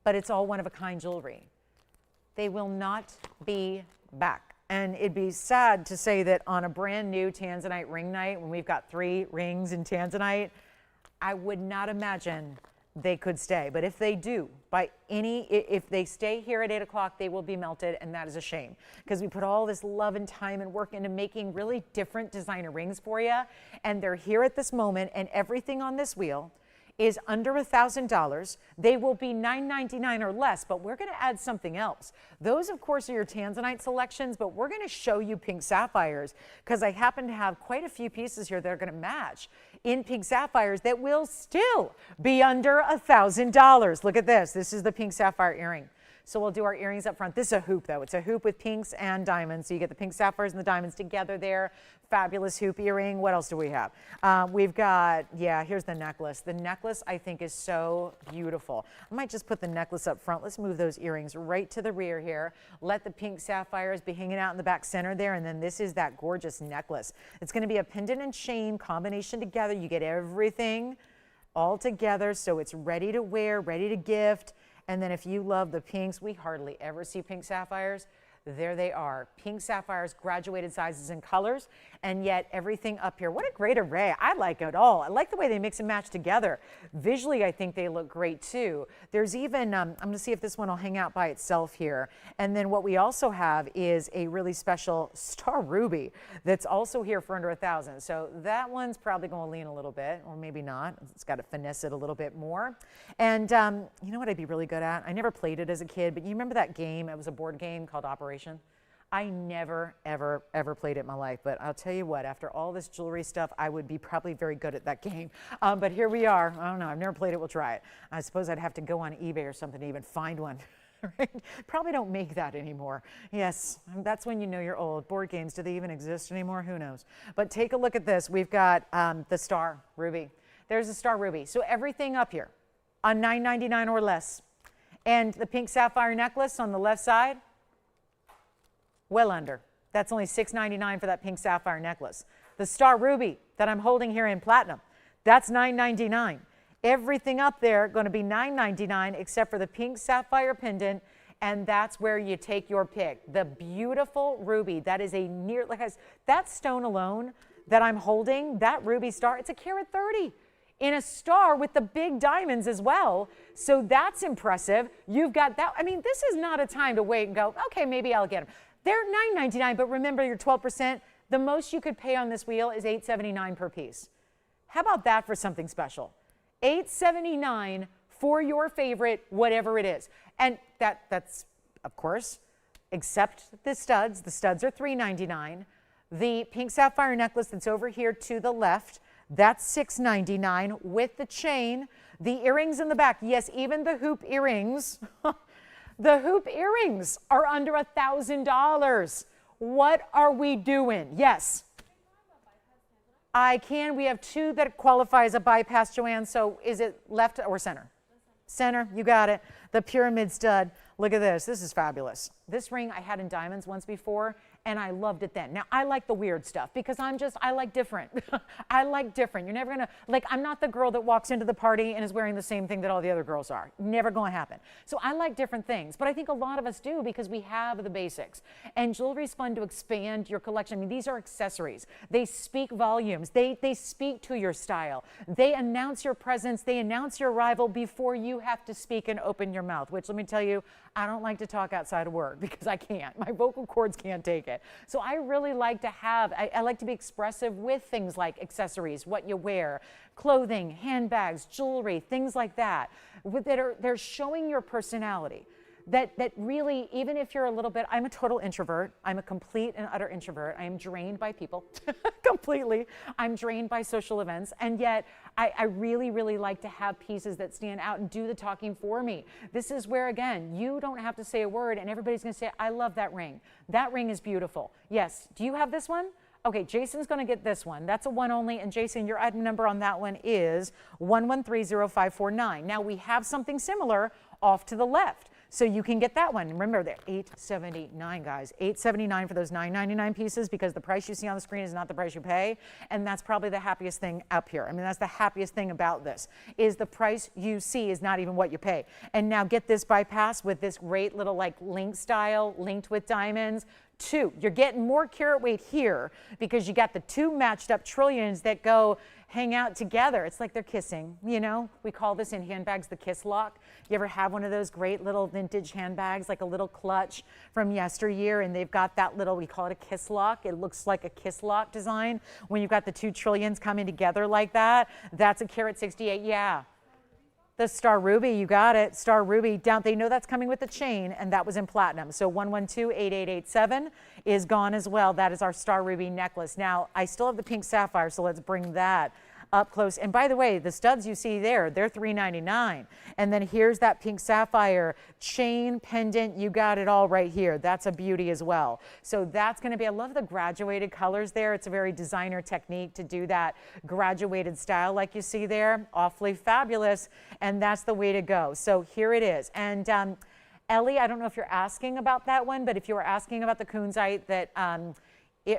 but it's all one-of-a-kind jewelry. They will not be back. And it'd be sad to say that on a brand new Tanzanite ring night, when we've got 3 rings in Tanzanite, I would not imagine they could stay. But if they do, if they stay here at 8 o'clock, they will be melted, and that is a shame. Because we put all this love and time and work into making really different designer rings for you, and they're here at this moment, and everything on this wheel is under $1,000. They will be $9.99 or less, but we're going to add something else. Those, of course, are your Tanzanite selections, but we're going to show you pink sapphires because I happen to have quite a few pieces here that are going to match in pink sapphires that will still be under $1,000. Look at this. This is the pink sapphire earring. So we'll do our earrings up front. This is a hoop, though. It's a hoop with pinks and diamonds. So you get the pink sapphires and the diamonds together there. Fabulous hoop earring. What else do we have? We've got, yeah, here's the necklace. The necklace, I think, is so beautiful. I might just put the necklace up front. Let's move those earrings right to the rear here. Let the pink sapphires be hanging out in the back center there. And then this is that gorgeous necklace. It's going to be a pendant and chain combination together. You get everything all together. So it's ready to wear, ready to gift. And then if you love the pinks, we hardly ever see pink sapphires. There they are, pink sapphires, graduated sizes and colors, and yet everything up here. What a great array. I like it all. I like the way they mix and match together. Visually, I think they look great too. There's even, I'm going to see if this one will hang out by itself here. And then what we also have is a really special star ruby that's also here for under 1,000. So that one's probably going to lean a little bit, or maybe not. It's got to finesse it a little bit more. And you know what I'd be really good at? I never played it as a kid, but you remember that game? It was a board game called Operation. I never, ever, ever played it in my life, but I'll tell you what, after all this jewelry stuff, I would be probably very good at that game. But here we are. I don't know. I've never played it. We'll try it. I suppose I'd have to go on eBay or something to even find one. Right? Probably don't make that anymore. Yes, that's when you know you're old. Board games, do they even exist anymore? Who knows? But take a look at this. We've got the star ruby. There's a star ruby. So everything up here on $9.99 or less. And the pink sapphire necklace on the left side, well under. That's only $6.99 for that pink sapphire necklace. The star ruby that I'm holding here in platinum, that's $9.99. Everything up there going to be $9.99 except for the pink sapphire pendant, and that's where you take your pick. The beautiful ruby, that is a near, like that stone alone that I'm holding, that ruby star, it's a carat 30 in a star with the big diamonds as well. So that's impressive. You've got that. I mean, this is not a time to wait and go, okay, maybe I'll get them. They're $9.99, but remember your 12%, the most you could pay on this wheel is $8.79 per piece. How about that for something special? $8.79 for your favorite, whatever it is. And that's, of course, except the studs. The studs are $3.99. The pink sapphire necklace that's over here to the left, that's $6.99 with the chain. The earrings in the back, yes, even the hoop earrings. The hoop earrings are under $1,000. What are we doing? Yes. I can. We have two that qualify as a bypass, Joanne. So is it left or center? Center, you got it. The pyramid stud. Look at this. This is fabulous. This ring I had in diamonds once before, and I loved it then. Now, I like the weird stuff because I like different. I like different. You're never going to, like, I'm not the girl that walks into the party and is wearing the same thing that all the other girls are. Never going to happen. So I like different things, but I think a lot of us do because we have the basics. And jewelry is fun to expand your collection. I mean, these are accessories. They speak volumes. They speak to your style. They announce your presence. They announce your arrival before you have to speak and open your mouth, which let me tell you, I don't like to talk outside of work because I can't. My vocal cords can't take it. So I really like to have, I like to be expressive with things like accessories, what you wear, clothing, handbags, jewelry, things like that, they're showing your personality. That really, even if you're a little bit, I'm a total introvert. I'm a complete and utter introvert. I am drained by people completely. I'm drained by social events. And yet I really, really like to have pieces that stand out and do the talking for me. This is where, again, you don't have to say a word and everybody's going to say, I love that ring. That ring is beautiful. Yes. Do you have this one? Okay, Jason's going to get this one. That's a one only. And Jason, your item number on that one is 1130549. Now we have something similar off to the left. So you can get that one. Remember, they're $8.79, guys. $8.79 for those $9.99 pieces because the price you see on the screen is not the price you pay. And that's probably the happiest thing up here. I mean, that's the happiest thing about this is the price you see is not even what you pay. And now get this bypass with this great little like link style, linked with diamonds. Two, you're getting more carat weight here because you got the two matched up trillions that go hang out together. It's like they're kissing, you know? We call this in handbags the kiss lock. You ever have one of those great little vintage handbags, like a little clutch from yesteryear, and they've got that little, we call it a kiss lock. It looks like a kiss lock design. When you've got the two trillions coming together like that, that's a carat 68, yeah. The star ruby, you got it. Star ruby, down. They know that's coming with the chain, and that was in platinum. So 1128887 is gone as well. That is our star ruby necklace. Now, I still have the pink sapphire, so let's bring that up close. And by the way, the studs you see there, they're $3.99. And then here's that pink sapphire chain pendant. You got it all right here. That's a beauty as well. So that's going to be, I love the graduated colors there. It's a very designer technique to do that graduated style like you see there. Awfully fabulous. And that's the way to go. So here it is. And Ellie, I don't know if you're asking about that one, but if you were asking about the Counzite that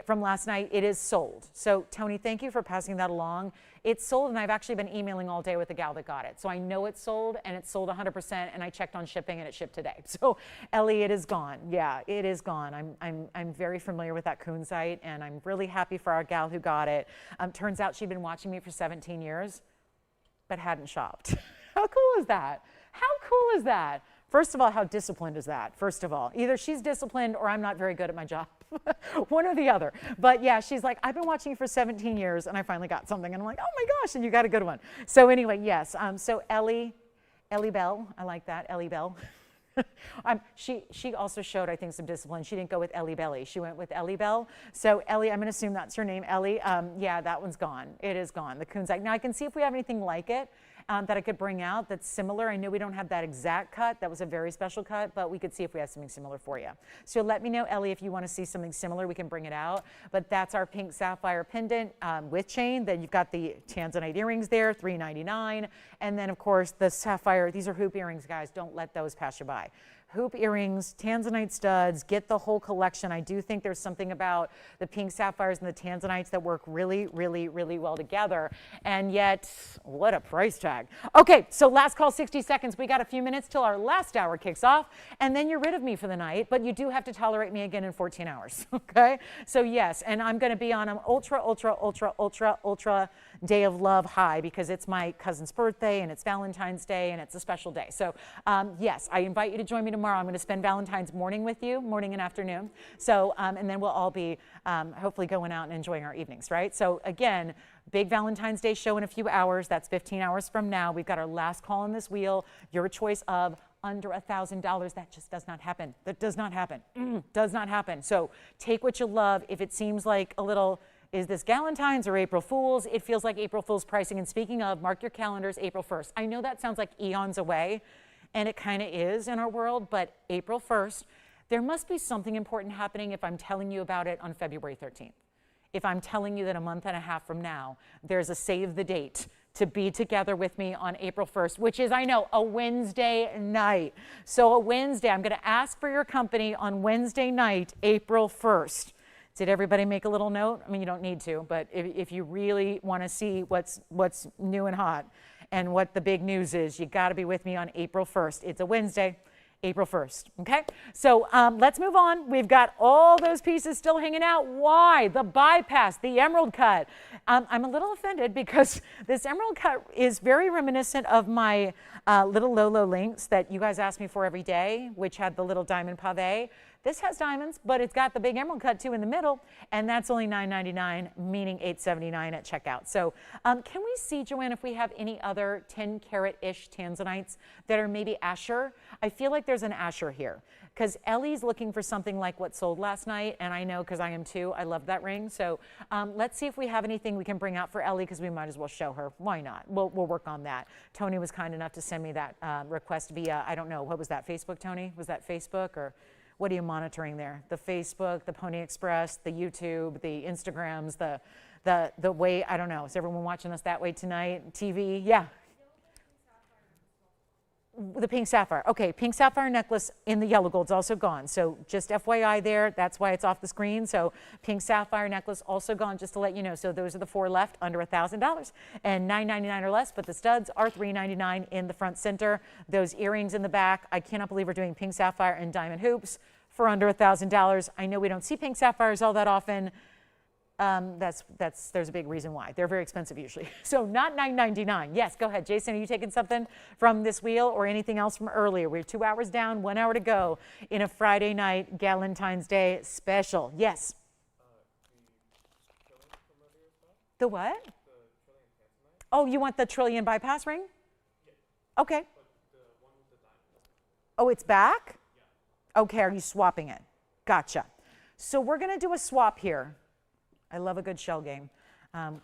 from last night, it is sold. So Tony, thank you for passing that along. It's sold, and I've actually been emailing all day with the gal that got it. So I know it's sold, and it's sold 100%, and I checked on shipping, and it shipped today. So Ellie, it is gone. Yeah, it is gone. I'm very familiar with that Counzite, and I'm really happy for our gal who got it. Turns out she'd been watching me for 17 years, but hadn't shopped. How cool is that? How cool is that? First of all, how disciplined is that? First of all, either she's disciplined or I'm not very good at my job. One or the other. But yeah, she's like, I've been watching you for 17 years and I finally got something. And I'm like, oh my gosh, and you got a good one. So anyway, yes. So Ellie Bell, I like that, Ellie Bell. She also showed, I think, some discipline. She didn't go with Ellie Belly. She went with Ellie Bell. So Ellie, I'm going to assume that's your name, Ellie. Yeah, that one's gone. It is gone, the Counzite. Now I can see if we have anything like it that I could bring out that's similar. I know we don't have that exact cut. That was a very special cut, but we could see if we have something similar for you. So let me know, Ellie, if you want to see something similar, we can bring it out. But that's our pink sapphire pendant with chain. Then you've got the Tanzanite earrings there, $3.99. And then, of course, the sapphire. These are hoop earrings, guys. Don't let those pass you by. Hoop earrings, Tanzanite studs, get the whole collection. I do think there's something about the pink sapphires and the Tanzanites that work really, really, really well together. And yet, what a price tag. Okay, so last call, 60 seconds. We got a few minutes till our last hour kicks off, and then you're rid of me for the night, but you do have to tolerate me again in 14 hours, okay? So yes, and I'm gonna be on an ultra, ultra, ultra, ultra, ultra day of love high because it's my cousin's birthday and it's Valentine's Day and it's a special day. So yes, I invite you to join me tomorrow. I'm going to spend Valentine's morning with you, morning and afternoon. So, and then we'll all be hopefully going out and enjoying our evenings, right? So again, big Valentine's Day show in a few hours. That's 15 hours from now. We've got our last call on this wheel. Your choice of under $1,000. That just does not happen. That does not happen. Does not happen. So take what you love. If it seems like a little, is this Galentine's or April Fool's? It feels like April Fool's pricing. And speaking of, mark your calendars, April 1st. I know that sounds like eons away, and it kind of is in our world, but April 1st, there must be something important happening if I'm telling you about it on February 13th. If I'm telling you that a month and a half from now, there's a save the date to be together with me on April 1st, which is, I know, a Wednesday night. So a Wednesday, I'm going to ask for your company on Wednesday night, April 1st. Did everybody make a little note? I mean, you don't need to, but if you really want to see what's new and hot and what the big news is, you got to be with me on April 1st. It's a Wednesday, April 1st, okay? So let's move on. We've got all those pieces still hanging out. Why? The bypass, the emerald cut. I'm a little offended because this emerald cut is very reminiscent of my little Lolo links that you guys ask me for every day, which had the little diamond pave. This has diamonds, but it's got the big emerald cut too in the middle, and that's only $9.99, meaning $8.79 at checkout. So can we see, Joanne, if we have any other 10-carat-ish Tanzanites that are maybe Asher? I feel like there's an Asher here because Ellie's looking for something like what sold last night, and I know because I am too. I love that ring. So let's see if we have anything we can bring out for Ellie because we might as well show her. Why not? We'll work on that. Tony was kind enough to send me that request via, I don't know, what was that, Facebook, Tony? Was that Facebook or... What are you monitoring there? The Facebook, the Pony Express, the YouTube, the Instagrams, the way, I don't know. Is everyone watching us that way tonight? TV? Yeah. The pink sapphire. Okay, pink sapphire necklace in the yellow gold's also gone. So just FYI there, that's why it's off the screen. So pink sapphire necklace also gone, just to let you know. So those are the 4 left, under $1,000 and $9.99 or less, but the studs are $3.99 in the front center. Those earrings in the back, I cannot believe we're doing pink sapphire and diamond hoops for under $1,000. I know we don't see pink sapphires all that often. There's a big reason why. They're very expensive usually. So not $9.99. Yes, go ahead. Jason, are you taking something from this wheel or anything else from earlier? We're 2 hours down, 1 hour to go in a Friday night Valentine's Day special. Yes. The what? Oh, you want the trillion bypass ring? Okay. Oh, it's back? Okay, are you swapping it? Gotcha. So we're going to do a swap here. I love a good shell game.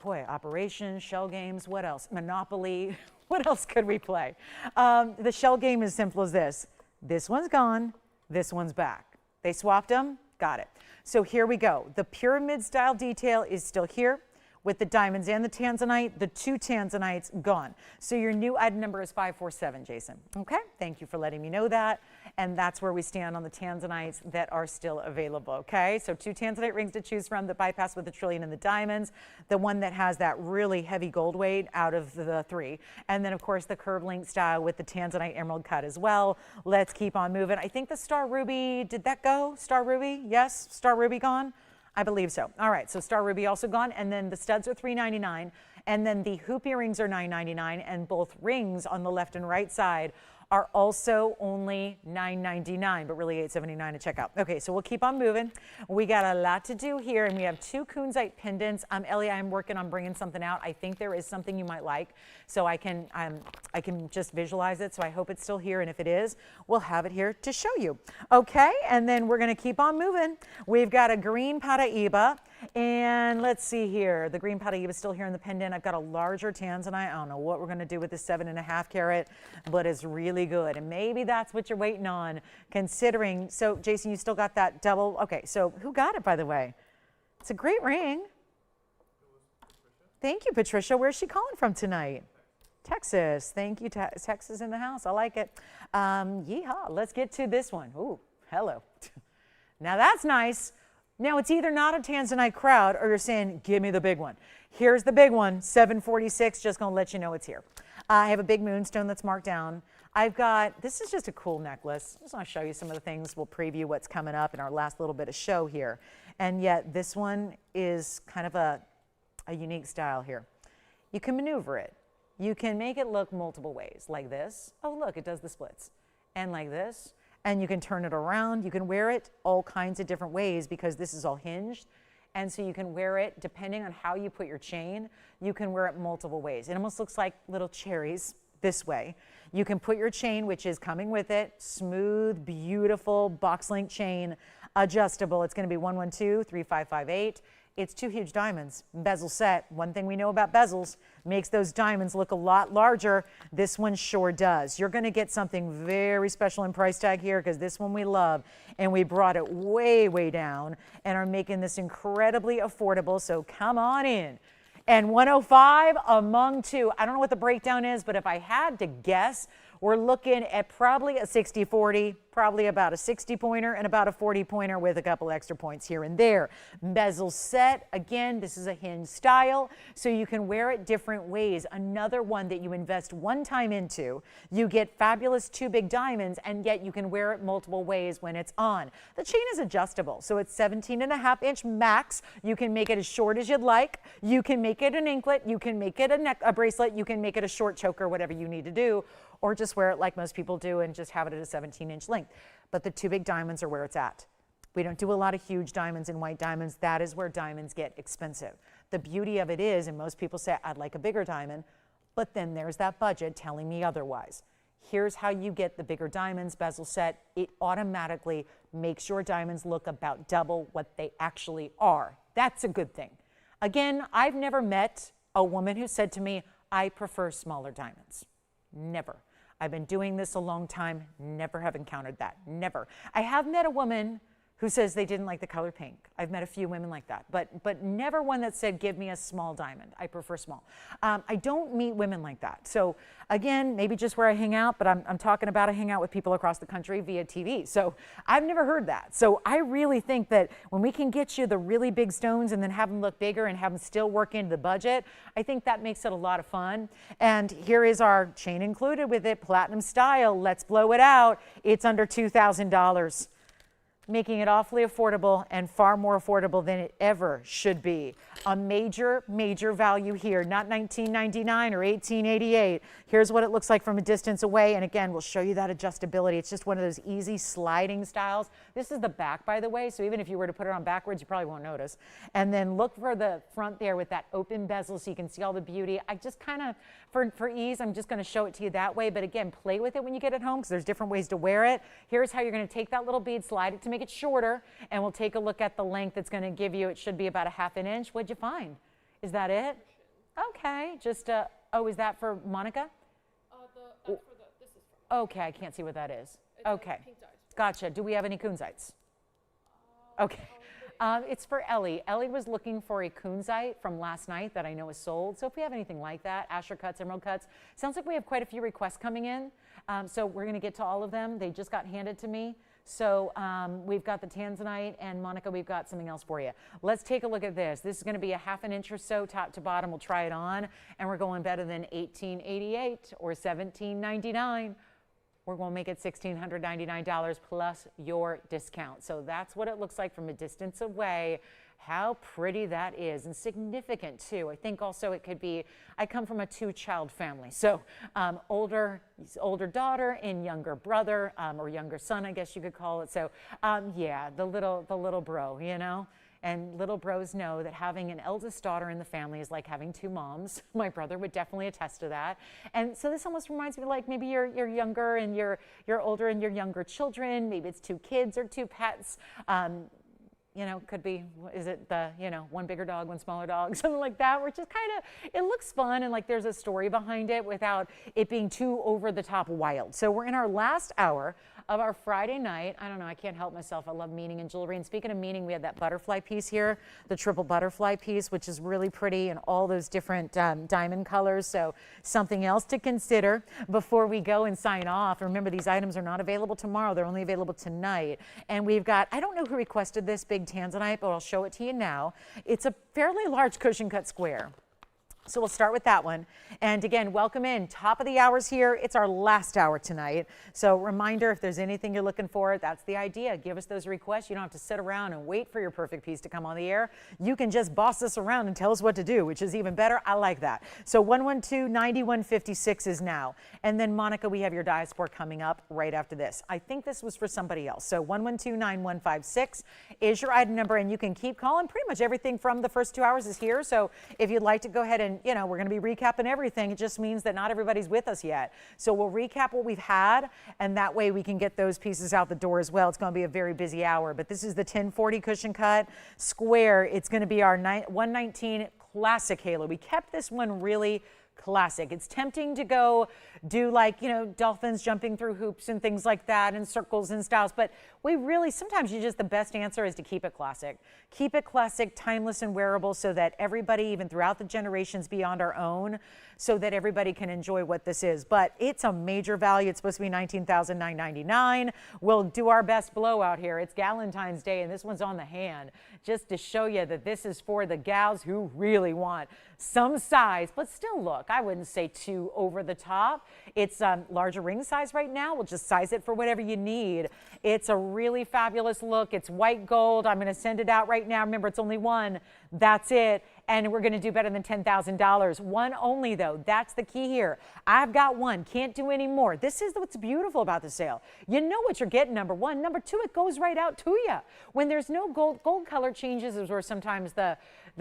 Boy, Operation, shell games, what else? Monopoly, what else could we play? The shell game is simple as this. This one's gone, this one's back. They swapped them, got it. So here we go. The pyramid style detail is still here. with the diamonds and the Tanzanite. The 2 Tanzanites gone. So your new item number is 547, Jason. Okay, thank you for letting me know that. And that's where we stand on the Tanzanites that are still available. Okay, so 2 Tanzanite rings to choose from. The bypass with the trillion and the diamonds. The one that has that really heavy gold weight out of the 3. And then of course the curved link style with the Tanzanite emerald cut as well. Let's keep on moving. I think the Star Ruby, did that go? Star Ruby? Yes, Star Ruby gone? I believe so. All right, so Star Ruby also gone, and then the studs are $3.99, and then the hoop earrings are $9.99, and both rings on the left and right side are also only $9.99, but really $8.79 to check out. Okay, so we'll keep on moving. We got a lot to do here, and we have 2 Counzite pendants. Ellie, I'm working on bringing something out. I think there is something you might like, so I can just visualize it, so I hope it's still here, and if it is, we'll have it here to show you. Okay, and then we're gonna keep on moving. We've got a green paraiba, and let's see here. The green paraiba is still here in the pendant. I've got a larger Tanzanite. I don't know what we're gonna do with the 7.5 carat, but it's really good, and maybe that's what you're waiting on, considering. So Jason, you still got that double. Okay, so who got it, by the way? It's a great ring. Thank you, Patricia. Where's she calling from tonight? Texas. Thank you, Texas in the house. I like it. Yeehaw. Let's get to this one. Ooh, hello. Now that's nice. Now it's either not a Tanzanite crowd or you're saying, give me the big one. Here's the big one, 746. Just gonna let you know it's here. I have a big moonstone that's marked down. I've got, this is just a cool necklace. I just want to show you some of the things. We'll preview what's coming up in our last little bit of show here. And yet this one is kind of a unique style here. You can maneuver it. You can make it look multiple ways, like this. Oh, look, it does the splits. And like this. And you can turn it around. You can wear it all kinds of different ways because this is all hinged. And so you can wear it, depending on how you put your chain, you can wear it multiple ways. It almost looks like little cherries this way. You can put your chain, which is coming with it, smooth, beautiful box link chain, adjustable. It's going to be 112-3558. It's 2 huge diamonds, bezel set. One thing we know about bezels, makes those diamonds look a lot larger. This one sure does. You're going to get something very special in price tag here because this one we love, and we brought it way, way down and are making this incredibly affordable. So come on in. And 105 among 2. I don't know what the breakdown is, but if I had to guess, we're looking at probably a 60-40, probably about a 60-pointer and about a 40-pointer with a couple extra points here and there. Bezel set, again, this is a hinge style, so you can wear it different ways. Another one that you invest one time into, you get fabulous 2 big diamonds, and yet you can wear it multiple ways when it's on. The chain is adjustable, so it's 17.5-inch max. You can make it as short as you'd like. You can make it an anklet. You can make it a bracelet. You can make it a short choker, whatever you need to do, or just wear it like most people do and just have it at a 17-inch length. But the 2 big diamonds are where it's at. We don't do a lot of huge diamonds and white diamonds. That is where diamonds get expensive. The beauty of it is, and most people say, I'd like a bigger diamond, but then there's that budget telling me otherwise. Here's how you get the bigger diamonds, bezel set. It automatically makes your diamonds look about double what they actually are. That's a good thing. Again, I've never met a woman who said to me, I prefer smaller diamonds. Never. I've been doing this a long time, never have encountered that, never. I have met a woman who says they didn't like the color pink. I've met a few women like that, but never one that said, give me a small diamond. I prefer small. I don't meet women like that. So again, maybe just where I hang out, but I'm talking about I hang out with people across the country via TV. So I've never heard that. So I really think that when we can get you the really big stones and then have them look bigger and have them still work into the budget, I think that makes it a lot of fun. And here is our chain included with it, platinum style. Let's blow it out. It's under $2,000. Making it awfully affordable and far more affordable than it ever should be. A major, major value here, not $19.99 or $18.88. Here's what it looks like from a distance away. And again, we'll show you that adjustability. It's just one of those easy sliding styles. This is the back, by the way, so even if you were to put it on backwards, you probably won't notice. And then look for the front there with that open bezel so you can see all the beauty. I just kind of, for ease, I'm just going to show it to you that way. But again, play with it when you get it home because there's different ways to wear it. Here's how you're going to take that little bead, slide it to make it shorter, and we'll take a look at the length it's going to give you. It should be about a ½ an inch. What'd you find? Is that it? Okay, just oh, is that for Monica? This is from. Okay, I can't see what that is. It's Okay, pink dye. gotcha. Do we have any Counzites? Okay. It's for Ellie. Ellie was looking for a Counzite from last night that I know is sold. So if we have anything like that, Asher cuts, emerald cuts, sounds like we have quite a few requests coming in. So we're going to get to all of them. They just got handed to me. So we've got the Tanzanite, and Monica, we've got something else for you. Let's take a look at this. This is going to be a ½ an inch or so, top to bottom. We'll try it on, and we're going better than $18.88 or $17.99. We're going to make it $1,699 plus your discount. So that's what it looks like from a distance away. How pretty that is, and significant too. I think also it could be, I come from a 2-child family. So older daughter and younger brother, or younger son, I guess you could call it. So yeah, the little bro, you know. And little bros know that having an eldest daughter in the family is like having 2 moms. My brother would definitely attest to that. And so this almost reminds me like maybe you're younger and you're older and you're younger children. Maybe it's 2 kids or 2 pets. You know, could be, is it the, you know, one bigger dog, one smaller dog, something like that, where it's just kind of, it looks fun and like there's a story behind it without it being too over the top wild. So we're in our last hour of our Friday night. I don't know, I can't help myself. I love meaning and jewelry. And speaking of meaning, we have that butterfly piece here, the triple butterfly piece, which is really pretty in all those different diamond colors. So something else to consider before we go and sign off. Remember, these items are not available tomorrow. They're only available tonight. And we've got, I don't know who requested this big Tanzanite, but I'll show it to you now. It's a fairly large cushion cut square. So we'll start with that one. And again, welcome in. Top of the hours here. It's our last hour tonight. So reminder, if there's anything you're looking for, that's the idea. Give us those requests. You don't have to sit around and wait for your perfect piece to come on the air. You can just boss us around and tell us what to do, which is even better. I like that. So 112-9156 is now. And then Monica, we have your diaspora coming up right after this. I think this was for somebody else. So 112-9156 is your item number, and you can keep calling. Pretty much everything from the first 2 hours is here. So if you'd like to go ahead and, you know, we're going to be recapping everything. It just means that not everybody's with us yet. So we'll recap what we've had, and that way we can get those pieces out the door as well. It's going to be a very busy hour. But this is the 1040 cushion cut square. It's going to be our 119 classic halo. We kept this one really classic. It's tempting to go do like, you know, dolphins jumping through hoops and things like that and circles and styles. But we really, sometimes the best answer is to keep it classic. Keep it classic, timeless and wearable so that everybody, even throughout the generations beyond our own, so that everybody can enjoy what this is. But it's a major value. It's supposed to be $19,999. We'll do our best blowout here. It's Valentine's Day and this one's on the hand, just to show you that this is for the gals who really want some size, but still look, I wouldn't say too over the top. It's larger ring size right now. We'll just size it for whatever you need. It's a really fabulous look. It's white gold. I'm going to send it out right now. Remember, it's only one. That's it. And we're going to do better than $10,000. One only, though. That's the key here. I've got one. Can't do any more. This is what's beautiful about the sale. You know what you're getting, number one. Number two, it goes right out to you. When there's no gold color changes is where sometimes the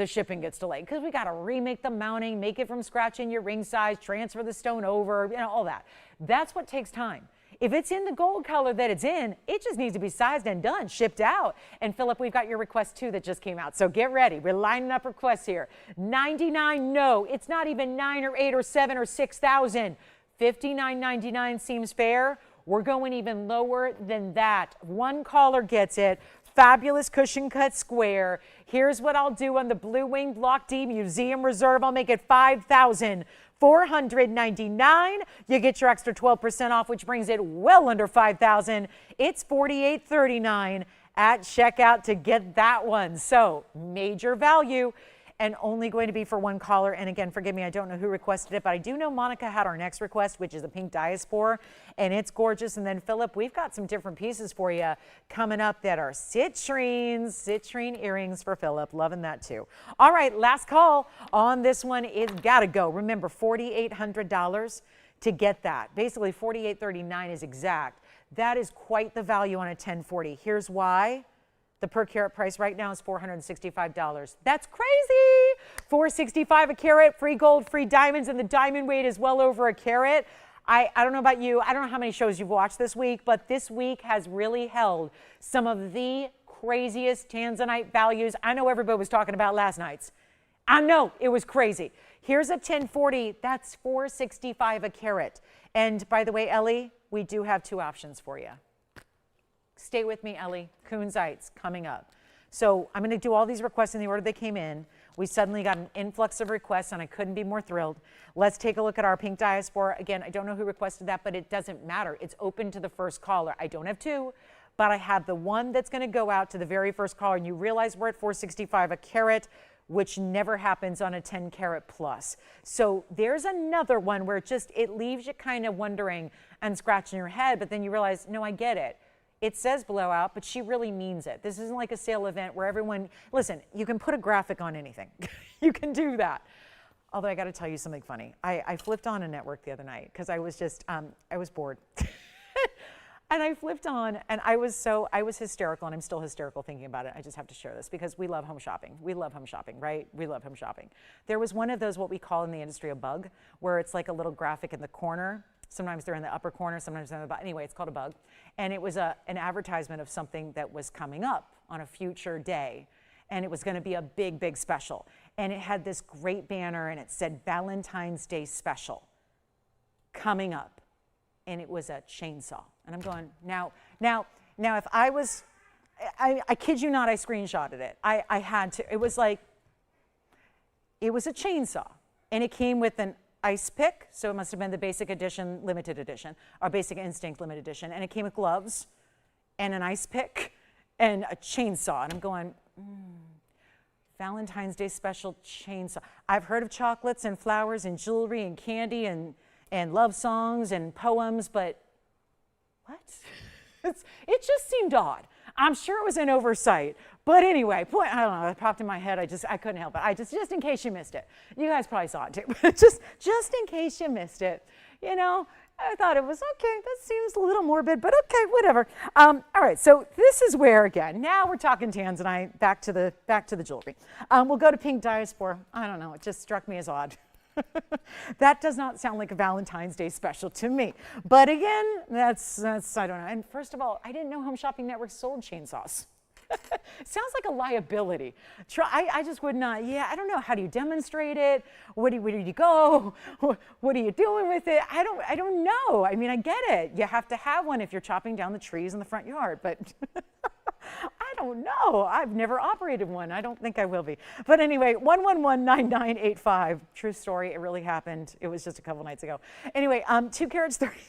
shipping gets delayed, because we got to remake the mounting, make it from scratch in your ring size, transfer the stone over, you know, all that. That's what takes time. If it's in the gold color that it's in, it just needs to be sized and done, shipped out. And Philip, we've got your request too that just came out. So get ready. We're lining up requests here. 99, no, it's not even 9 or 8 or 7 or 6,000. $59.99 seems fair. We're going even lower than that. One caller gets it. Fabulous cushion cut square. Here's what I'll do on the Blue Wing Block D Museum Reserve. I'll make it $5,499. You get your extra 12% off, which brings it well under $5,000. It's $48.39 at checkout to get that one. So major value. And only going to be for one caller. And again, forgive me, I don't know who requested it, but I do know Monica had our next request, which is a pink diaspora, and it's gorgeous. And then Philip, we've got some different pieces for you coming up that are citrine earrings for Philip. Loving that too. All right, last call on this one. It's got to go. Remember, $4,800 to get that. Basically, $48.39 is exact. That is quite the value on a 1040. Here's why. The per carat price right now is $465. That's crazy. $465 a carat, free gold, free diamonds, and the diamond weight is well over a carat. I don't know about you. I don't know how many shows you've watched this week, but this week has really held some of the craziest Tanzanite values. I know everybody was talking about last night's. I know, it was crazy. Here's a 1040. That's $465 a carat. And by the way, Ellie, we do have 2 options for you. Stay with me, Ellie. Counzite's coming up. So I'm going to do all these requests in the order they came in. We suddenly got an influx of requests, and I couldn't be more thrilled. Let's take a look at our pink diaspora. Again, I don't know who requested that, but it doesn't matter. It's open to the first caller. I don't have two, but I have the one that's going to go out to the very first caller. And you realize we're at $465 a carat, which never happens on a 10 carat plus. So there's another one where it leaves you kind of wondering and scratching your head, but then you realize, no, I get it. It says blowout, but she really means it. This isn't like a sale event where everyone, listen, you can put a graphic on anything. You can do that. Although I got to tell you something funny. I flipped on a network the other night because I was just, I was bored. And I flipped on, and I was hysterical, and I'm still hysterical thinking about it. I just have to share this because we love home shopping. We love home shopping, right? We love home shopping. There was one of those, what we call in the industry a bug, where it's like a little graphic in the corner. Sometimes they're in the upper corner, sometimes they're in the bottom. Anyway, it's called a bug. And it was an advertisement of something that was coming up on a future day. And it was going to be a big, big special. And it had this great banner, and it said Valentine's Day special coming up. And it was a chainsaw. And I'm going, now, if I was, I kid you not, I screenshotted it. I had to. It was like, it was a chainsaw. And it came with an ice pick, so it must have been the basic edition, limited edition, or basic instinct limited edition. And it came with gloves and an ice pick and a chainsaw. And I'm going, Valentine's Day special chainsaw. I've heard of chocolates and flowers and jewelry and candy and love songs and poems, but what? It just seemed odd. I'm sure it was an oversight. But anyway, I don't know, it popped in my head. I couldn't help it. Just in case you missed it. You guys probably saw it too. But just in case you missed it. You know, I thought it was okay. That seems a little morbid, but okay, whatever. All right, so this is where, again, now we're talking Tanzanite, back to the jewelry. We'll go to pink diaspora. I don't know, it just struck me as odd. That does not sound like a Valentine's Day special to me. But again, that's I don't know. And first of all, I didn't know Home Shopping Network sold chainsaws. Sounds like a liability. I just would not, I don't know. How do you demonstrate it? Where do you go? What are you doing with it? I don't know. I mean, I get it. You have to have one if you're chopping down the trees in the front yard, but I don't know. I've never operated one. I don't think I will be. But anyway, 111-9985. True story. It really happened. It was just a couple nights ago. Anyway, 2 carats 33.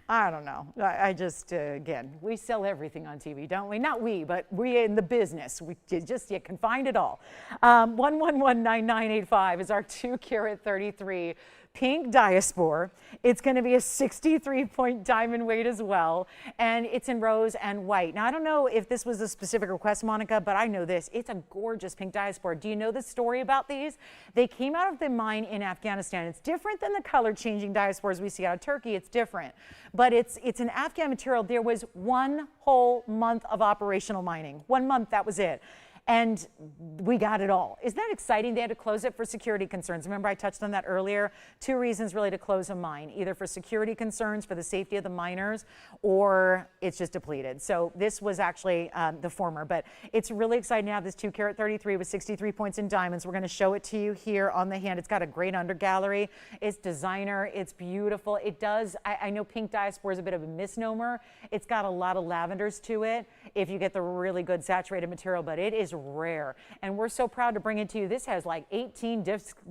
I don't know. I just, again, we sell everything on TV, don't we? Not we, but we in the business. You can find it all. 111-9985 is our 2 carat 33 pink diaspora. It's going to be a 63-point diamond weight as well, and it's in rose and white. Now, I don't know if this was a specific request, Monica, but I know this. It's a gorgeous pink diaspora. Do you know the story about these? They came out of the mine in Afghanistan. It's different than the color-changing diasporas we see out of Turkey. It's different, but it's an Afghan material. There was 1 whole month of operational mining. 1 month, that was it. And we got it all. Isn't that exciting? They had to close it for security concerns. Remember, I touched on that earlier. 2 reasons really to close a mine, either for security concerns, for the safety of the miners, or it's just depleted. So this was actually the former, but it's really exciting to have this 2 carat 33 with 63 points in diamonds. We're going to show it to you here on the hand. It's got a great undergallery. It's designer. It's beautiful. It does, I know pink diaspora is a bit of a misnomer. It's got a lot of lavenders to it if you get the really good saturated material, but it is rare, and we're so proud to bring it to you. This has like 18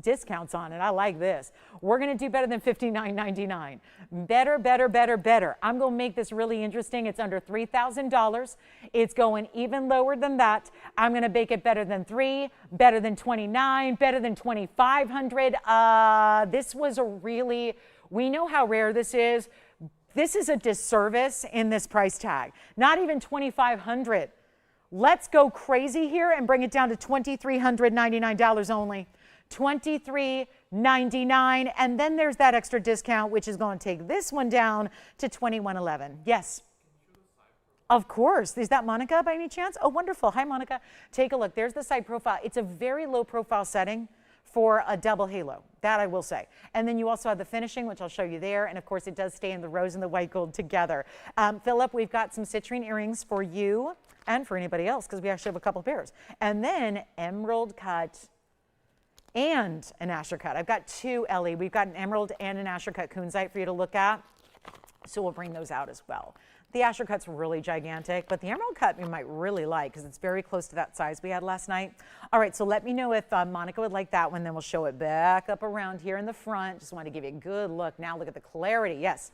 discounts on it. I like this. We're going to do better than $59.99. Better, better, better, better. I'm going to make this really interesting. It's under $3,000. It's going even lower than that. I'm going to make it better than $3,000, better than $29,000, better than $2,500. This was a really, we know how rare this is. This is a disservice in this price tag. Not even $2,500. Let's go crazy here and bring it down to $2,399 only. $2,399, and then there's that extra discount, which is going to take this one down to $2,111. Yes. Of course. Is that Monica by any chance? Oh, wonderful. Hi, Monica. Take a look. There's the side profile. It's a very low profile setting for a double halo, that I will say. And then you also have the finishing, which I'll show you there. And of course, it does stay in the rose and the white gold together. Philip, we've got some citrine earrings for you and for anybody else, because we actually have a couple pairs. And then emerald cut and an asher cut. I've got 2, Ellie. We've got an emerald and an asher cut Counzite for you to look at. So we'll bring those out as well. The Asher cut's really gigantic, but the emerald cut you might really like because it's very close to that size we had last night. All right, so let me know if Monica would like that one, then we'll show it back up around here in the front. Just want to give you a good look. Now look at the clarity. Yes.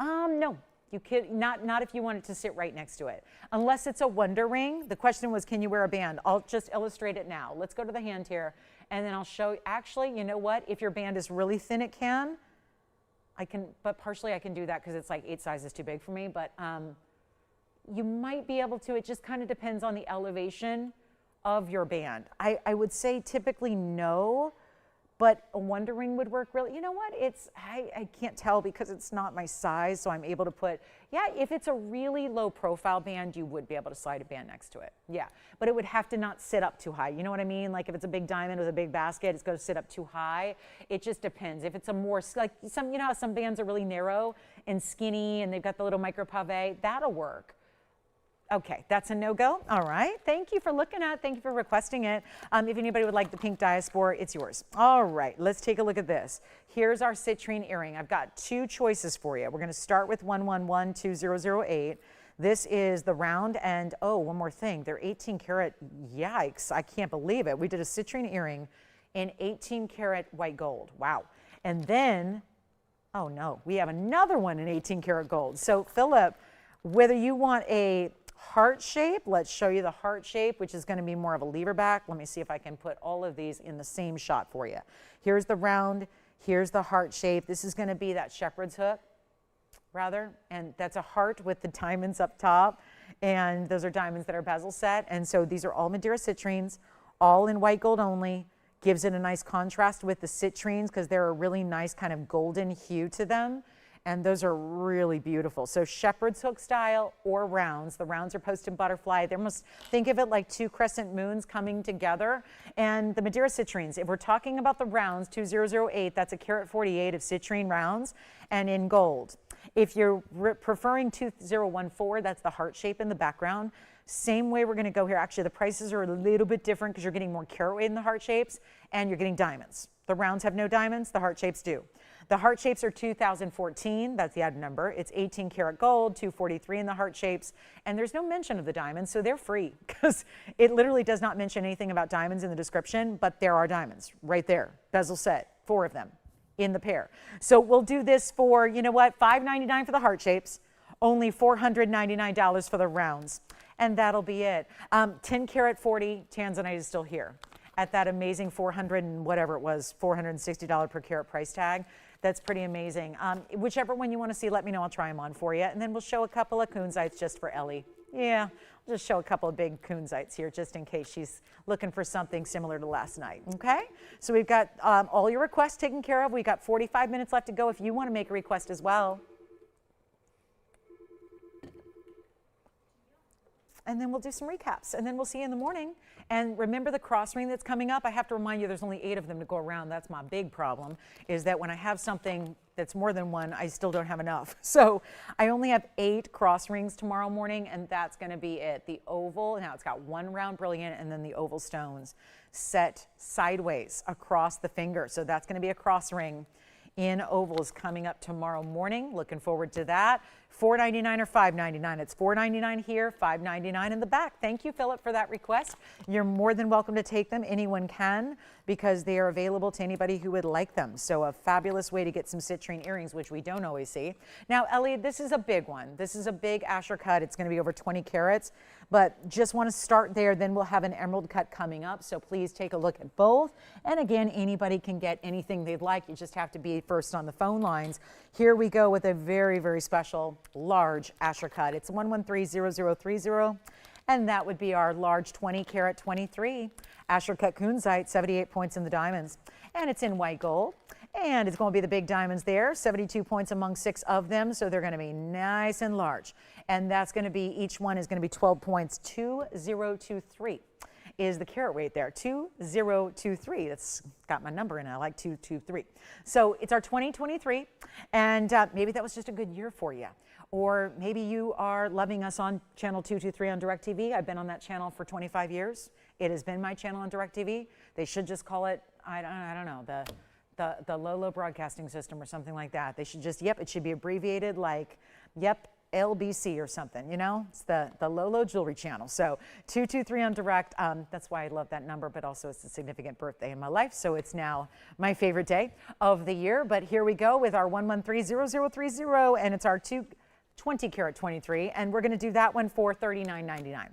No, you could not if you want it to sit right next to it. Unless it's a wonder ring. The question was, can you wear a band? I'll just illustrate it now. Let's go to the hand here, and then I'll show you. Actually, you know what? If your band is really thin, it can. I can, but partially I can do that because it's like 8 sizes too big for me, but you might be able to. It just kind of depends on the elevation of your band. I would say typically no, but a wonder ring would work really. You know what? I can't tell because it's not my size, so I'm able to put, yeah, if it's a really low profile band, you would be able to slide a band next to it. Yeah, but it would have to not sit up too high. You know what I mean? Like if it's a big diamond with a big basket, it's going to sit up too high. It just depends. If it's a more, like some, you know how some bands are really narrow and skinny and they've got the little micro pave, that'll work. Okay, that's a no-go. All right, thank you for looking at it. Thank you for requesting it. If anybody would like the pink diaspora, it's yours. All right, let's take a look at this. Here's our citrine earring. I've got 2 choices for you. We're going to start with 111208. This is the round, and oh, one more thing. They're 18 karat. Yikes, I can't believe it. We did a citrine earring in 18 karat white gold. Wow. And then, oh no, we have another one in 18 karat gold. So Philip, whether you want a heart shape, let's show you the heart shape, which is going to be more of a lever back. Let me see if I can put all of these in the same shot for you. Here's the round, here's the heart shape. This is going to be that shepherd's hook, rather, and that's a heart with the diamonds up top, and those are diamonds that are bezel set. And so these are all Madeira citrines, all in white gold only. Gives it a nice contrast with the citrines because they're a really nice kind of golden hue to them. And those are really beautiful. So shepherd's hook style or rounds. The rounds are posted butterfly. They almost, think of it like 2 crescent moons coming together. And the Madeira citrines, if we're talking about the rounds, 2008, that's a carat 48 of citrine rounds and in gold. If you're preferring 2014, that's the heart shape in the background. Same way we're going to go here. Actually, the prices are a little bit different because you're getting more carat weight in the heart shapes and you're getting diamonds. The rounds have no diamonds, the heart shapes do. The heart shapes are 2014, that's the add number. It's 18 karat gold, 243 in the heart shapes, and there's no mention of the diamonds, so they're free because it literally does not mention anything about diamonds in the description, but there are diamonds right there, bezel set, 4 of them in the pair. So we'll do this for, you know what, $5.99 for the heart shapes, only $499 for the rounds, and that'll be it. 10 karat 40 Tanzanite is still here at that amazing $400 and whatever it was, $460 per carat price tag. That's pretty amazing. Whichever one you want to see, let me know. I'll try them on for you. And then we'll show a couple of Counzites just for Ellie. Yeah, I'll just show a couple of big Counzites here just in case she's looking for something similar to last night. Okay? So we've got all your requests taken care of. We've got 45 minutes left to go if you want to make a request as well. And then we'll do some recaps, and then we'll see you in the morning. And remember the cross ring that's coming up? I have to remind you there's only 8 of them to go around. That's my big problem, is that when I have something that's more than one, I still don't have enough. So I only have 8 cross rings tomorrow morning, and that's going to be it. The oval, now it's got 1 round brilliant, and then the oval stones set sideways across the finger. So that's going to be a cross ring in ovals coming up tomorrow morning. Looking forward to that. $4.99 or $5.99. It's $4.99 here, $5.99 in the back. Thank you, Philip, for that request. You're more than welcome to take them. Anyone can, because they are available to anybody who would like them. So a fabulous way to get some citrine earrings, which we don't always see. Now, Ellie, this is a big one. This is a big Asher cut. It's going to be over 20 carats, but just want to start there. Then we'll have an emerald cut coming up. So please take a look at both. And again, anybody can get anything they'd like. You just have to be first on the phone lines. Here we go with a very, very special large Asher cut. It's 1130030, and that would be our large 20 karat 23 Asher cut Counzite, 78 points in the diamonds, and it's in white gold, and it's going to be the big diamonds there, 72 points among 6 of them, so they're going to be nice and large, and that's going to be, each one is going to be 12 points. 2023 is the carat weight there, 2023. That's got my number in it. I like 223. So it's our 2023, and maybe that was just a good year for you. Or maybe you are loving us on channel 223 on DirecTV. I've been on that channel for 25 years. It has been my channel on DirecTV. They should just call it, I don't know, the Lolo Broadcasting System or something like that. They should just, yep, it should be abbreviated like Yep, LBC or something, you know, it's the Lolo Jewelry Channel. So 223 on direct. That's why I love that number, but also it's a significant birthday in my life. So it's now my favorite day of the year. But here we go with our 1130030, and it's our 20 karat 23. And we're going to do that one for $39.99.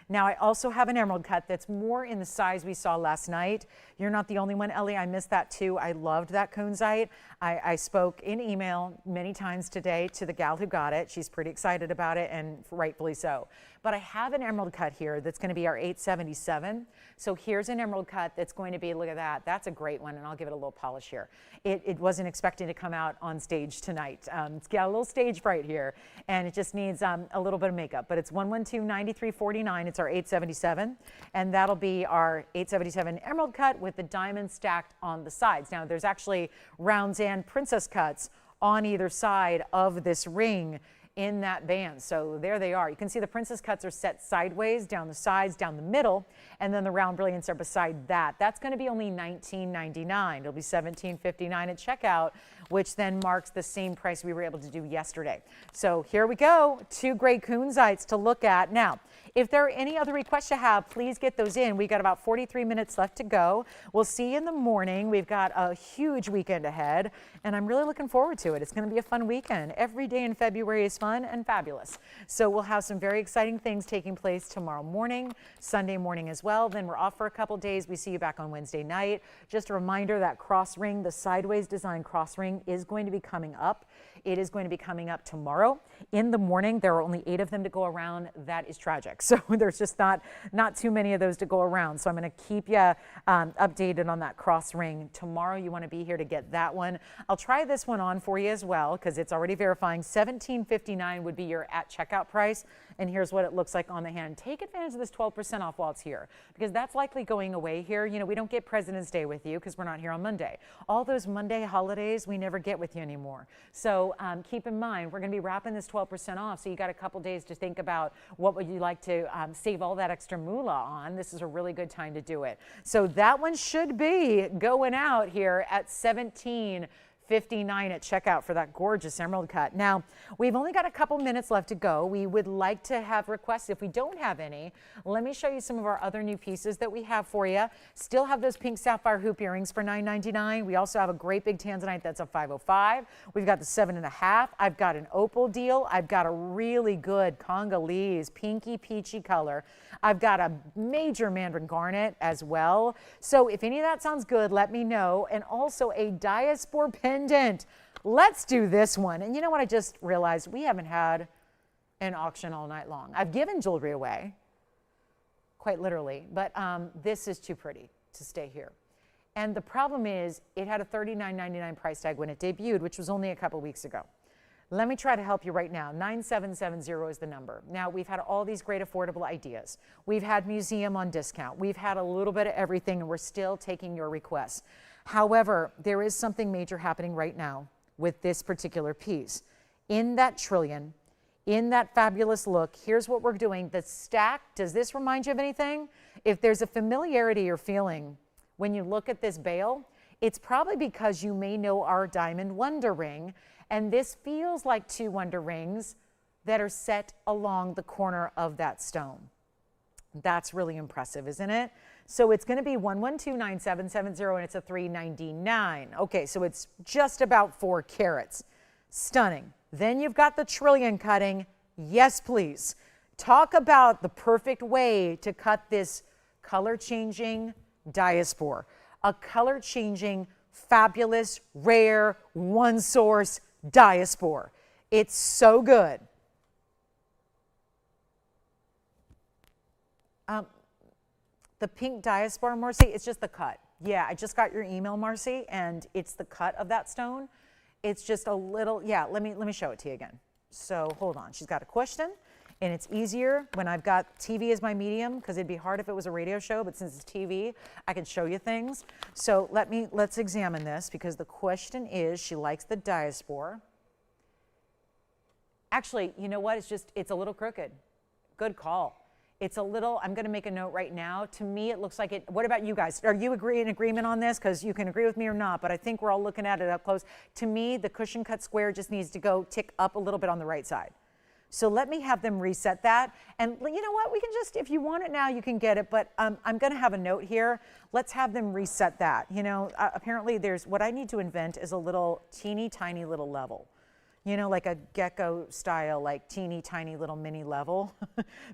Now, I also have an emerald cut that's more in the size we saw last night. You're not the only one, Ellie. I missed that too. I loved that Counzite. I spoke in email many times today to the gal who got it. She's pretty excited about it, and rightfully so. But I have an emerald cut here that's going to be our 877. So here's an emerald cut that's going to be, look at that. That's a great one, and I'll give it a little polish here. It wasn't expecting to come out on stage tonight. It's got a little stage fright here, and it just needs a little bit of makeup. But it's 112.9349. It's our 877, and that'll be our 877 emerald cut with the diamonds stacked on the sides. Now, there's actually rounds and princess cuts on either side of this ring in that band. So there they are. You can see the princess cuts are set sideways, down the sides, down the middle, and then the round brilliants are beside that. That's going to be only $19.99. It'll be $17.59 at checkout, which then marks the same price we were able to do yesterday. So here we go, 2 great Counzites to look at. Now, if there are any other requests you have, please get those in. We got about 43 minutes left to go. We'll see you in the morning. We've got a huge weekend ahead, and I'm really looking forward to it. It's going to be a fun weekend. Every day in February is fun and fabulous. So we'll have some very exciting things taking place tomorrow morning, Sunday morning as well. Then we're off for a couple days. We see you back on Wednesday night. Just a reminder that cross ring, the sideways design cross ring, is going to be coming up. It is going to be coming up tomorrow in the morning. There are only 8 of them to go around. That is tragic. So there's just not too many of those to go around. So I'm going to keep you updated on that cross ring. Tomorrow you want to be here to get that one. I'll try this one on for you as well because it's already verifying. $17.59 would be your at checkout price. And here's what it looks like on the hand. Take advantage of this 12% off while it's here because that's likely going away here. You know, we don't get President's Day with you because we're not here on Monday. All those Monday holidays we never get with you anymore. So keep in mind, we're going to be wrapping this 12% off. So you got a couple days to think about what would you like to save all that extra moolah on. This is a really good time to do it. So that one should be going out here at $17.59 at checkout for that gorgeous emerald cut. Now, we've only got a couple minutes left to go. We would like to have requests. If we don't have any, let me show you some of our other new pieces that we have for you. Still have those pink sapphire hoop earrings for $9.99. We also have a great big Tanzanite that's a $505. We've got the 7.5. I've got an opal deal. I've got a really good Congolese pinky peachy color. I've got a major mandarin garnet as well. So if any of that sounds good, let me know. And also a diaspora pendant. Let's do this one. And you know what I just realized? We haven't had an auction all night long. I've given jewelry away, quite literally, but this is too pretty to stay here. And the problem is it had a $39.99 price tag when it debuted, which was only a couple weeks ago. Let me try to help you right now. 9770 is the number. Now, we've had all these great affordable ideas. We've had museum on discount. We've had a little bit of everything, and we're still taking your requests. However, there is something major happening right now with this particular piece. In that trillion, in that fabulous look, here's what we're doing. The stack, does this remind you of anything? If there's a familiarity you're feeling when you look at this bail, it's probably because you may know our diamond wonder ring, and this feels like 2 wonder rings that are set along the corner of that stone. That's really impressive, isn't it? So it's going to be 1129770, and it's a $399. Okay, so it's just about 4 carats. Stunning. Then you've got the trillion cutting. Yes, please. Talk about the perfect way to cut this color-changing diaspora. A color-changing, fabulous, rare, one-source diaspora. It's so good. The pink diaspora, Marcy, it's just the cut. Yeah, I just got your email, Marcy, and it's the cut of that stone. It's just a little, yeah, let me show it to you again. So hold on. She's got a question, and it's easier when I've got TV as my medium, because it'd be hard if it was a radio show, but since it's TV, I can show you things. So let's examine this, because the question is, she likes the diaspora. Actually, you know what? It's a little crooked. Good call. It's a little, I'm going to make a note right now. To me, it looks like it. What about you guys? Are you in agreement on this? Because you can agree with me or not, but I think we're all looking at it up close. To me, the cushion cut square just needs to go tick up a little bit on the right side. So let me have them reset that. And you know what? We can just, if you want it now, you can get it. But I'm going to have a note here. Let's have them reset that. You know, apparently there's, what I need to invent is a little teeny tiny little level. You know, like a gecko style, like teeny tiny little mini level,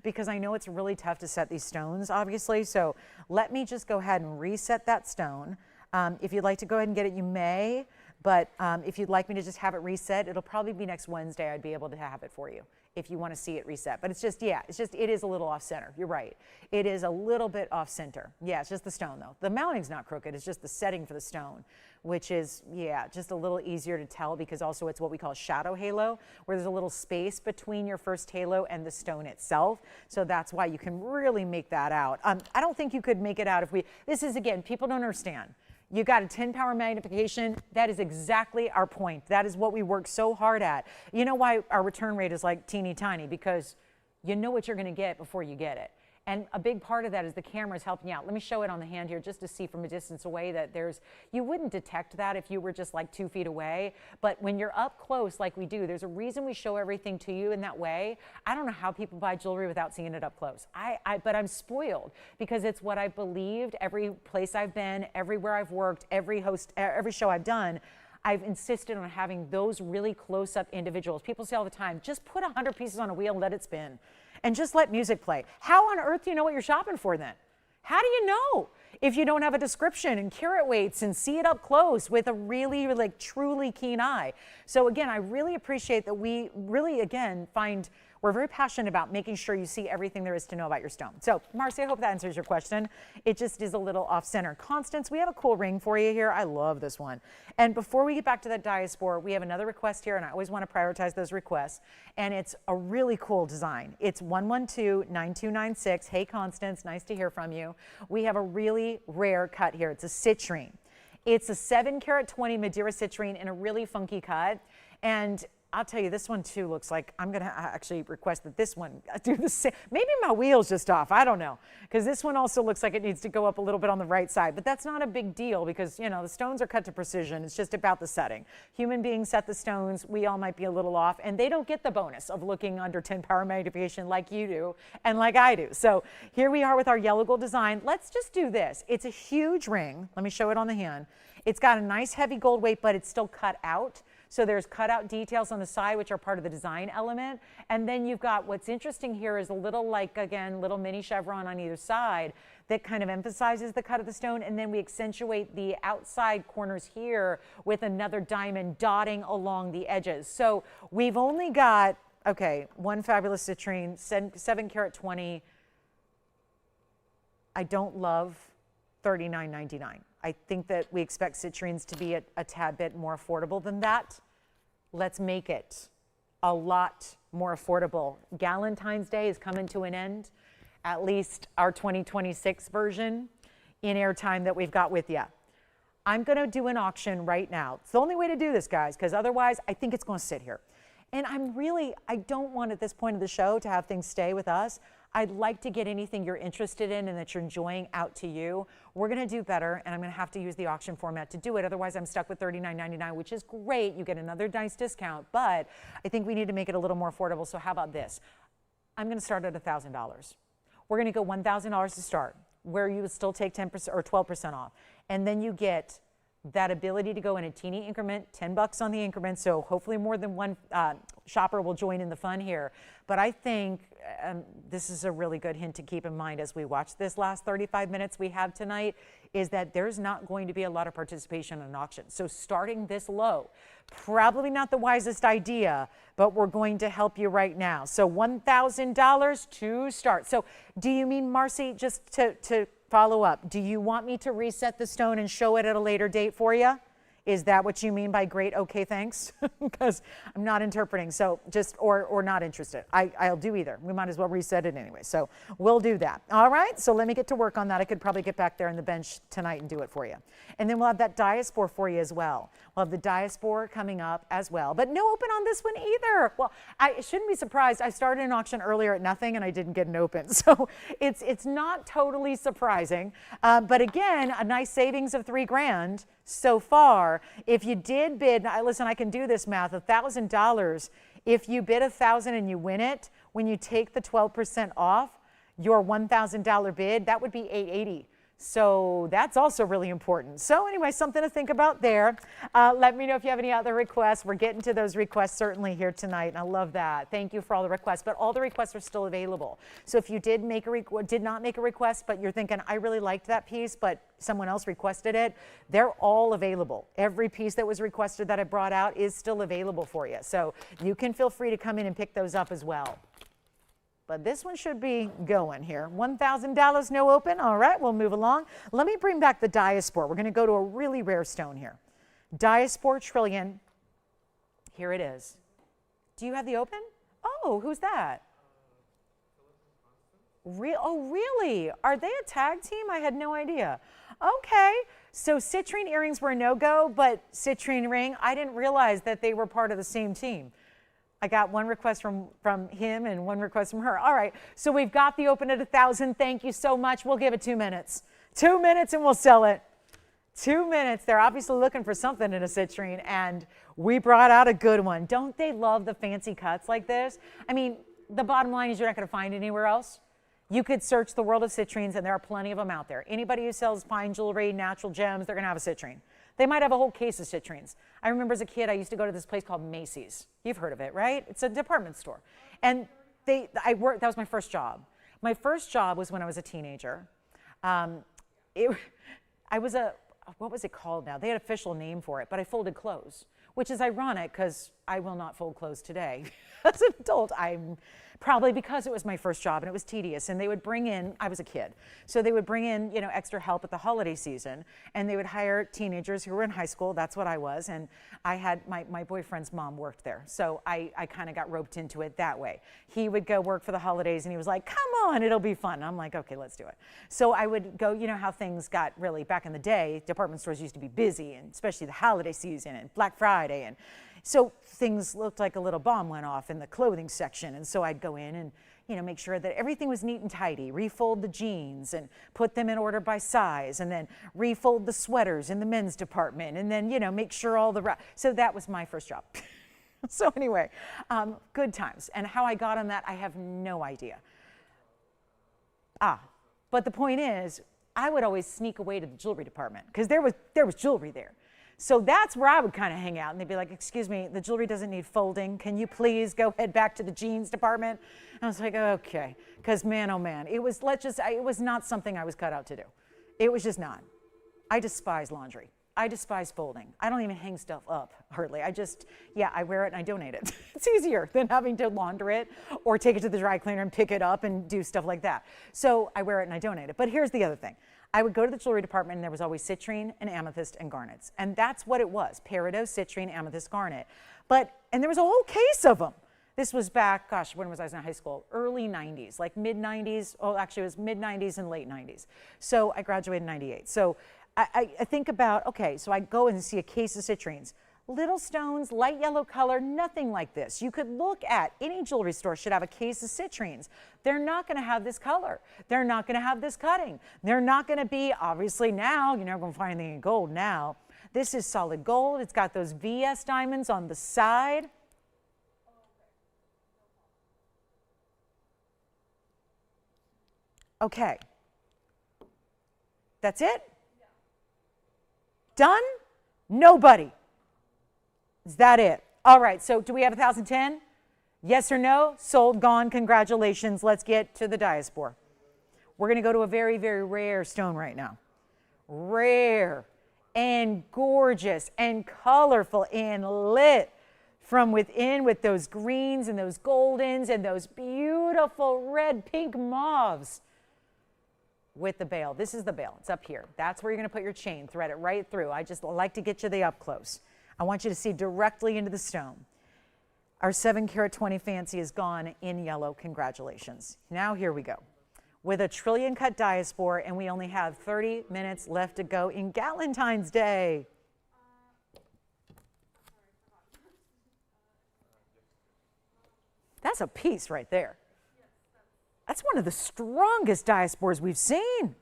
because I know it's really tough to set these stones, obviously. So let me just go ahead and reset that stone. If you'd like to go ahead and get it, you may. But if you'd like me to just have it reset, it'll probably be next Wednesday. I'd be able to have it for you if you want to see it reset. But it's just, yeah, it is a little off center. You're right. It is a little bit off center. Yeah, it's just the stone though. The mounting's not crooked. It's just the setting for the stone, which is, yeah, just a little easier to tell because also it's what we call shadow halo, where there's a little space between your first halo and the stone itself. So that's why you can really make that out. I don't think you could make it out if this is, again, people don't understand. You got a 10 power magnification. That is exactly our point. That is what we work so hard at. You know why our return rate is like teeny tiny? Because you know what you're going to get before you get it. And a big part of that is the camera is helping you out. Let me show it on the hand here just to see from a distance away that you wouldn't detect that if you were just like 2 feet away. But when you're up close like we do, there's a reason we show everything to you in that way. I don't know how people buy jewelry without seeing it up close. But I'm spoiled because it's what I've believed every place I've been, everywhere I've worked, every show I've done. I've insisted on having those really close-up individuals. People say all the time, just put 100 pieces on a wheel and let it spin. And just let music play. How on earth do you know what you're shopping for then? How do you know if you don't have a description and carat weights and see it up close with a really, like, truly keen eye? So again, I really appreciate that we really, again, we're very passionate about making sure you see everything there is to know about your stone. So, Marcy, I hope that answers your question. It just is a little off-center. Constance, we have a cool ring for you here. I love this one. And before we get back to that diaspora, we have another request here, and I always want to prioritize those requests. And it's a really cool design. It's 112-9296. Hey, Constance, nice to hear from you. We have a really rare cut here. It's a citrine. It's a 7 karat 20 Madeira citrine in a really funky cut. And I'll tell you, this one too looks like, I'm going to actually request that this one do the same. Maybe my wheel's just off. I don't know. Because this one also looks like it needs to go up a little bit on the right side. But that's not a big deal because, you know, the stones are cut to precision. It's just about the setting. Human beings set the stones. We all might be a little off. And they don't get the bonus of looking under 10 power magnification like you do and like I do. So here we are with our yellow gold design. Let's just do this. It's a huge ring. Let me show it on the hand. It's got a nice heavy gold weight, but it's still cut out. So there's cutout details on the side, which are part of the design element. And then you've got, what's interesting here is a little, like, again, little mini chevron on either side that kind of emphasizes the cut of the stone. And then we accentuate the outside corners here with another diamond dotting along the edges. So we've only got, okay, one fabulous citrine, 7 karat 20. I don't love $39.99. I think that we expect citrines to be a tad bit more affordable than that. Let's make it a lot more affordable. Valentine's Day is coming to an end, at least our 2026 version in airtime that we've got with you. I'm going to do an auction right now. It's the only way to do this, guys, because otherwise I think it's going to sit here. And I don't want at this point of the show to have things stay with us. I'd like to get anything you're interested in and that you're enjoying out to you. We're going to do better, and I'm going to have to use the auction format to do it. Otherwise, I'm stuck with $39.99, which is great. You get another nice discount, but I think we need to make it a little more affordable. So how about this? I'm going to start at $1,000. We're going to go $1,000 to start, where you would still take 10% or 12% off. And then you get that ability to go in a teeny increment, $10 on the increment, so hopefully more than one shopper will join in the fun here. But I think this is a really good hint to keep in mind as we watch this last 35 minutes we have tonight, is that there's not going to be a lot of participation in an auction. So starting this low, probably not the wisest idea, but we're going to help you right now. So $1,000 to start. So do you mean, Marcy, just to follow up, do you want me to reset the stone and show it at a later date for you? Is that what you mean by great? Okay, thanks. Because I'm not interpreting. So just, or not interested. I'll do either. We might as well reset it anyway. So we'll do that. All right. So let me get to work on that. I could probably get back there on the bench tonight and do it for you. And then we'll have that diaspora for you as well. We'll have the diaspora coming up as well. But no open on this one either. Well, I shouldn't be surprised. I started an auction earlier at nothing and I didn't get an open. So it's not totally surprising. But again, a nice savings of $3,000 so far. If you did bid, listen, I can do this math, $1,000. If you bid $1,000 and you win it, when you take the 12% off your $1,000 bid, that would be $880. So that's also really important. So anyway, something to think about there. Let me know if you have any other requests. We're getting to those requests certainly here tonight, and I love that. Thank you for all the requests, but all the requests are still available. So if you did not make a request, but you're thinking, I really liked that piece, but someone else requested it, they're all available. Every piece that was requested that I brought out is still available for you. So you can feel free to come in and pick those up as well. But this one should be going here. $1,000 no open. All right, we'll move along. Let me bring back the diaspora. We're going to go to a really rare stone here. Diaspora trillion. Here it is. Do you have the open? Oh, who's that? Oh, really? Are they a tag team? I had no idea. Okay. So citrine earrings were a no-go, but citrine ring, I didn't realize that they were part of the same team. I got one request from him and one request from her. All right, so we've got the open at 1,000. Thank you so much. We'll give it 2 minutes. 2 minutes and we'll sell it. 2 minutes. They're obviously looking for something in a citrine, and we brought out a good one. Don't they love the fancy cuts like this? I mean, the bottom line is you're not going to find anywhere else. You could search the world of citrines, and there are plenty of them out there. Anybody who sells fine jewelry, natural gems, they're going to have a citrine. They might have a whole case of citrines. I remember as a kid, I used to go to this place called Macy's. You've heard of it, right? It's a department store. And that was my first job. My first job was when I was a teenager. What was it called now? They had an official name for it, but I folded clothes, which is ironic because I will not fold clothes today. As an adult, probably because it was my first job and it was tedious, and they would bring in, I was a kid, so they would bring in, extra help at the holiday season, and they would hire teenagers who were in high school. That's what I was, and I had my boyfriend's mom worked there, so I kind of got roped into it that way. He would go work for the holidays, and he was like, come on, it'll be fun. I'm like, okay, let's do it. So I would go, how things got really, back in the day, department stores used to be busy, and especially the holiday season and Black Friday, and so things looked like a little bomb went off in the clothing section. And so I'd go in and, make sure that everything was neat and tidy, refold the jeans and put them in order by size, and then refold the sweaters in the men's department, and then, make sure all so that was my first job. So anyway, good times. And how I got on that, I have no idea. But the point is, I would always sneak away to the jewelry department because there was jewelry there. So that's where I would kind of hang out, and they'd be like, excuse me, the jewelry doesn't need folding. Can you please go head back to the jeans department? And I was like, okay, because man, oh man, it was not something I was cut out to do. It was just not. I despise laundry. I despise folding. I don't even hang stuff up, hardly. I wear it and I donate it. It's easier than having to launder it or take it to the dry cleaner and pick it up and do stuff like that. So I wear it and I donate it. But here's the other thing. I would go to the jewelry department, and there was always citrine and amethyst and garnets. And that's what it was, peridot, citrine, amethyst, garnet. And there was a whole case of them. This was back, when was I in high school? Early 90s, like mid-90s. Oh, actually, it was mid-90s and late 90s. So I graduated in 98. So I think about, okay, so I go and see a case of citrines. Little stones, light yellow color, nothing like this. You could look at any jewelry store should have a case of citrines. They're not going to have this color. They're not going to have this cutting. They're not going to be, obviously now, you're never going to find anything in gold now. This is solid gold. It's got those VS diamonds on the side. Okay. That's it? Done? Nobody. Is that it? All right, so do we have 1,010? Yes or no? Sold, gone, congratulations. Let's get to the diaspora. We're going to go to a very, very rare stone right now. Rare and gorgeous and colorful and lit from within with those greens and those goldens and those beautiful red, pink mauves. with the bail. This is the bail. It's up here. That's where you're going to put your chain. Thread it right through. I just like to get you the up close. I want you to see directly into the stone. Our 7 carat 20 fancy is gone in yellow. Congratulations. Now here we go. With a trillion cut diaspora, and we only have 30 minutes left to go in Valentine's Day. That's a piece right there. That's one of the strongest diasporas we've seen.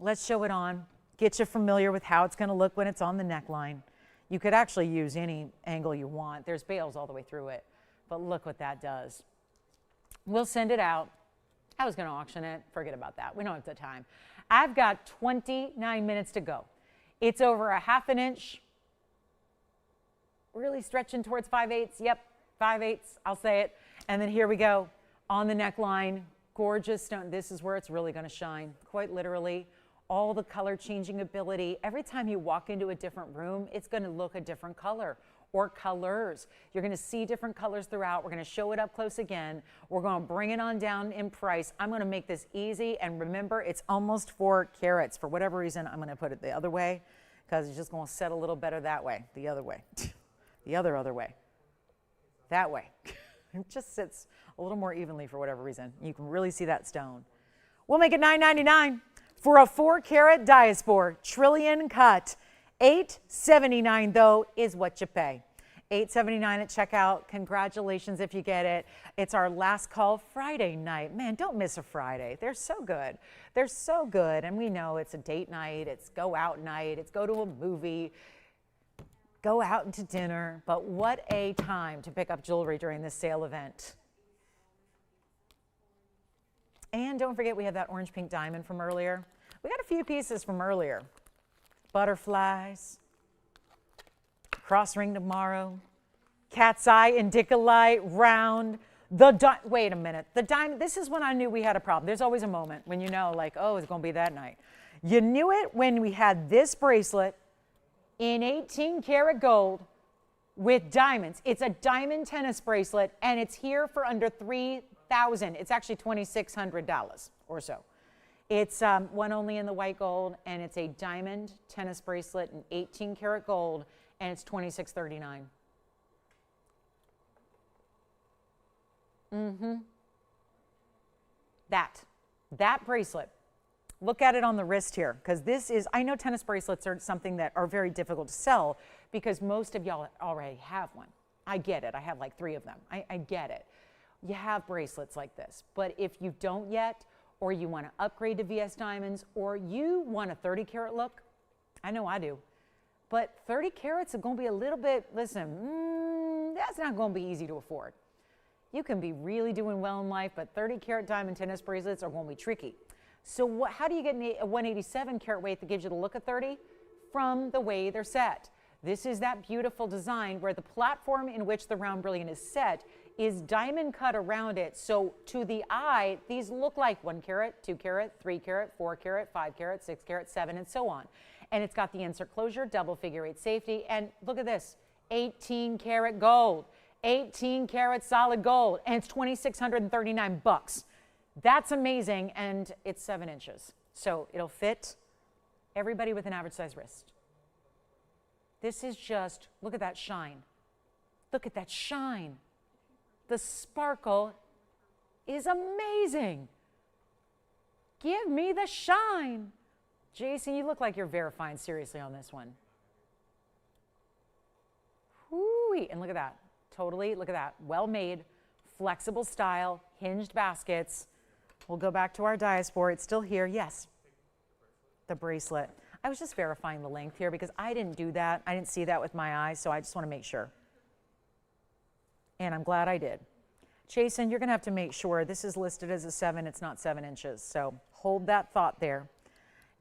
Let's show it on. Get you familiar with how it's going to look when it's on the neckline. You could actually use any angle you want. There's bails all the way through it. But look what that does. We'll send it out. I was going to auction it. Forget about that. We don't have the time. I've got 29 minutes to go. It's over a ½ an inch. Really stretching towards 5/8. Yep, 5/8. I'll say it. And then here we go on the neckline. Gorgeous stone. This is where it's really going to shine, quite literally. All the color changing ability. Every time you walk into a different room, it's going to look a different color or colors. You're going to see different colors throughout. We're going to show it up close again. We're going to bring it on down in price. I'm going to make this easy. And remember, it's almost 4 carats. For whatever reason, I'm going to put it the other way because it's just going to set a little better that way, the other way. The other way, that way. It just sits a little more evenly for whatever reason. You can really see that stone. We'll make it $9.99 for a 4 carat diaspora, trillion cut. $8.79 though is what you pay. $8.79 at checkout. Congratulations if you get it. It's our last call Friday night. Man, don't miss a Friday. They're so good. They're so good. And we know it's a date night. It's go out night. It's go to a movie. Go out into dinner, but what a time to pick up jewelry during this sale event. And don't forget, we have that orange pink diamond from earlier. We got a few pieces from earlier. Butterflies, cross ring tomorrow, cat's eye, indicolite, round. Wait a minute, the diamond, this is when I knew we had a problem. There's always a moment when you know, like, oh, it's gonna be that night. You knew it when we had this bracelet in 18 karat gold with diamonds. It's a diamond tennis bracelet, and it's here for under $3,000. It's actually $2,600 or so. It's one only in the white gold, and it's a diamond tennis bracelet in 18 karat gold, and it's $2,639. That bracelet. Look at it on the wrist here, because this is, I know tennis bracelets are something that are very difficult to sell because most of y'all already have one. I get it. I have like 3 of them. I get it. You have bracelets like this, but if you don't yet, or you want to upgrade to VS Diamonds, or you want a 30 karat look, I know I do, but 30 carats are going to be a little bit, listen, that's not going to be easy to afford. You can be really doing well in life, but 30 karat diamond tennis bracelets are going to be tricky. So how do you get a 187 karat weight that gives you the look of 30? From the way they're set. This is that beautiful design where the platform in which the round brilliant is set is diamond cut around it. So to the eye, these look like 1 carat, 2 carat, 3 carat, 4 carat, 5 carat, 6 carat, 7, and so on. And it's got the insert closure, double figure 8 safety, and look at this, 18 karat gold, 18 karat solid gold, and it's $2,639. That's amazing, and it's 7 inches. So it'll fit everybody with an average size wrist. This is just, look at that shine. Look at that shine. The sparkle is amazing. Give me the shine. Jason, you look like you're verifying seriously on this one. Whoo-wee, and look at that. Totally, look at that. Well made, flexible style, hinged baskets. We'll go back to our diaspora. It's still here. Yes, the bracelet. I was just verifying the length here because I didn't do that. I didn't see that with my eyes, so I just want to make sure. And I'm glad I did. Jason, you're going to have to make sure this is listed as a 7. It's not 7 inches, so hold that thought there.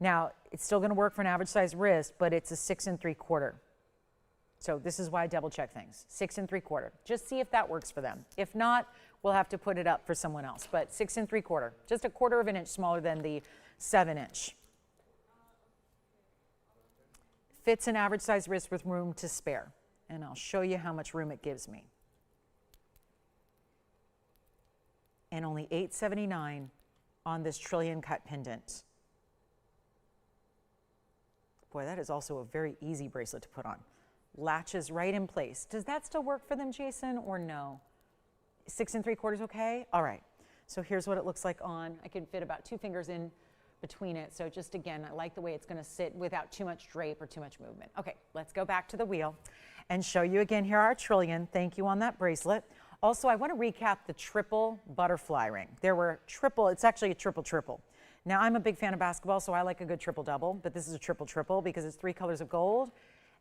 Now, it's still going to work for an average size wrist, but it's a 6 3/4. So this is why I double check things. 6 3/4. Just see if that works for them. If not, we'll have to put it up for someone else. But 6 3/4, just a 1/4 of an inch smaller than the 7 inch. Fits an average size wrist with room to spare. And I'll show you how much room it gives me. and only $8.79 on this trillion cut pendant. Boy, that is also a very easy bracelet to put on. Latches right in place. Does that still work for them, Jason, or no? 6 3/4 okay? All right. So here's what it looks like on. I can fit about 2 fingers in between it. So just again, I like the way it's going to sit without too much drape or too much movement. Okay, let's go back to the wheel and show you again here our trillion. Thank you on that bracelet. Also, I want to recap the triple butterfly ring. There were triple, it's actually a triple. Now, I'm a big fan of basketball, so I like a good triple-double, but this is a triple because it's 3 colors of gold,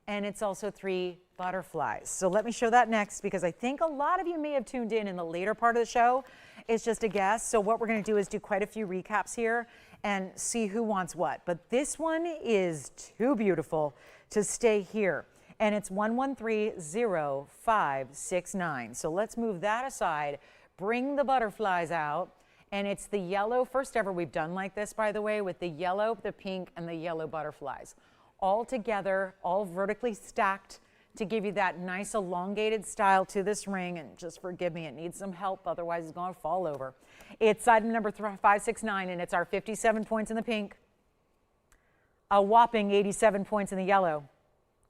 and it's also 3 butterflies. So let me show that next, because I think a lot of you may have tuned in the later part of the show. It's just a guess. So what we're going to do is do quite a few recaps here and see who wants what. But this one is too beautiful to stay here, and it's 1130-569. So let's move that aside, bring the butterflies out. And it's the yellow, first ever we've done like this, by the way, with the yellow, the pink, and the yellow butterflies. All together, all vertically stacked to give you that nice elongated style to this ring. And just forgive me, it needs some help, otherwise it's going to fall over. It's item number 569, and it's our 57 points in the pink, a whopping 87 points in the yellow,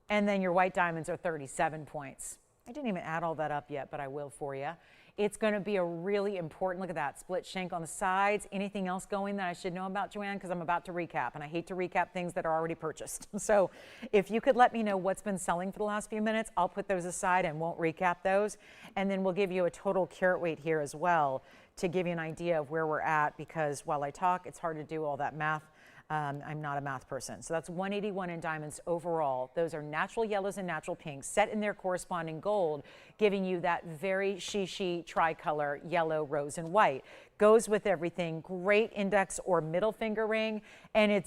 and then your white diamonds are 37 points. I didn't even add all that up yet, but I will for you. It's going to be a really important, look at that, split shank on the sides. Anything else going that I should know about, Joanne? Because I'm about to recap, and I hate to recap things that are already purchased. So if you could let me know what's been selling for the last few minutes, I'll put those aside and won't recap those. And then we'll give you a total carat weight here as well to give you an idea of where we're at, because while I talk, it's hard to do all that math. I'm not a math person. So that's 181 in diamonds overall. Those are natural yellows and natural pinks set in their corresponding gold, giving you that very shishi tricolor yellow, rose, and white. Goes with everything. Great index or middle finger ring. And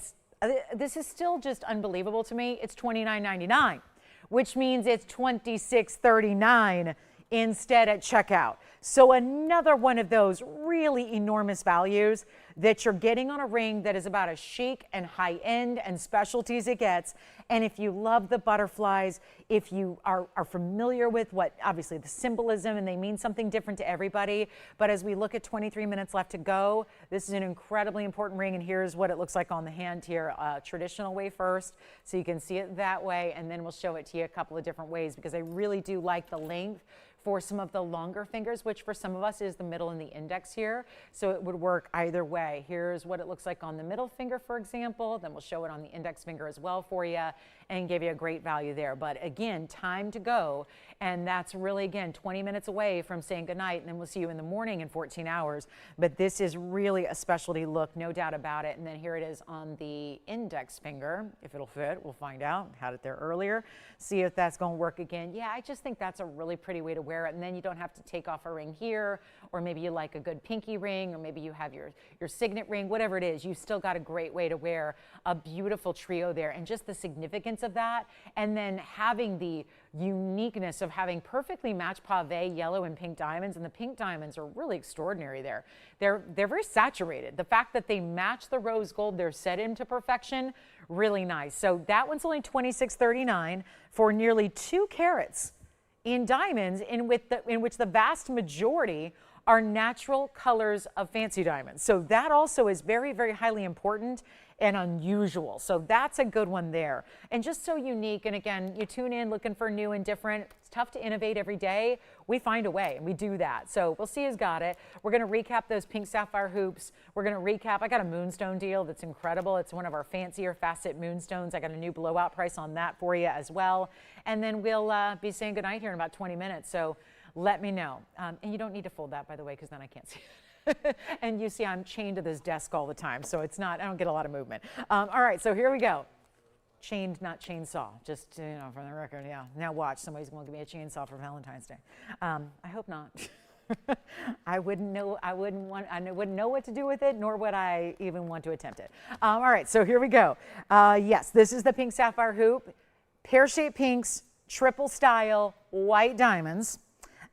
this is still just unbelievable to me. It's $29.99, which means it's $26.39 instead at checkout. So another one of those really enormous values that you're getting on a ring that is about as chic and high-end and specialty as it gets. And if you love the butterflies, if you are familiar with what, obviously, the symbolism, and they mean something different to everybody, but as we look at 23 minutes left to go, this is an incredibly important ring, and here's what it looks like on the hand here, traditional way first, so you can see it that way, and then we'll show it to you a couple of different ways, because I really do like the length for some of the longer fingers, which for some of us is the middle and the index here. So it would work either way. Here's what it looks like on the middle finger, for example. Then we'll show it on the index finger as well for you and give you a great value there. But again, time to go. And that's really, again, 20 minutes away from saying goodnight. And then we'll see you in the morning in 14 hours. But this is really a specialty look, no doubt about it. And then here it is on the index finger. If it'll fit, we'll find out. Had it there earlier. See if that's going to work again. Yeah, I just think that's a really pretty way to wear it. And then you don't have to take off a ring here, or maybe you like a good pinky ring, or maybe you have your signet ring, whatever it is. You've still got a great way to wear a beautiful trio there, and just the significance of that. And then having the uniqueness of having perfectly matched pave yellow and pink diamonds, and the pink diamonds are really extraordinary there. They're very saturated. The fact that they match the rose gold, they're set into perfection, really nice. So that one's only $26.39 for nearly 2 carats in diamonds, in which the vast majority are natural colors of fancy diamonds. So that also is very, very highly important and unusual. So that's a good one there. And just so unique, and again, you tune in looking for new and different. It's tough to innovate every day. We find a way, and we do that. So we'll see who's got it. We're gonna recap those pink sapphire hoops. We're gonna recap, I got a moonstone deal that's incredible. It's one of our fancier facet moonstones. I got a new blowout price on that for you as well. And then we'll be saying goodnight here in about 20 minutes. So let me know. And you don't need to fold that, by the way, because then I can't see it. And you see I'm chained to this desk all the time, so it's not, I don't get a lot of movement. All right, so here we go. Chained, not chainsaw, just, you know, for the record, yeah. Now watch, somebody's going to give me a chainsaw for Valentine's Day. I hope not. I wouldn't know what to do with it, nor would I even want to attempt it. All right, so here we go. Yes, this is the pink sapphire hoop, pear-shaped pinks, triple style, white diamonds.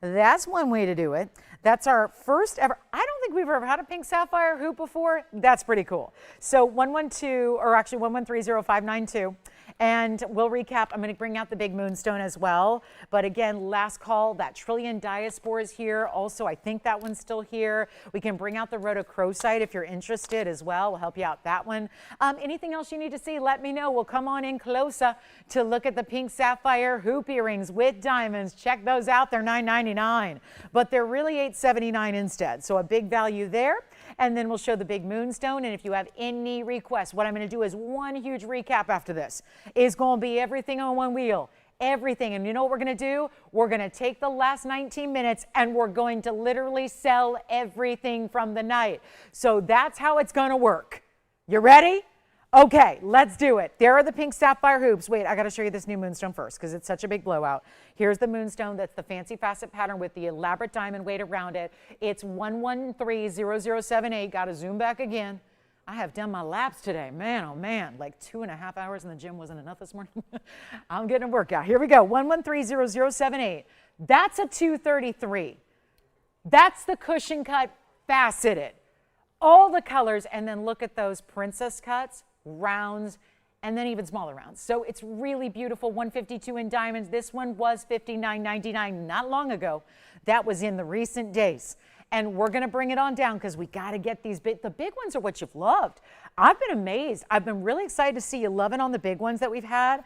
That's one way to do it. That's our first ever. I don't think we've ever had a pink sapphire hoop before. That's pretty cool. So 112, or actually 1130592. And we'll recap. I'm going to bring out the big moonstone as well. But again, last call, that trillion diaspora is here. Also, I think that one's still here. We can bring out the rhodochrosite if you're interested as well. We'll help you out that one. Anything else you need to see, let me know. We'll come on in closer to look at the pink sapphire hoop earrings with diamonds. Check those out. They're $9.99, but they're really $8.79 instead. So a big value there. And then we'll show the big moonstone. And if you have any requests, what I'm going to do is one huge recap after this. Is going to be everything on one wheel. Everything. And you know what we're going to do? We're going to take the last 19 minutes and we're going to literally sell everything from the night. So that's how it's going to work. You ready? Okay, let's do it. There are the pink sapphire hoops. Wait, I got to show you this new moonstone first because it's such a big blowout. Here's the moonstone. That's the fancy facet pattern with the elaborate diamond weight around it. It's 1130078. Got to zoom back again. I have done my laps today. Man, oh man, like 2.5 hours in the gym wasn't enough this morning. I'm getting a workout. Here we go, 1130078. That's a 233. That's the cushion cut faceted. All the colors, and then look at those princess cuts, rounds, and then even smaller rounds. So it's really beautiful. 152 in diamonds. This one was $59.99 not long ago. That was in the recent days. And we're going to bring it on down because we got to get these big. The big ones are what you've loved. I've been amazed. I've been really excited to see you loving on the big ones that we've had.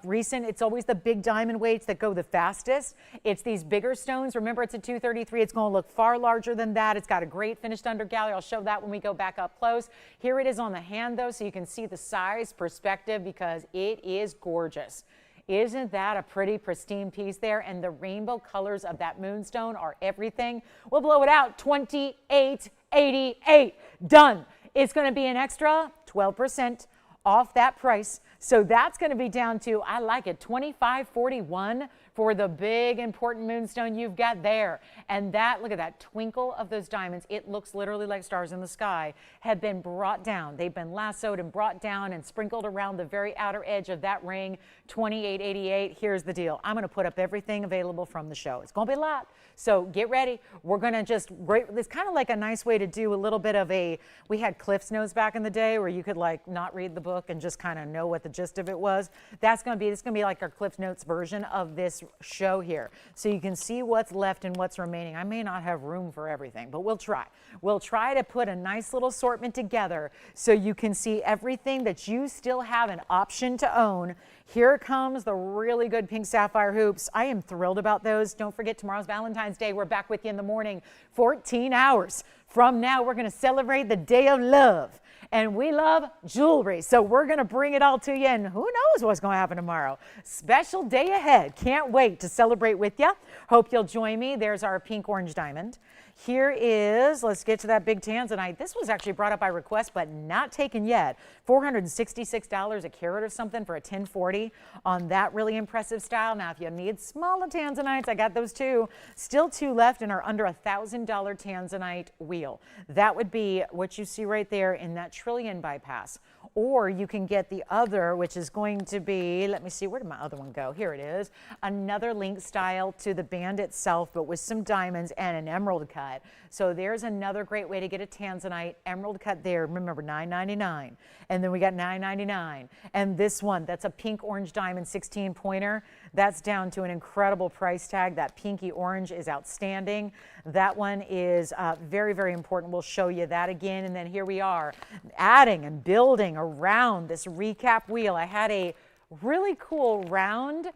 Recent, it's always the big diamond weights that go the fastest. It's these bigger stones. Remember, it's a 233. It's going to look far larger than that. It's got a great finished under gallery. I'll show that when we go back up close. Here it is on the hand, though, so you can see the size perspective because it is gorgeous. Isn't that a pretty pristine piece there? And the rainbow colors of that moonstone are everything. We'll blow it out, $28.88. Done. It's going to be an extra 12% off that price. So that's going to be down to, I like it, $25.41 for the big important moonstone you've got there. And that, look at that twinkle of those diamonds. It looks literally like stars in the sky have been brought down. They've been lassoed and brought down and sprinkled around the very outer edge of that ring, $28.88. Here's the deal. I'm going to put up everything available from the show. It's going to be a lot. So get ready. We're going to just, it's kind of like a nice way to do a little bit of a, we had Cliff's Notes back in the day where you could like not read the book and just kind of know what the gist of it was. This is going to be like our Cliff's Notes version of this show here. So you can see what's left and what's remaining. I may not have room for everything, but we'll try. We'll try to put a nice little assortment together so you can see everything that you still have an option to own. Here comes the really good pink sapphire hoops. I am thrilled about those. Don't forget, tomorrow's Valentine's Day. We're back with you in the morning. 14 hours from now, we're going to celebrate the day of love. And we love jewelry. So we're going to bring it all to you. And who knows what's going to happen tomorrow. Special day ahead. Can't wait to celebrate with you. Hope you'll join me. There's our pink orange diamond. Here is, let's get to that big Tanzanite. This was actually brought up by request, but not taken yet. $466 a carat or something for a 1040 on that really impressive style. Now, if you need smaller Tanzanites, I got those too. Still two left and are under $1,000 Tanzanite wheel. That would be what you see right there in that trillion bypass. Or you can get the other, which is going to be, let me see, where did my other one go? Here it is. Another link style to the band itself, but with some diamonds and an emerald cut. So there's another great way to get a Tanzanite emerald cut there. Remember, $9.99. And then we got $9.99. And this one, that's a pink orange diamond 16 pointer. That's down to an incredible price tag. That pinky orange is outstanding. That one is very, very important. We'll show you that again. And then here we are adding and building around this recap wheel. I had a really cool round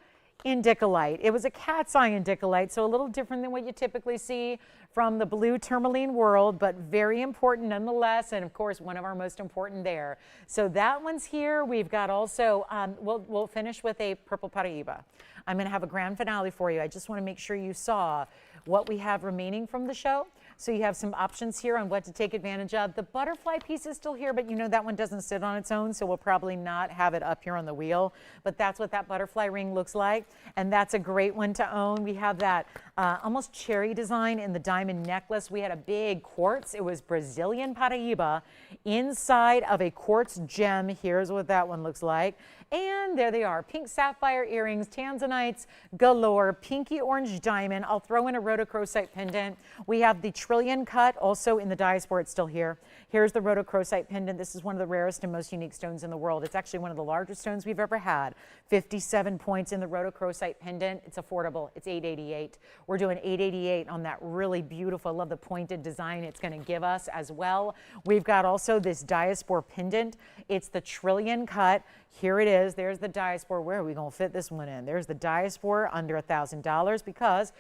indicolite. It was a cat's eye indicolite, so a little different than what you typically see from the blue tourmaline world, but very important nonetheless, and of course one of our most important there. So that one's here. We've got also, we'll finish with a purple paraiba. I'm going to have a grand finale for you. I just want to make sure you saw what we have remaining from the show. So you have some options here on what to take advantage of. The butterfly piece is still here, but you know that one doesn't sit on its own, so we'll probably not have it up here on the wheel. But that's what that butterfly ring looks like, and that's a great one to own. We have that almost cherry design in the diamond necklace. We had a big quartz. It was Brazilian paraiba inside of a quartz gem. Here's what that one looks like. And there they are, pink sapphire earrings, Tanzanites galore, pinky orange diamond. I'll throw in a rhodochrosite pendant. We have the trillion cut, also in the diaspora, it's still here. Here's the rhodochrosite pendant. This is one of the rarest and most unique stones in the world. It's actually one of the largest stones we've ever had. 57 points in the rhodochrosite pendant. It's affordable. It's $888. We're doing $888 on that really beautiful, I love the pointed design it's going to give us as well. We've got also this diaspora pendant. It's the trillion cut. Here it is. There's the diaspora. Where are we going to fit this one in? There's the diaspora under $1,000 because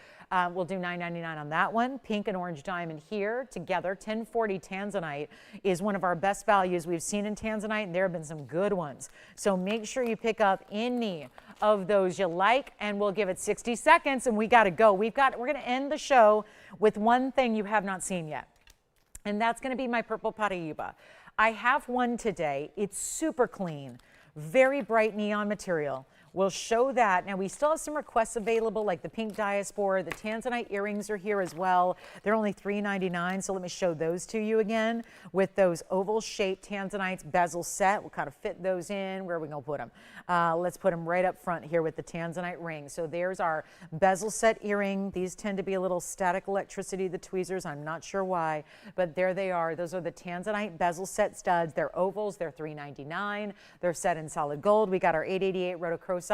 we'll do $999 on that one. Pink and orange diamond here together. 1040 Tanzanite is one of our best values we've seen in Tanzanite, and there have been some good ones. So make sure you pick up any of those you like, and we'll give it 60 seconds, and we got to go. We're going to end the show with one thing you have not seen yet, and that's going to be my purple paraiba. I have one today. It's super clean, very bright neon material. We'll show that. Now, we still have some requests available, like the pink diaspora. The Tanzanite earrings are here as well. They're only $399, so let me show those to you again with those oval-shaped Tanzanites bezel set. We'll kind of fit those in. Where are we going to put them? Let's put them right up front here with the Tanzanite ring. So there's our bezel set earring. These tend to be a little static electricity, the tweezers. I'm not sure why, but there they are. Those are the Tanzanite bezel set studs. They're ovals. They're $399. They're set in solid gold. We got our 888 rhodochrosite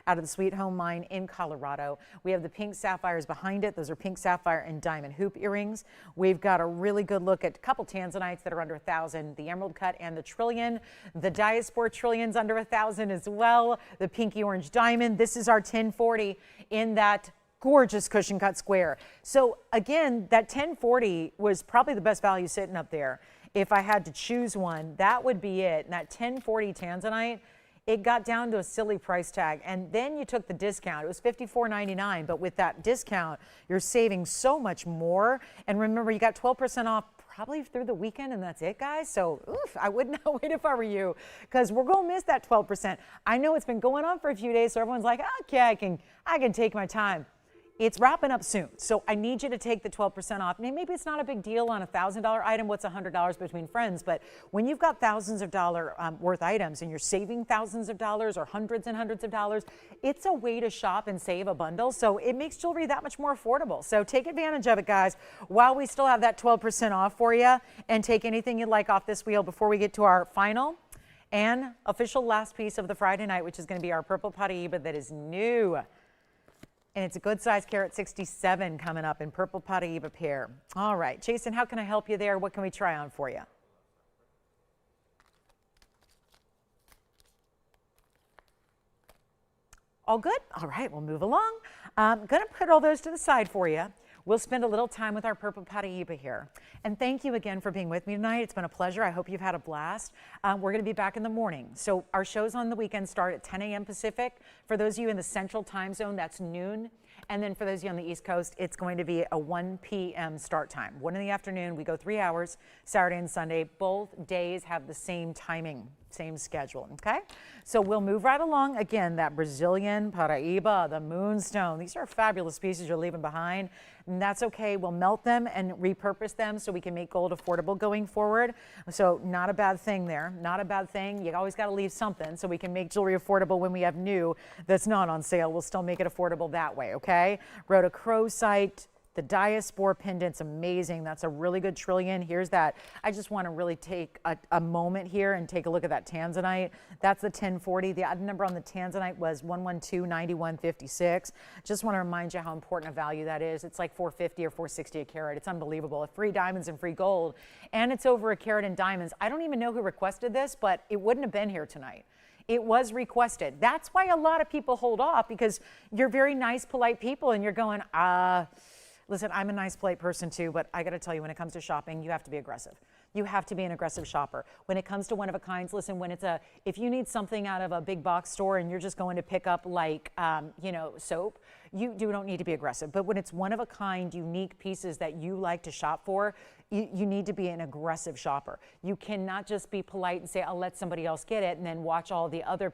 out of the Sweet Home Mine in Colorado. We have the pink sapphires behind it. Those are pink sapphire and diamond hoop earrings. We've got a really good look at a couple Tanzanites that are under 1,000, the emerald cut and the trillion. The diaspora trillion's under 1,000 as well. The pinky orange diamond. This is our 1040 in that gorgeous cushion cut square. So again, that 1040 was probably the best value sitting up there. If I had to choose one, that would be it. And that 1040 Tanzanite, it got down to a silly price tag, and then you took the discount. It was $54.99, but with that discount, you're saving so much more. And remember, you got 12% off probably through the weekend, and that's it, guys. So I would not wait if I were you, because we're going to miss that 12%. I know it's been going on for a few days, so everyone's like, okay, I can take my time. It's wrapping up soon, so I need you to take the 12% off. Maybe it's not a big deal on a $1,000 item. What's $100 between friends? But when you've got thousands of dollars worth items and you're saving thousands of dollars or hundreds and hundreds of dollars, it's a way to shop and save a bundle. So it makes jewelry that much more affordable. So take advantage of it, guys, while we still have that 12% off for you, and take anything you'd like off this wheel before we get to our final and official last piece of the Friday night, which is going to be our purple paraiba that is new. And it's a good size carat 67 coming up in purple paraiba pair. All right, Jason, how can I help you there? What can we try on for you? All good? All right, we'll move along. I'm going to put all those to the side for you. We'll spend a little time with our purple paraiba here. And thank you again for being with me tonight. It's been a pleasure. I hope you've had a blast. We're going to be back in the morning. So our shows on the weekend start at 10 a.m. Pacific. For those of you in the central time zone, that's noon. And then for those of you on the East Coast, it's going to be a 1 p.m. start time. 1 in the afternoon. We go 3 hours, Saturday and Sunday. Both days have the same timing, same schedule, okay? So we'll move right along. Again, that Brazilian paraiba, the moonstone. These are fabulous pieces you're leaving behind, and that's okay. We'll melt them and repurpose them so we can make gold affordable going forward. So not a bad thing there. Not a bad thing. You always got to leave something so we can make jewelry affordable when we have new that's not on sale. We'll still make it affordable that way, okay? Rhodochrosite. The diaspora pendant's amazing. That's a really good trillion. Here's that. I just want to really take a moment here and take a look at that Tanzanite. That's the 1040. The odd number on the Tanzanite was 112.9156. Just want to remind you how important a value that is. It's like $450 or $460 a carat. It's unbelievable. Free diamonds and free gold. And it's over a carat in diamonds. I don't even know who requested this, but it wouldn't have been here tonight. It was requested. That's why a lot of people hold off, because you're very nice, polite people, and you're going, listen, I'm a nice, polite person too, but I got to tell you, when it comes to shopping, you have to be aggressive. You have to be an aggressive shopper. When it comes to one-of-a-kinds, listen, if you need something out of a big box store and you're just going to pick up like, soap, you don't need to be aggressive. But when it's one-of-a-kind, unique pieces that you like to shop for, you need to be an aggressive shopper. You cannot just be polite and say, I'll let somebody else get it, and then watch all the other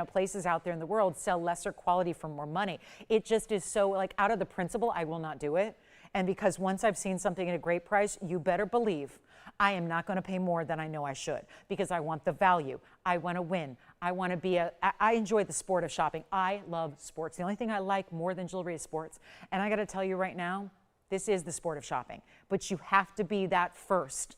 places out there in the world sell lesser quality for more money. It just is so, like, out of the principle, I will not do it. And because once I've seen something at a great price, you better believe I am not going to pay more than I know I should, because I want the value. I want to win. I want to be I enjoy the sport of shopping. I love sports. The only thing I like more than jewelry is sports. And I got to tell you right now, This is the sport of shopping, but you have to be that first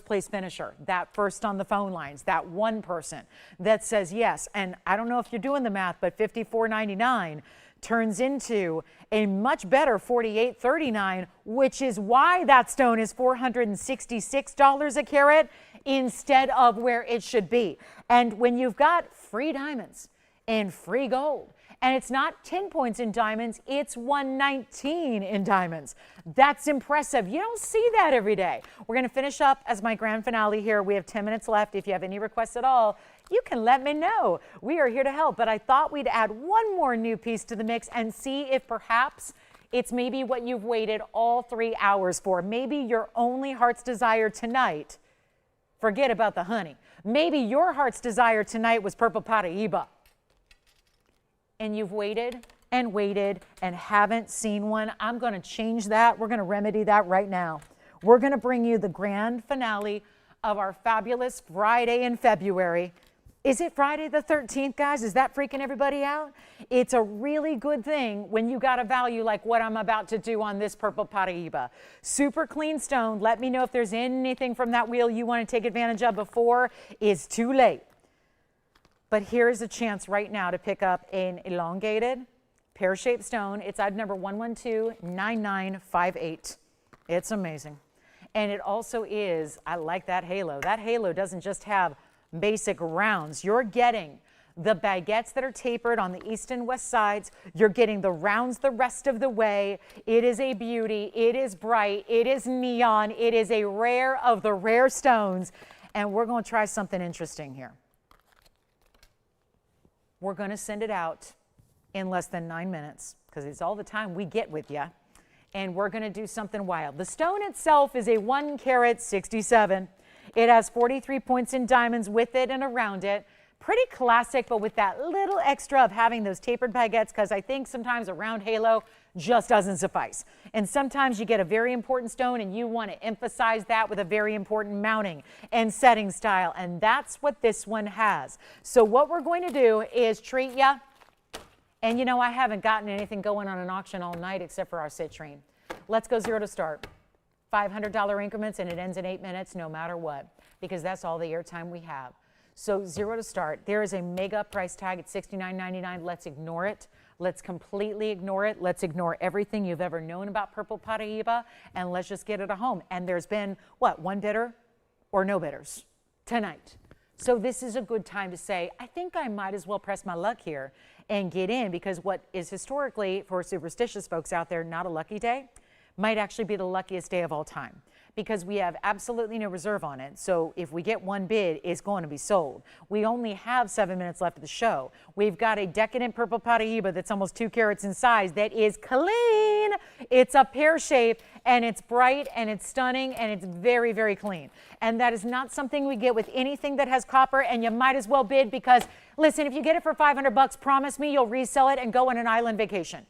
place finisher, that first on the phone lines, that one person that says yes. And I don't know if you're doing the math, but $54.99 turns into a much better $48.39, which is why that stone is $466 a carat instead of where it should be. And when you've got free diamonds and free gold, and it's not 10 points in diamonds, it's 119 in diamonds. That's impressive. You don't see that every day. We're going to finish up as my grand finale here. We have 10 minutes left. If you have any requests at all, you can let me know. We are here to help. But I thought we'd add one more new piece to the mix and see if perhaps it's maybe what you've waited all 3 hours for. Maybe your only heart's desire tonight, forget about the honey. Maybe your heart's desire tonight was purple paraiba. And you've waited and waited and haven't seen one. I'm going to change that. We're going to remedy that right now. We're going to bring you the grand finale of our fabulous Friday in February. Is it Friday the 13th, guys? Is that freaking everybody out? It's a really good thing when you got a value like what I'm about to do on this purple paraiba. Super clean stone. Let me know if there's anything from that wheel you want to take advantage of before it's too late. But here's a chance right now to pick up an elongated, pear-shaped stone. It's item number 1129958. It's amazing. And it also is, I like that halo. That halo doesn't just have basic rounds. You're getting the baguettes that are tapered on the east and west sides. You're getting the rounds the rest of the way. It is a beauty. It is bright. It is neon. It is a rare of the rare stones. And we're going to try something interesting here. We're going to send it out in less than 9 minutes because it's all the time we get with you. And we're going to do something wild. The stone itself is a 1 carat 67. It has 43 points in diamonds with it and around it. Pretty classic, but with that little extra of having those tapered baguettes, because I think sometimes a round halo just doesn't suffice. And sometimes you get a very important stone and you want to emphasize that with a very important mounting and setting style. And that's what this one has. So what we're going to do is treat you. And you know, I haven't gotten anything going on an auction all night except for our citrine. Let's go 0 to start. $500 increments, and it ends in 8 minutes no matter what, because that's all the airtime we have. So 0 to start. There is a mega price tag at $69.99. Let's ignore it. Let's completely ignore it. Let's ignore everything you've ever known about purple paraiba, and let's just get it a home. And there's been, what, one bidder or no bidders tonight. So this is a good time to say, I think I might as well press my luck here and get in, because what is historically, for superstitious folks out there, not a lucky day, might actually be the luckiest day of all time, because we have absolutely no reserve on it. So if we get one bid, it's going to be sold. We only have 7 minutes left of the show. We've got a decadent purple paraiba that's almost 2 carats in size that is clean. It's a pear shape, and it's bright, and it's stunning, and it's very, very clean. And that is not something we get with anything that has copper, and you might as well bid, because listen, if you get it for $500, promise me you'll resell it and go on an island vacation.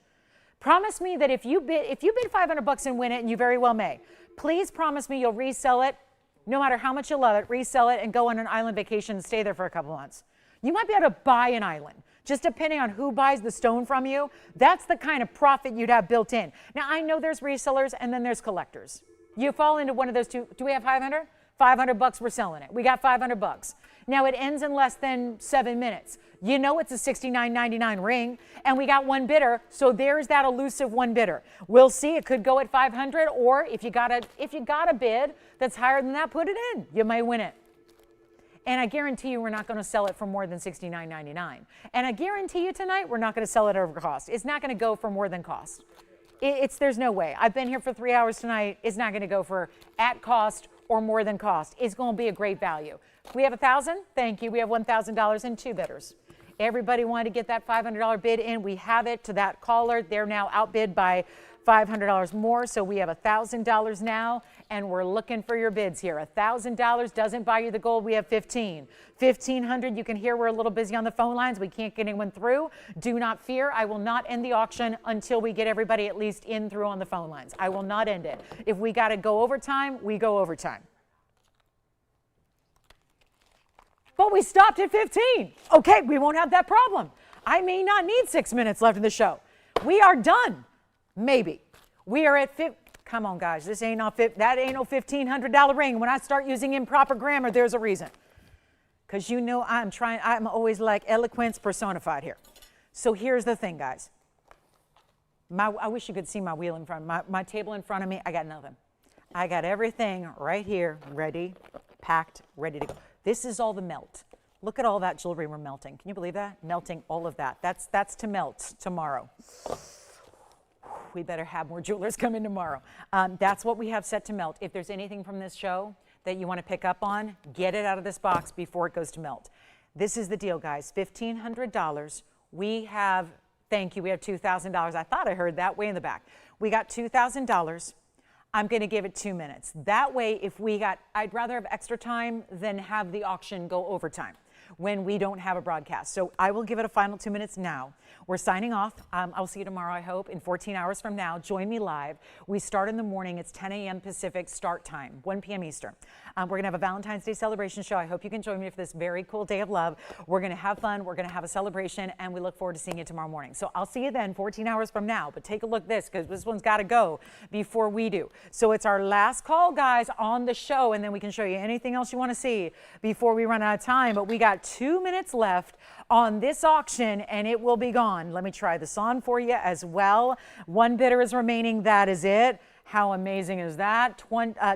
Promise me that if you bid $500 and win it, and you very well may, please promise me you'll resell it, no matter how much you love it, resell it and go on an island vacation and stay there for a couple months. You might be able to buy an island, just depending on who buys the stone from you. That's the kind of profit you'd have built in. Now, I know there's resellers and then there's collectors. You fall into one of those two. Do we have 500? $500, we're selling it. We got $500. Now, it ends in less than 7 minutes. You know it's a $69.99 ring, and we got one bidder, so there's that elusive one bidder. We'll see. It could go at 500, or if you got a bid that's higher than that, put it in. You may win it. And I guarantee you we're not going to sell it for more than $69.99. And I guarantee you tonight we're not going to sell it over cost. It's not going to go for more than cost. There's no way. I've been here for 3 hours tonight. It's not going to go for at cost or more than cost. It's going to be a great value. We have 1,000. Thank you. We have $1,000 and 2 bidders. Everybody wanted to get that $500 bid in. We have it to that caller. They're now outbid by $500 more, so we have $1,000 now, and we're looking for your bids here. $1,000 doesn't buy you the gold. We have 15. 1,500. You can hear we're a little busy on the phone lines. We can't get anyone through. Do not fear. I will not end the auction until we get everybody at least in through on the phone lines. I will not end it. If we got to go overtime, we go overtime. But we stopped at 15. Okay, we won't have that problem. I may not need 6 minutes left in the show. We are done. Maybe. We are at Come on, guys. This ain't no that ain't no $1,500 ring. When I start using improper grammar, there's a reason. Because you know I'm always like eloquence personified here. So here's the thing, guys. I wish you could see my wheel in front, my table in front of me. I got nothing. I got everything right here, ready, packed, ready to go. This is all the melt. Look at all that jewelry we're melting. Can you believe that? Melting all of that. That's to melt tomorrow. We better have more jewelers come in tomorrow. That's what we have set to melt. If there's anything from this show that you want to pick up on, get it out of this box before it goes to melt. This is the deal, guys. $1,500. We have, thank you, we have $2,000. I thought I heard that way in the back. We got $2,000. I'm going to give it 2 minutes. That way, if we got, I'd rather have extra time than have the auction go overtime when we don't have a broadcast. So I will give it a final 2 minutes now. We're signing off. I'll see you tomorrow, I hope, in 14 hours from now. Join me live. We start in the morning. It's 10 a.m. Pacific start time, 1 p.m. Eastern. We're going to have a Valentine's Day celebration show. I hope you can join me for this very cool day of love. We're going to have fun. We're going to have a celebration, and we look forward to seeing you tomorrow morning. So I'll see you then 14 hours from now. But take a look at this, because this one's got to go before we do. So it's our last call, guys, on the show, and then we can show you anything else you want to see before we run out of time. But we got 2 minutes left on this auction, and it will be gone. Let me try this on for you as well. One bidder is remaining. That is it. How amazing is that?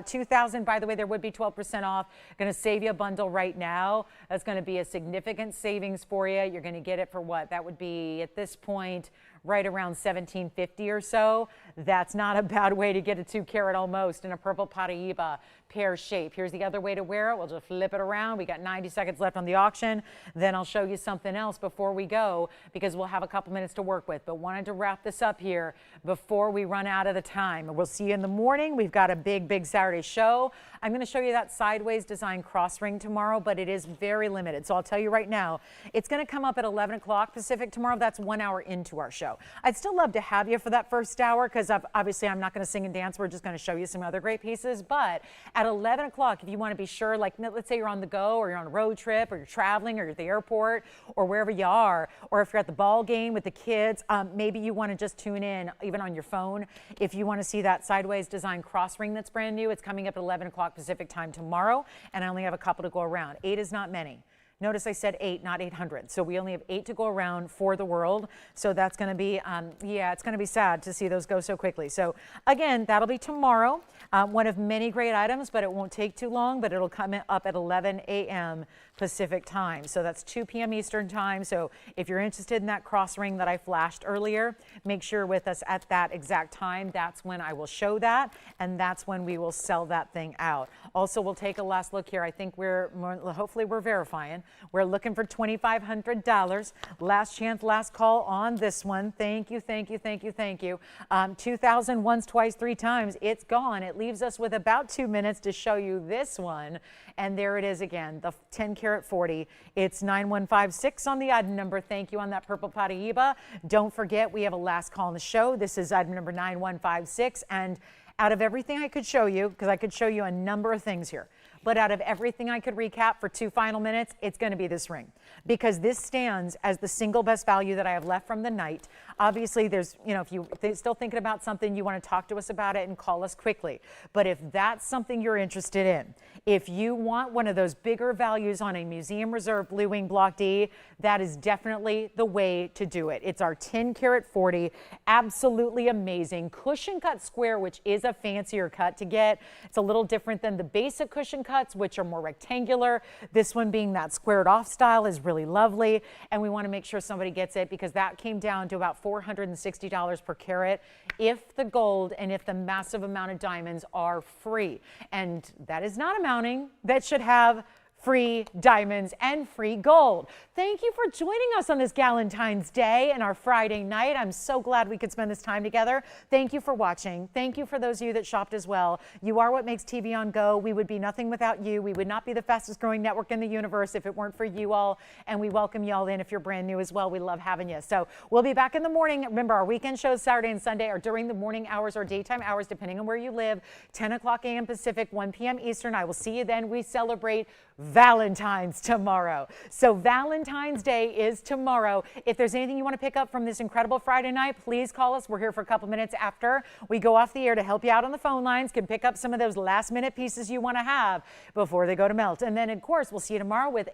2,000, by the way, there would be 12% off. Going to save you a bundle right now. That's going to be a significant savings for you. You're going to get it for what? That would be, at this point, right around $1,750 or so. That's not a bad way to get a 2-carat almost in a purple paraiba pear shape. Here's the other way to wear it. We'll just flip it around. We got 90 seconds left on the auction. Then I'll show you something else before we go, because we'll have a couple minutes to work with. But wanted to wrap this up here before we run out of the time. We'll see you in the morning. We've got a big Saturday show. I'm going to show you that sideways design cross ring tomorrow, but it is very limited. So I'll tell you right now, it's going to come up at 11 o'clock Pacific tomorrow. That's 1 hour into our show. I'd still love to have you for that first hour, because obviously I'm not going to sing and dance. We're just going to show you some other great pieces. But at 11 o'clock, if you want to be sure, like let's say you're on the go, or you're on a road trip, or you're traveling, or you're at the airport, or wherever you are, or if you're at the ball game with the kids, maybe you want to just tune in even on your phone. If you want to see that sideways design cross ring that's brand new, it's coming up at 11 o'clock Pacific time tomorrow, and I only have a couple to go around. 8 is not many. Notice I said 8, not 800. So we only have 8 to go around for the world. So that's going to be, yeah, it's going to be sad to see those go so quickly. So again, that'll be tomorrow. One of many great items, but it won't take too long, but it'll come up at 11 a.m. Pacific time. So that's 2 p.m. Eastern time. So if you're interested in that cross ring that I flashed earlier, make sure you're with us at that exact time. That's when I will show that, and that's when we will sell that thing out. Also, we'll take a last look here. I think hopefully we're verifying. We're looking for $2,500. Last chance, last call on this one. Thank you, thank you, thank you, thank you. 2,000 once, twice, 3 times. It's gone. It leaves us with about 2 minutes to show you this one. And there it is again, the 10-carat 40. It's 9156 on the item number. Thank you on that purple paraiba. Don't forget, we have a last call on the show. This is item number 9156. And out of everything I could show you, because I could show you a number of things here, but out of everything I could recap for 2 final minutes, it's going to be this ring, because this stands as the single best value that I have left from the night. Obviously, there's, you know, if you're still thinking about something, you want to talk to us about it and call us quickly. But if that's something you're interested in, if you want one of those bigger values on a museum reserve Blue Wing Block D, that is definitely the way to do it. It's our 10-carat 40, absolutely amazing. Cushion cut square, which is a fancier cut to get. It's a little different than the basic cushion cuts, which are more rectangular. This one being that squared off style is really lovely, and we want to make sure somebody gets it, because that came down to about $460 per carat if the gold and if the massive amount of diamonds are free. And that is not amounting. That should have free diamonds and free gold. Thank you for joining us on this Valentine's Day and our Friday night. I'm so glad we could spend this time together. Thank you for watching. Thank you for those of you that shopped as well. You are what makes TVON go. We would be nothing without you. We would not be the fastest growing network in the universe if it weren't for you all. And we welcome you all in if you're brand new as well. We love having you. So we'll be back in the morning. Remember, our weekend shows Saturday and Sunday are during the morning hours or daytime hours, depending on where you live. 10 o'clock a.m. Pacific, 1 p.m. Eastern. I will see you then. We celebrate Valentine's tomorrow. So Valentine's Day is tomorrow. If there's anything you want to pick up from this incredible Friday night, please call us. We're here for a couple minutes after we go off the air to help you out on the phone lines. Can pick up some of those last minute pieces you want to have before they go to melt. And then of course, we'll see you tomorrow with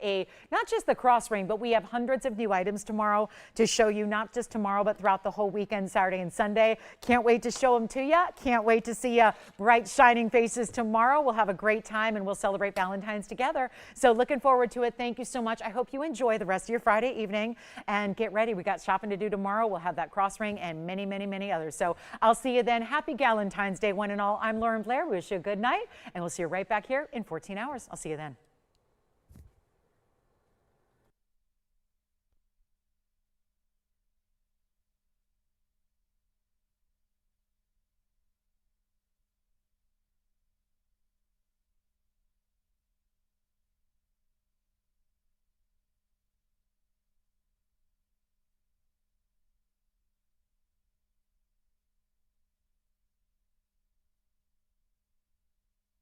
not just the cross ring, but we have hundreds of new items tomorrow to show you, not just tomorrow, but throughout the whole weekend, Saturday and Sunday. Can't wait to show them to you. Can't wait to see bright, shining faces tomorrow. We'll have a great time and we'll celebrate Valentine's together. So looking forward to it. Thank you so much. I hope you enjoy the rest of your Friday evening and get ready. We got shopping to do tomorrow. We'll have that cross ring and many, many, many others. So I'll see you then. Happy Valentine's Day, one and all. I'm Lauren Blair. We wish you a good night and we'll see you right back here in 14 hours. I'll see you then.